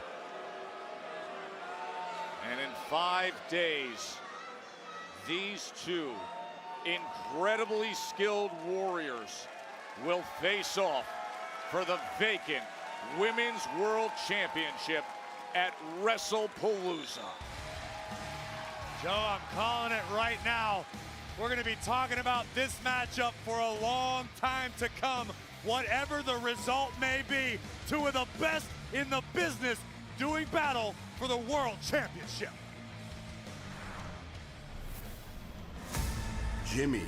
And in 5 days, these two incredibly skilled warriors will face off for the vacant Women's World Championship at WrestlePalooza. Joe, I'm calling it right now. We're going to be talking about this matchup for a long time to come. Whatever the result may be, two of the best in the business doing battle for the World Championship. Jimmy,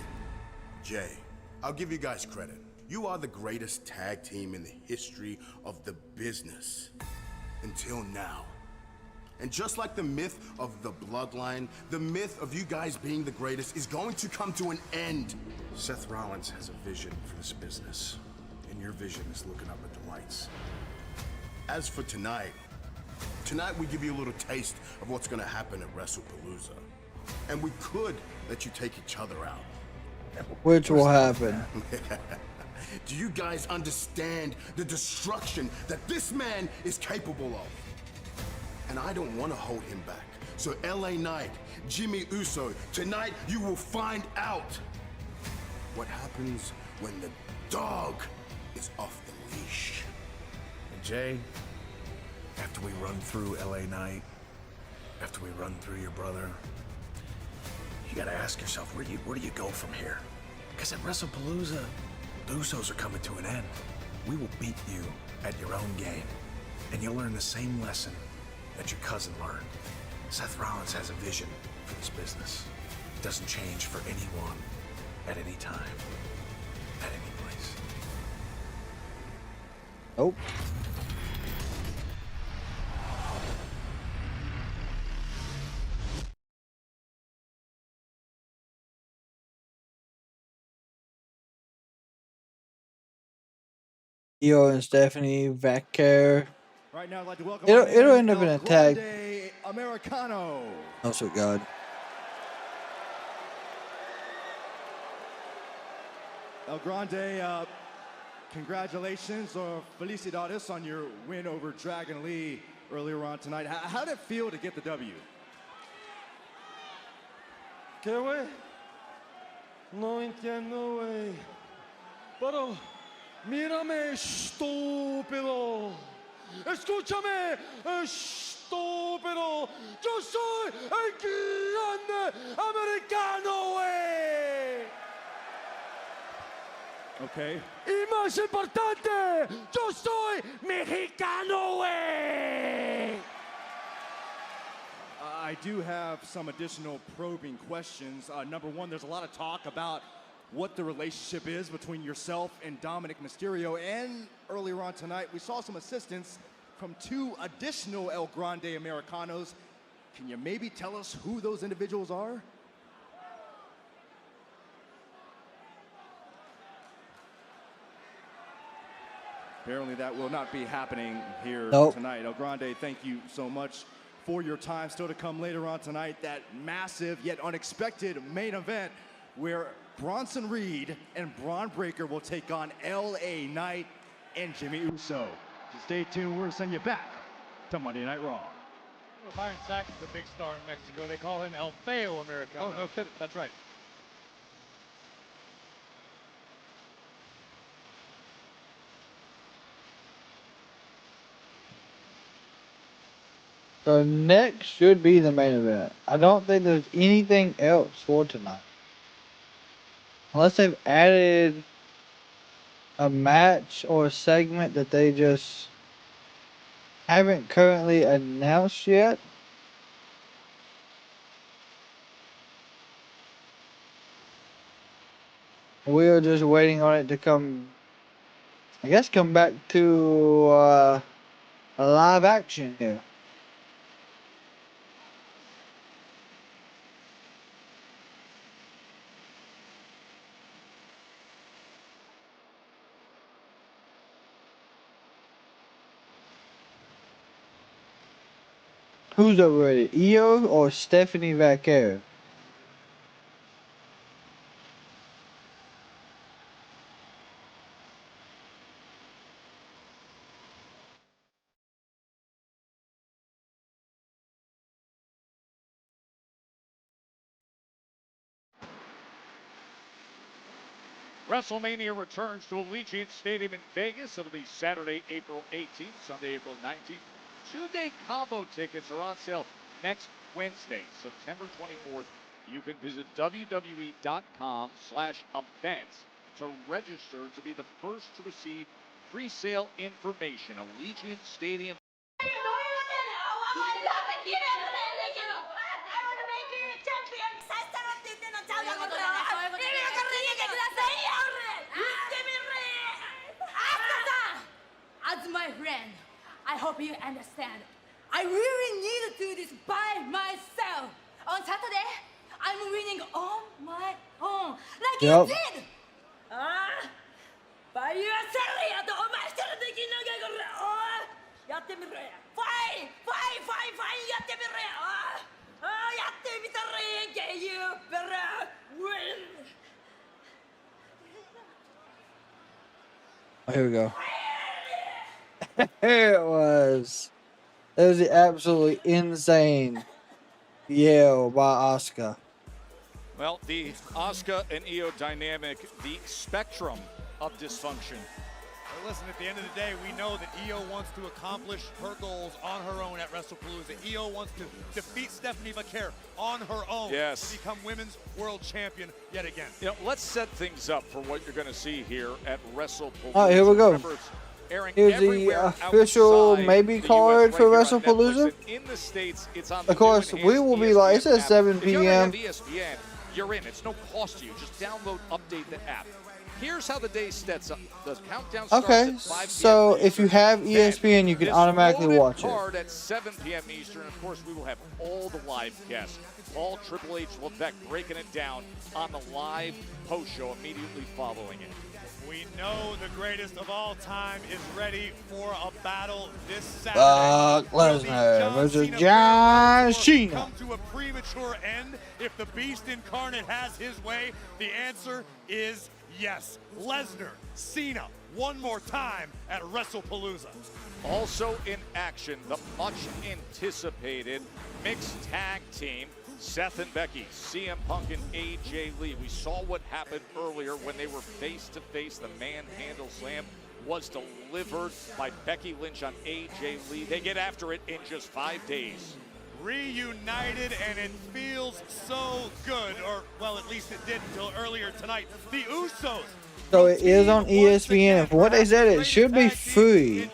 Jay, I'll give you guys credit. You are the greatest tag team in the history of the business. Until now. And just like the myth of the bloodline, the myth of you guys being the greatest is going to come to an end. Seth Rollins has a vision for this business, and your vision is looking up at the lights. As for tonight we give you a little taste of what's gonna happen at WrestlePalooza. And we could let you take each other out. Which will happen. Do you guys understand the destruction that this man is capable of? And I don't want to hold him back. So LA Knight, Jimmy Uso, tonight you will find out what happens when the dog is off the leash. And Jay, after we run through LA Knight, after we run through your brother, you gotta ask yourself, where do you go from here? Because at WrestlePalooza, the Usos are coming to an end. We will beat you at your own game, and you'll learn the same lesson that your cousin learned. Seth Rollins has a vision for this business. It doesn't change for anyone, at any time, at any place. Nope. Io and Stephanie Vaquer. Right now, I'd like to welcome It'll end up in a tag. Grande Americano. Oh, so God. El Grande, congratulations or felicidades on your win over Dragon Lee earlier on tonight. How did it feel to get the W? ¿Qué, güey? No entiendo, güey. Pero, mírame, estúpido. Escúchame, estúpido. Yo soy el Grande Americano, güey. Okay. Y más importante, yo soy mexicano, güey. I do have some additional probing questions. Number one, there's a lot of talk about what the relationship is between yourself and Dominic Mysterio. And earlier on tonight, we saw some assistance from two additional El Grande Americanos. Can you maybe tell us who those individuals are? Apparently that will not be happening here tonight. El Grande, thank you so much for your time. Still to come later on tonight, that massive yet unexpected main event where Bronson Reed and Braun Breaker will take on LA Knight and Jimmy Uso. So stay tuned, we're gonna send you back to Monday Night Raw. Byron Sax is a big star in Mexico. They call him El Feo Americano. Oh, no kidding. That's right. So next should be the main event. I don't think there's anything else for tonight. Unless they've added a match or a segment that they just haven't currently announced yet. We are just waiting on it to come I guess come back to live action here. Who's overrated, Io or Stephanie Vaquero? WrestleMania returns to Allegiant Stadium in Vegas. It'll be Saturday, April 18th, Sunday, April 19th. Two-day combo tickets are on sale next Wednesday, September 24th. You can visit www.com/events to register to be the first to receive pre-sale information. Allegiant Stadium. As my friend, I hope you understand. I really need to do this by myself. On Saturday, I'm winning on my own, like Yep. you did. By yourself, お前一人できんのかこれ。やってみろや。ファイやってみろや。やってみたらいいけ。You better win. Oh, here we go. Here it was. It was the absolutely insane yell by Asuka. Well, the Asuka and Io dynamic, the spectrum of dysfunction. Well, listen, at the end of the day, we know that Io wants to accomplish her goals on her own at WrestlePalooza. Io wants to defeat Stephanie Vaquer on her own. Yes. To become women's world champion yet again. You know, let's set things up for what you're going to see here at WrestlePalooza. Oh, here we go. Remember, it's airing Here's the everywhere official outside maybe the card US, for right here on WrestlePalooza. Netflix, and in the States, it's on the Of course, new we will be enhanced live. It says ESPN 7 app. If you already have p.m. ESPN, you're in. It's no cost to you. Just download, update the app. Here's how the day sets up. The countdown starts Okay, at 5 p.m. so if you have ESPN, you can This automatically loaded watch it. card at 7 p.m. Eastern. Of course, we will have all the live guests. All Triple H, Levesque breaking it down on the live post show immediately following it. We know the greatest of all time is ready for a battle this Saturday. Brock Lesnar versus John Cena. Come to a premature end if the Beast Incarnate has his way? The answer is yes. Lesnar, Cena, one more time at WrestlePalooza. Also in action, the much anticipated mixed tag team, Seth and Becky, CM Punk and AJ Lee. We saw what happened earlier when they were face to face. The manhandle slam was delivered by Becky Lynch on AJ Lee. They get after it in just 5 days. Reunited, and it feels so good, or well, at least it did until earlier tonight. The Usos. So it is on ESPN. From what they said, it should be free.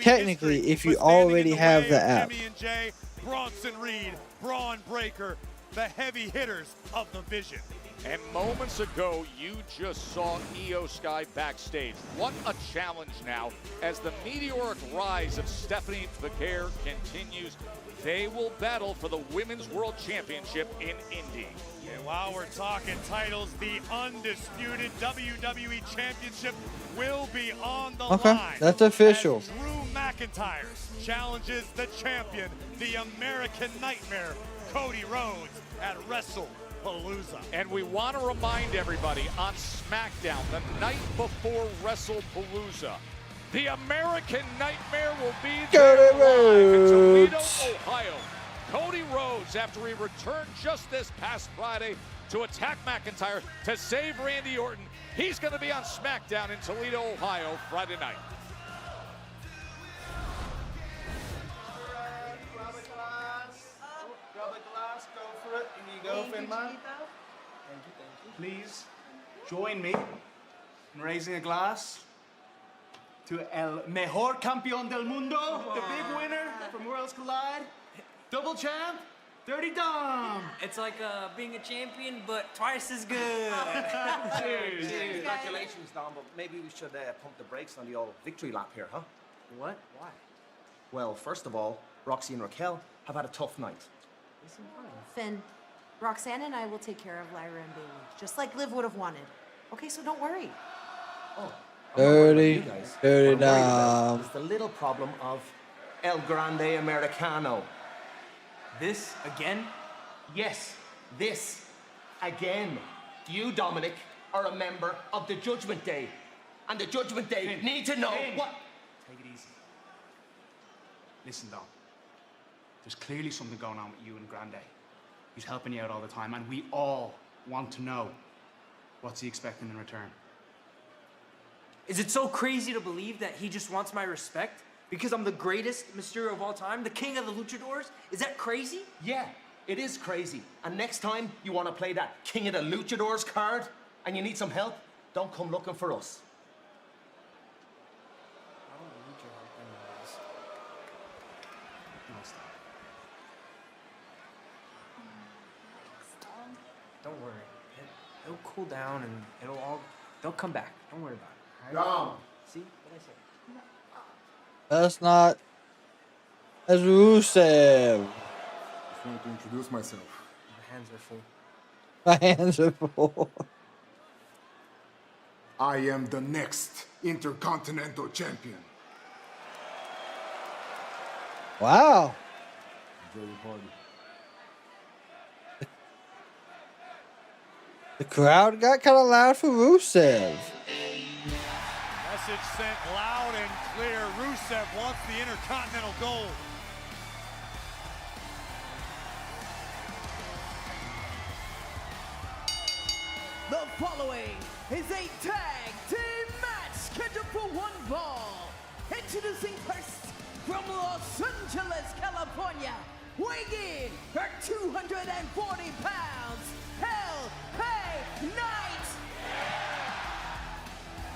Technically, if you already have the app. Jimmy and Jay, Bronson Reed, Braun Breaker, the heavy hitters of the Vision. And moments ago, you just saw Io Sky backstage. What a challenge now as the meteoric rise of Stephanie Vaquer continues. They will battle for the Women's World Championship in Indy. And while we're talking titles, the undisputed WWE Championship will be on the line. That's official. As Drew McIntyre challenges the champion, the American Nightmare, Cody Rhodes, at WrestlePalooza. And we want to remind everybody on SmackDown, the night before WrestlePalooza, the American Nightmare will be there live in Toledo, Ohio. Cody Rhodes, after he returned just this past Friday to attack McIntyre to save Randy Orton, he's going to be on SmackDown in Toledo, Ohio, Friday night. Grab a glass, go for it. Here you go, Finman. Thank you. Please join me in raising a glass to El Mejor Campeón del Mundo, the big winner from Worlds Collide, double champ, Dirty Dom! It's like being a champion, but twice as good. Cheers. Congratulations, Dom, but maybe we should pump the brakes on the old victory lap here, huh? What? Why? Well, first of all, Roxy and Raquel have had a tough night. Finn, Roxanne and I will take care of Lyra and Bailey, just like Liv would have wanted. Okay, so don't worry. Oh, Dirty What I'm worried about Dom. is the little problem of El Grande Americano. This again? Yes, this again. You, Dominic, are a member of the Judgment Day. And the Judgment Day need to know what... Take it easy. Listen, Dom. There's clearly something going on with you and Grande. He's helping you out all the time, and we all want to know what's he expecting in return. Is it so crazy to believe that he just wants my respect? Because I'm the greatest Mysterio of all time, the king of the luchadors? Is that crazy? Yeah, it is crazy. And next time you want to play that King of the Luchadors card and you need some help, don't come looking for us. I don't need your help anyways. No, stop. Don't worry. It'll cool down and they'll come back. Don't worry about it. Dom. See what I say? That's not. That's Rusev. Just wanted to introduce myself. My hands are full. My hands are full. I am the next Intercontinental Champion. Wow. Enjoy the party. The crowd got kind of loud for Rusev. Message sent loud and clear. Rusev wants the Intercontinental gold. The following is a tag team match scheduled for one ball. Introducing first from Los Angeles, California, weighing in at 240 pounds, LA Knight.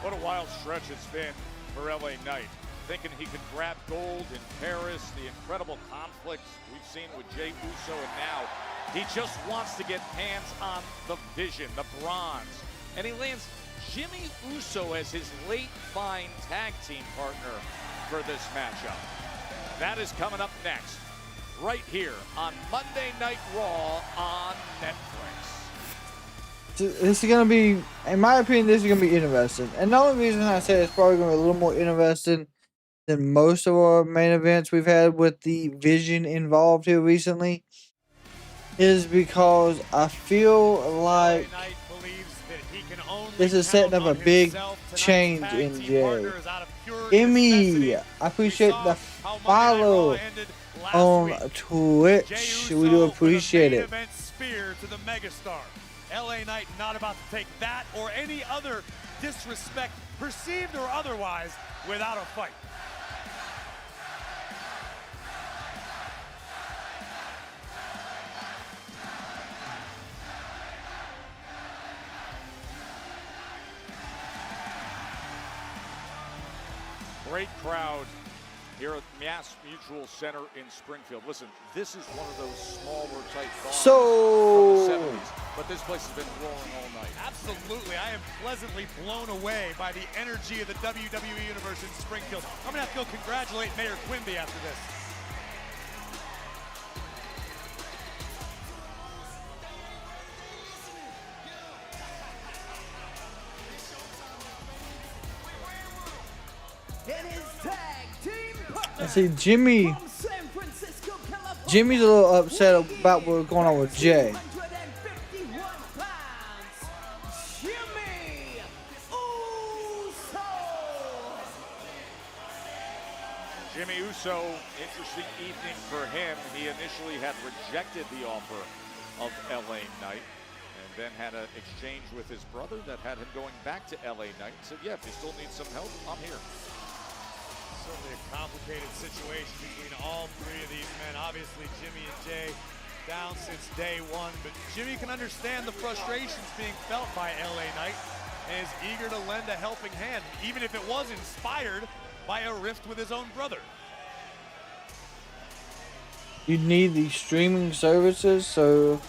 What a wild stretch it's been for LA Knight. Thinking he could grab gold in Paris, the incredible conflicts we've seen with Jey Uso, and now he just wants to get hands on the Vision, the bronze. And he lands Jimmy Uso as his late fine tag team partner for this matchup. That is coming up next, right here on Monday Night Raw on Netflix. This is going to be, in my opinion, this is going to be interesting. And the only reason I say it's probably going to be a little more interesting than most of our main events we've had with the Vision involved here recently is because I feel like this is setting up a big change in Jey. Emmy, I appreciate the follow on Twitch. We do appreciate it. Spear to the megastar. LA Knight not about to take that or any other disrespect, perceived or otherwise, without a fight. Great crowd here at Mass Mutual Center in Springfield. Listen, this is one of those smaller type bars from the 70s, but this place has been roaring all night. Absolutely. I am pleasantly blown away by the energy of the WWE Universe in Springfield. I'm going to have to go congratulate Mayor Quimby after this. I see Jimmy. Jimmy's a little upset about what's going on with Jey. Jimmy Uso, interesting evening for him. He initially had rejected the offer of LA Knight and then had an exchange with his brother that had him going back to LA Knight and said, yeah, if you still need some help, I'm here. Certainly a complicated situation between all three of these men. Obviously, Jimmy and Jey down since day one, but Jimmy can understand the frustrations being felt by LA Knight and is eager to lend a helping hand, even if it was inspired by a rift with his own brother. You need these streaming services, so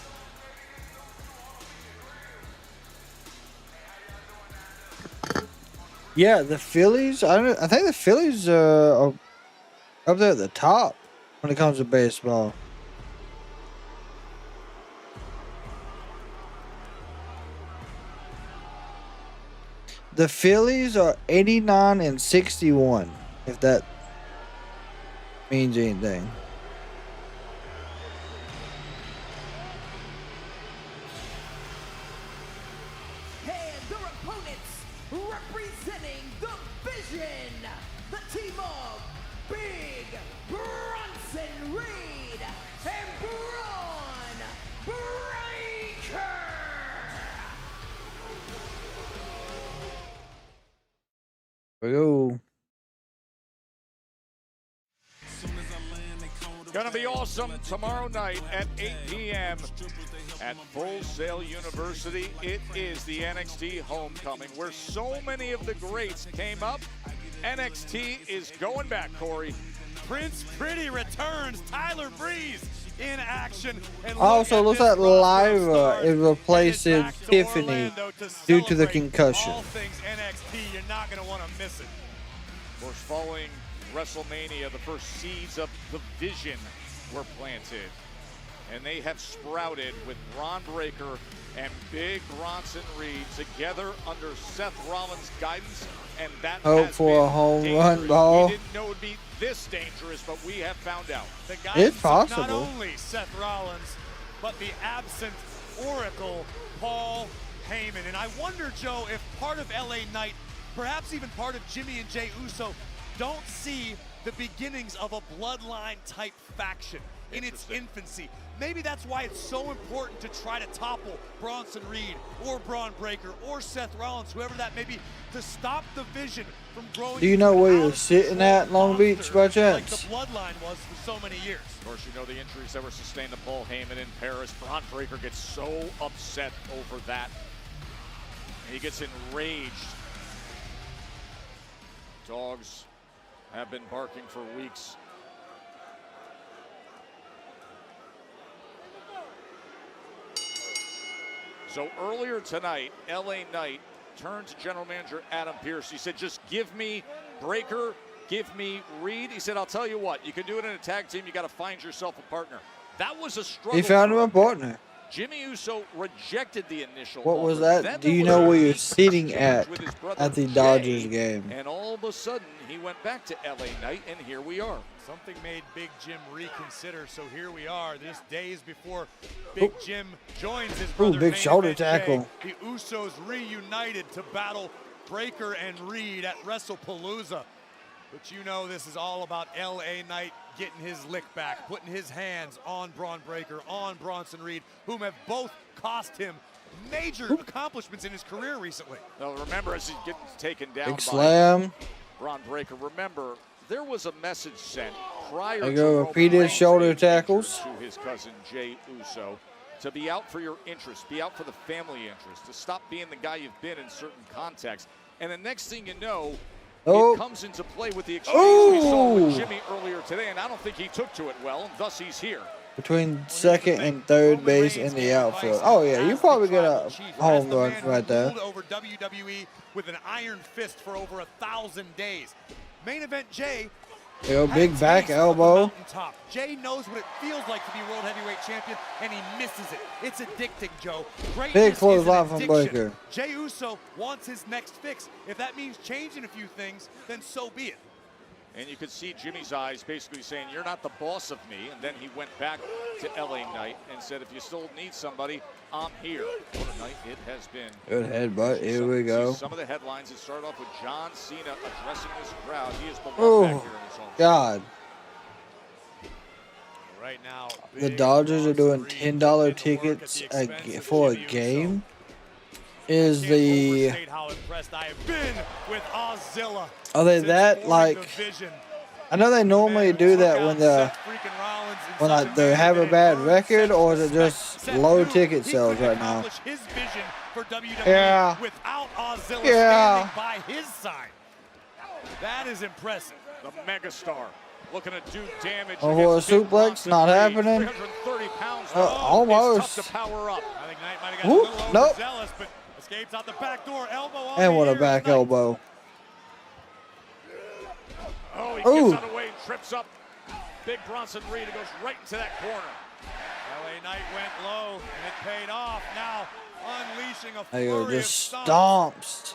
yeah, the Phillies. I think the Phillies are up there at the top when it comes to baseball. The Phillies are 89-61, if that means anything. And their opponents representing the Vision, the team of Big Bronson Reed and Braun Breaker. Here we go. Gonna be awesome tomorrow night at 8 p.m. at Full Sail University. It is the NXT Homecoming, where so many of the greats came up. NXT is going back, Corey. Prince Pretty returns. Tyler Breeze in action. And Also, looks like Lyra is replacing Tiffany due to the concussion. All things NXT, you're not going to want to miss it. Of course, following WrestleMania, the first seeds of the Vision were planted. And they have sprouted with Bron Breakker and Big Bronson Reed together under Seth Rollins' guidance. And that Hope has for a been home dangerous. run ball. We didn't know it would be this dangerous, but we have found out. The It's guidance of possible. Not only Seth Rollins, but the absent Oracle, Paul Heyman. And I wonder, Joe, if part of LA Knight, perhaps even part of Jimmy and Jey Uso, don't see the beginnings of a bloodline type faction in its infancy. Maybe that's why it's so important to try to topple Bronson Reed or Braun Breaker or Seth Rollins, whoever that may be, to stop the Vision from growing. Do you know where you're sitting at, Long Beach, by Like the chance? bloodline was for so many years. Of course, you know the injuries that were sustained to Paul Heyman in Paris. Bron Breakker gets so upset over that. He gets enraged. Dogs have been barking for weeks. So earlier tonight, LA Knight turned to general manager Adam Pearce. He said, just give me Breakker, give me Reed. He said, I'll tell you what, you can do it in a tag team. You got to find yourself a partner. That was a struggle. He found him a partner. Jimmy Uso rejected the initial What was offer. that? Then Do there you was know a where you're deep sitting exchange with his brother at the Jay, Dodgers game? And all of a sudden, he went back to LA Knight, and here we are. Something made Big Jim reconsider, so here we are, just days before Big Jim joins his brother. Big Main shoulder Event Jay. tackle. The Usos reunited to battle Breakker and Reed at WrestlePalooza. But you know this is all about LA Knight getting his lick back, putting his hands on Bron Breakker, on Bronson Reed, whom have both cost him major accomplishments in his career recently. Now remember, as he's getting taken down Big by slam. Bron Breakker, remember, there was a message sent prior There to go, Roman repeated Reigns shoulder being tackles. injured to his cousin Jey Uso to be out for your interest, be out for the family interest, to stop being the guy you've been in certain contexts. And the next thing you know, it comes into play with the exchange we saw with Jimmy earlier today, and I don't think he took to it well, and thus he's here. Between second and third base in the outfield. Oh, yeah, you probably get a home run right there. Ruled over WWE with an iron fist for over 1,000 days. Main Event Jay. Yo, big back elbow. Top. Jay knows what it feels like to be world heavyweight champion, and he misses it. It's addicting, Joe. Big clothesline from Breakker. Jey Uso wants his next fix. If that means changing a few things, then so be it. And you could see Jimmy's eyes basically saying, you're not the boss of me. And then he went back to LA Knight and said, if you still need somebody, I'm here. What a night it has been. Good headbutt. Here we go. Some of the headlines that start off with John Cena addressing this crowd. He is the one back Oh, here in his home. God. Right now, The Dodgers are doing $10 tickets for a game. Is the How impressed I have been with Ozilla. are they that like? I know they normally do that when like they have a bad record, or is it just low ticket sales right now? His vision for WWE Yeah. without Ozilla Yeah. standing by his side. That is impressive. The megastar looking to do damage. Oh, for a suplex, not happening. 330 pounds. Almost. Tough to power up. I think Knight might have got a little Nope. overzealous, but escapes out the back door. Elbow on And the what a ears. back Knight. elbow. Oh, he Ooh. gets out of the way and trips up Big Bronson Reed. It goes right into that corner. LA Knight went low, and it paid off. Now unleashing a There you go, flurry of just stomps. stomps.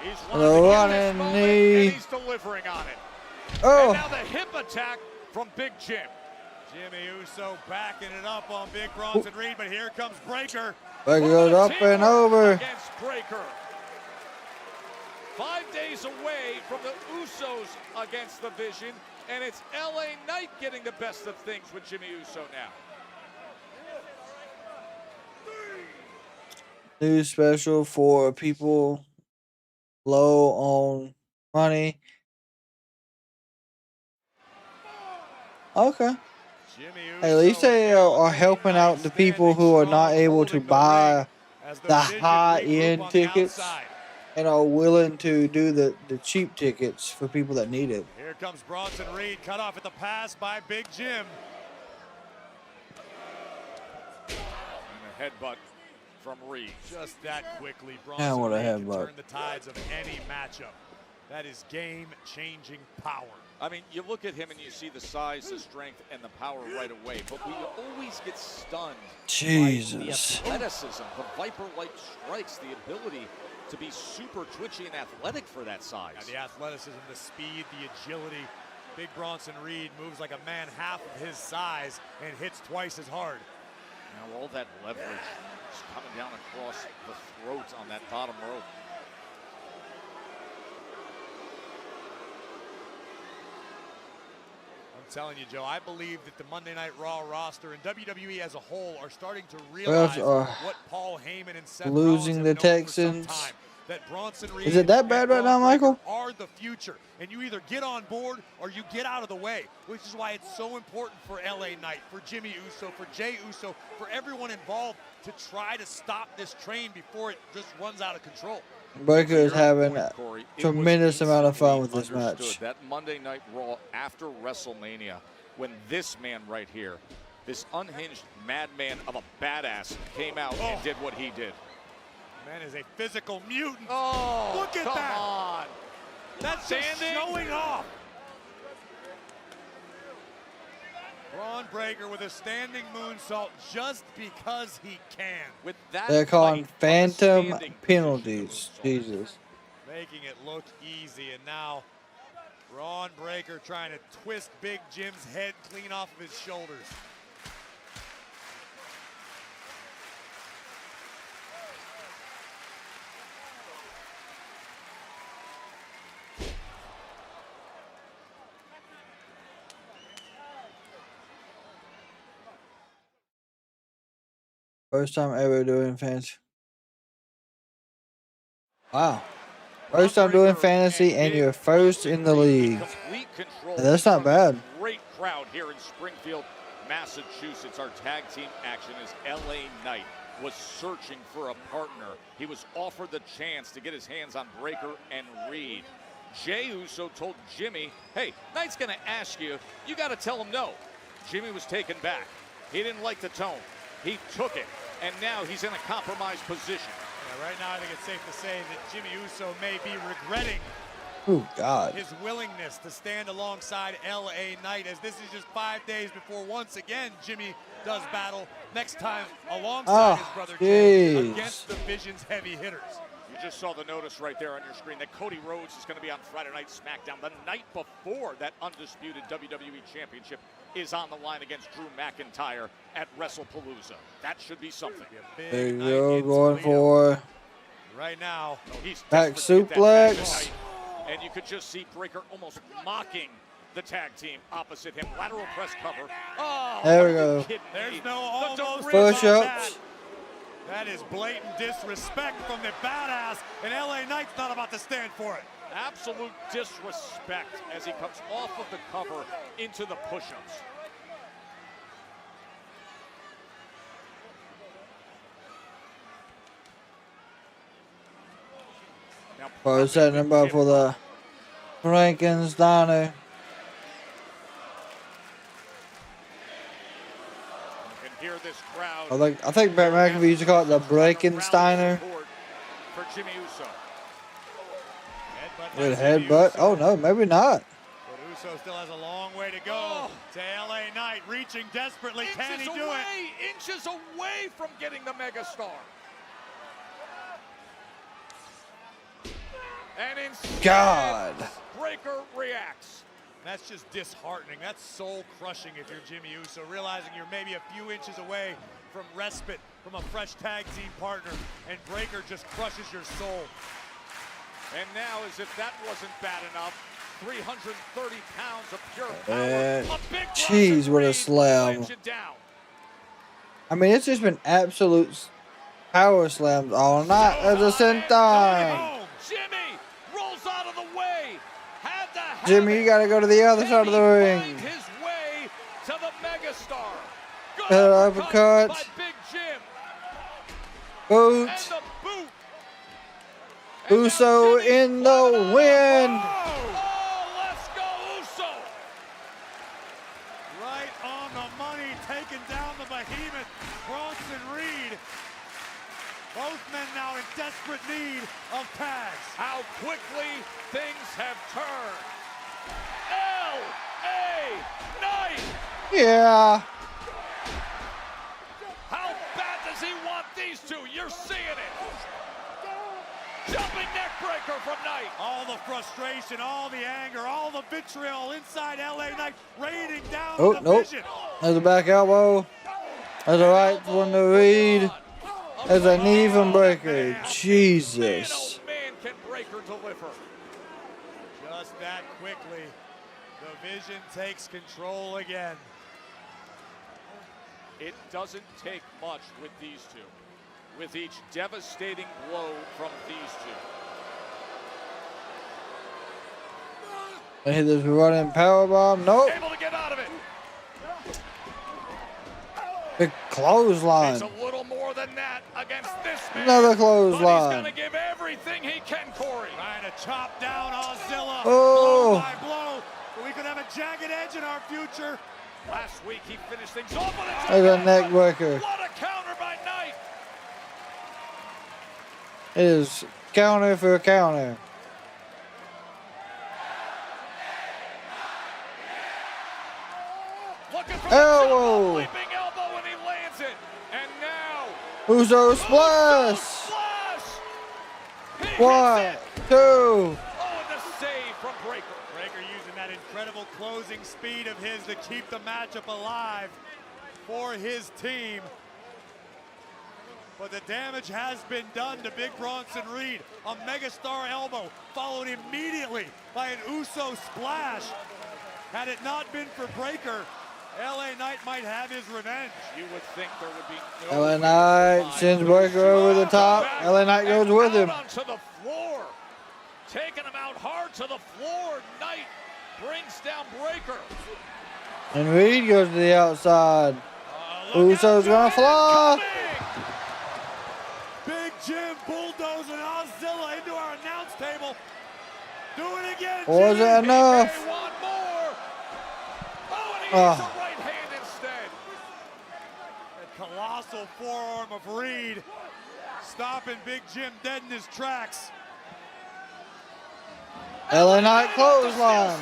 He's And a running knee. and he's delivering on it. Oh. And now the hip attack from Big Jim. Jimmy Uso backing it up on Big Bronson Reed, but here comes Breaker. Breaker goes up and over. Against Breaker. 5 days away from the Usos against the Vision, and it's LA Knight getting the best of things with Jimmy Uso now. New special for people low on money. Okay. At least they are helping out the people who are not able to buy the high-end tickets and are willing to do the cheap tickets for people that need it. Here comes Bronson Reed, cut off at the pass by Big Jim. And a headbutt from Reed. Just that quickly, Yeah, Bronson what a Reed can headbutt. turn the tides of any matchup. That is game-changing power. I mean, you look at him and you see the size, the strength, and the power right away, but we always get stunned Jesus. by the athleticism, the Viper-like strikes, the ability to be super twitchy and athletic for that size. Yeah, the athleticism, the speed, the agility. Big Bronson Reed moves like a man half of his size and hits twice as hard. Now all that leverage is coming down across the throat on that bottom rope. I'm telling you, Joe, I believe that the Monday Night Raw roster and WWE as a whole are starting to realize what Paul Heyman and Seth Losing Rollins the have known for some Texans. time, that Bronson Reed Is it that bad and right now, Braun Breaker Michael? are the future, and you either get on board or you get out of the way, which is why it's so important for LA Knight, for Jimmy Uso, for Jey Uso, for everyone involved to try to stop this train before it just runs out of control. Breaker is having a Corey, it tremendous was amount of fun with instantly this understood match. That Monday Night Raw after WrestleMania, when this man right here, this unhinged madman of a badass, came out and did what he did. Man is a physical mutant. Oh, look at come that! on. That's Standing. just showing off. Braun Breaker with a standing moonsault just because he can. With that, They're calling height, phantom standing penalties. Jesus. Making it look easy, and now Braun Breaker trying to twist Big Jim's head clean off of his shoulders. First time ever doing fantasy. Wow. First time doing fantasy and you're first in the league. complete control. That's not bad. Great crowd here in Springfield, Massachusetts. Our tag team action is LA Knight was searching for a partner. He was offered the chance to get his hands on Breaker and Reed. Jey Uso told Jimmy, hey, Knight's gonna ask you, you gotta tell him no. Jimmy was taken back. He didn't like the tone. He took it, and now he's in a compromised position. Yeah, right now I think it's safe to say that Jimmy Uso may be regretting Oh, God. his willingness to stand alongside LA Knight, as this is just 5 days before once again Jimmy does battle, next time alongside his brother Jey jeez. against the Vision's heavy hitters. You just saw the notice right there on your screen that Cody Rhodes is going to be on Friday Night SmackDown the night before that undisputed WWE Championship is on the line against Drew McIntyre at WrestlePalooza. That should be something. There you go, going for Right now, he's back desperate to get that tag suplex. tonight. And you could just see Breaker almost mocking the tag team opposite him. Lateral press cover. Oh, There we are you go. kidding me? there's no The almost Push about ups. That is blatant disrespect from the badass, and LA Knight's not about to stand for it. Absolute disrespect as he comes off of the cover into the push-ups. Setting him up for the Frankensteiner. Hear this crowd. I think Brett McAfee used to call it the Breakensteiner. For Jimmy Uso. With headbutt. Oh no, maybe not. But Uso still has a long way to go to LA Knight, reaching desperately. Can he do it? Inches away from getting the megastar. And instead, God. Breaker reacts. That's just disheartening. That's soul crushing if you're Jimmy Uso, realizing you're maybe a few inches away from respite from a fresh tag team partner, and Breaker just crushes your soul. And now, as if that wasn't bad enough, 330 pounds of pure power. Jeez, what a slam. I mean, it's just been absolute power slams all night at the same time. Jimmy rolls out of the way. Jimmy, you gotta go to the other side of the ring. His way to the megastar. Uppercut. By Big Jim. Boot. And the boot. Uso in the win. Oh, let's go Uso. Right on the money, taking down the behemoth, Bronson Reed. Both men now in desperate need of tags. How quickly things have turned. L.A. Knight. Yeah. How bad does he want these two? You're seeing it. Jumping neck breaker from Knight. All the frustration, all the anger, all the vitriol inside LA Knight raining down Oh, the nope. vision. There's a back elbow. There's a right one to Reed. There's a knee from Breaker. Jesus. Man, can Breaker deliver? Just that quickly, the vision takes control again. It doesn't take much with these two. With each devastating blow from these two. I hit this running powerbomb. Nope. Able to get out of it. Big clothesline. It's a little more than that against this man. Another But clothesline. he's going to give everything he can, Corey. Trying to chop down Ozilla. Oh. Blow by blow. We could have a jagged edge in our future. Last week he finished things off with a There's a neck breaker. What a counter by Knight. It is counter for a counter. Looking for Elbow. the leaping elbow and he lands it. And now Uso splash. He 1, hits it. 2. Oh, and the save from Breaker. Breaker using that incredible closing speed of his to keep the matchup alive for his team. But the damage has been done to Big Bronson Reed. A megastar elbow followed immediately by an Uso splash. Had it not been for Breaker, LA Knight might have his revenge. You would think there would be no LA Knight sends Breaker over the top. LA Knight goes with him. Onto the floor. Taking him out hard to the floor. Knight brings down Breaker. And Reed goes to the outside. Uso's gonna fly. Big Jim bulldozing Ozilla into our announce table. Do it again, Was Jimmy. it enough? One more. Oh, and he hits a right hand instead. The colossal forearm of Reed stopping Big Jim dead in his tracks. LA Knight clothesline.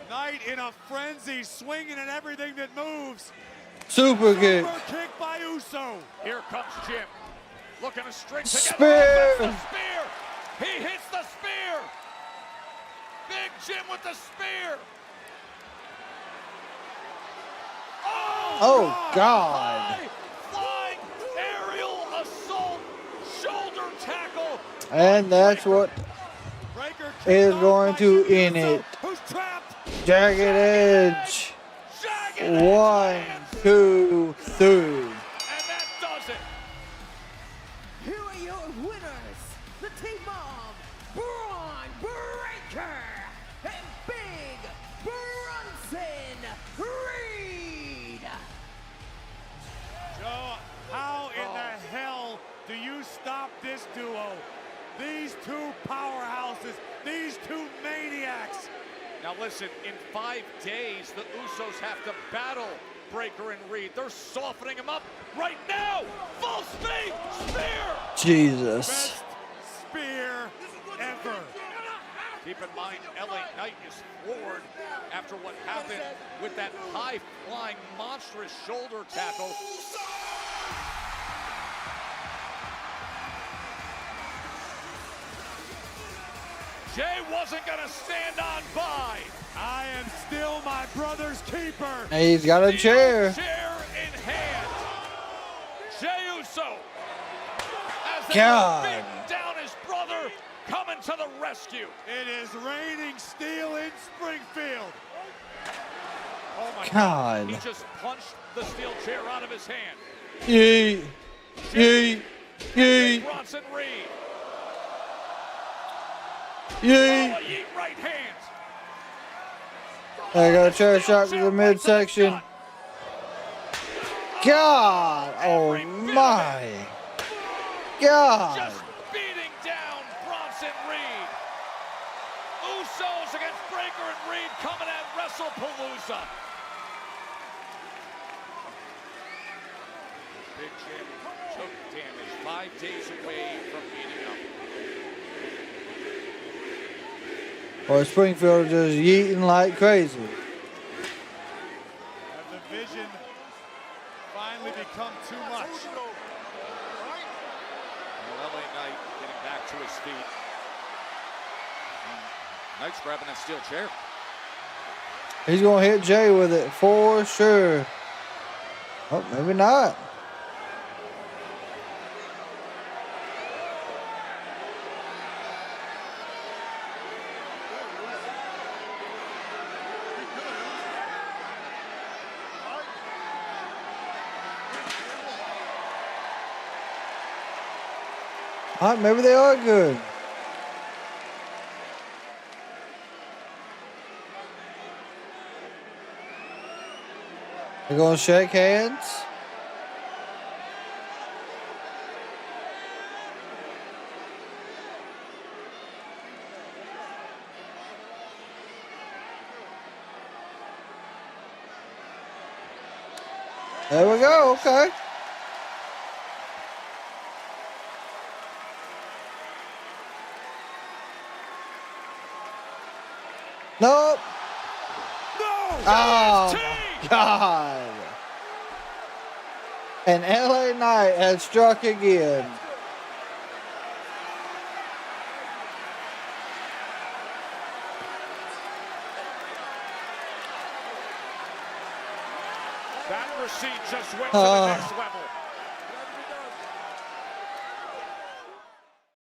Knight in a frenzy, swinging at everything that moves. Super kick. Super kick by Uso. Here comes Jim. Looking to string together. Spear. The spear. He hits the spear. Big Jim with the spear. Oh, God. High flying aerial assault. Shoulder tackle. And that's what is going to end it. Jagged Edge. 1, 2, 3. And that does it. Here are your winners, the team of Braun Breaker and Big Bronson Reed. Joe, how in the hell do you stop this duo? These two powerhouses, these two maniacs, Now listen, in 5 days, the Usos have to battle Breaker and Reed. They're softening him up right now. Full speed, spear. Jesus. Best spear ever. Keep in mind, LA Knight is floored after what happened with that high-flying, monstrous shoulder tackle. Jay wasn't going to stand on by. I am still my brother's keeper. Hey, he's got a chair. Chair in hand. Jey Uso, as they God. beat down his brother, coming to the rescue. It is raining steel in Springfield. Oh my God. He just punched the steel chair out of his hand. Yee. Yee. Yee. Bronson Reed. Yee. Oh, a yeet right hand. I got a chair shot to the midsection. God. Oh my. God. Just beating down Bronson Reed. Usos against Breaker and Reed coming at WrestlePalooza. Big champion took damage 5 days away from beating up. Or Springfield just yeeting like crazy. Has the vision finally become too much? Well, LA Knight getting back to his feet. Knight's grabbing that steel chair. He's going to hit Jay with it for sure. Oh, maybe not. All right, maybe they are good. They're going to shake hands. There we go, okay. Nope. No! Oh, my God. And LA Knight has struck again. That receipt just went to the next level.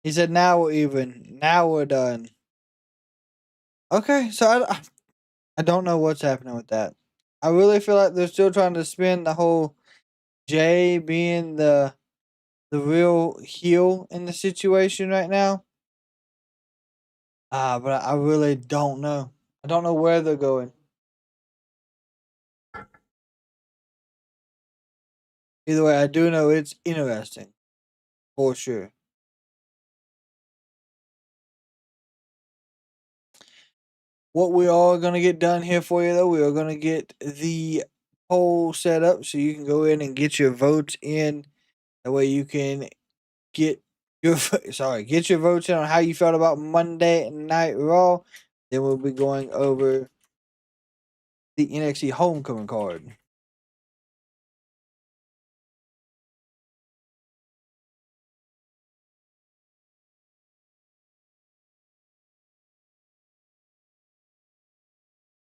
He said, now we're even. Now we're done. Okay, so I don't know what's happening with that. I really feel like they're still trying to spin the whole Jay being the real heel in the situation right now. But I really don't know. I don't know where they're going. Either way, I do know it's interesting. For sure. What we are going to get done here for you, though, we are going to get the poll set up so you can go in and get your votes in. That way you can get your votes in on how you felt about Monday Night Raw. Then we'll be going over the NXT Homecoming card.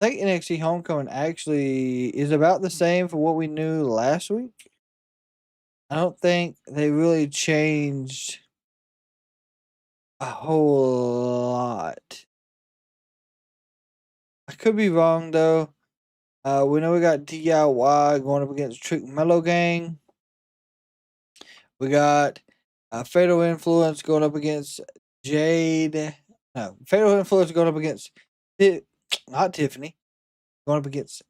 I think NXT Homecoming actually is about the same for what we knew last week. I don't think they really changed a whole lot. I could be wrong though. We know we got DIY going up against Trick Mellow Gang. We got Fatal Influence going up against Jade. No, Fatal Influence going up against not Tiffany. Going up against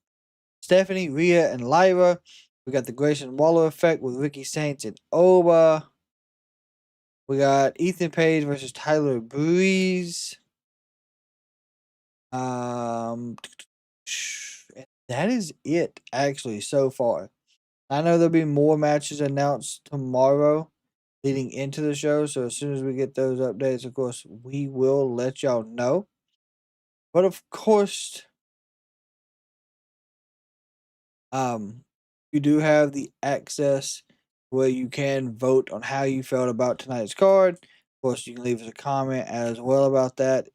Stephanie, Rhea, and Lyra. We got the Grayson Waller effect with Ricky Saints and Oba. We got Ethan Page versus Tyler Breeze. And that is it, actually, so far. I know there'll be more matches announced tomorrow leading into the show. So as soon as we get those updates, of course, we will let y'all know. But of course, you do have the access where you can vote on how you felt about tonight's card. Of course, you can leave us a comment as well about that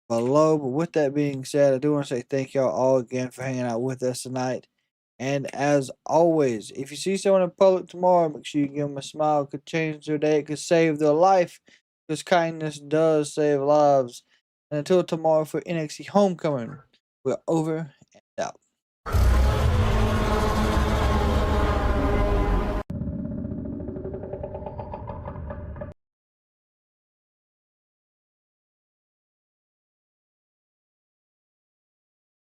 below. But with that being said, I do want to say thank y'all all again for hanging out with us tonight. And as always, if you see someone in public tomorrow, make sure you give them a smile. It could change their day. It could save their life. Because kindness does save lives. And until tomorrow for NXT Homecoming, we're over and out.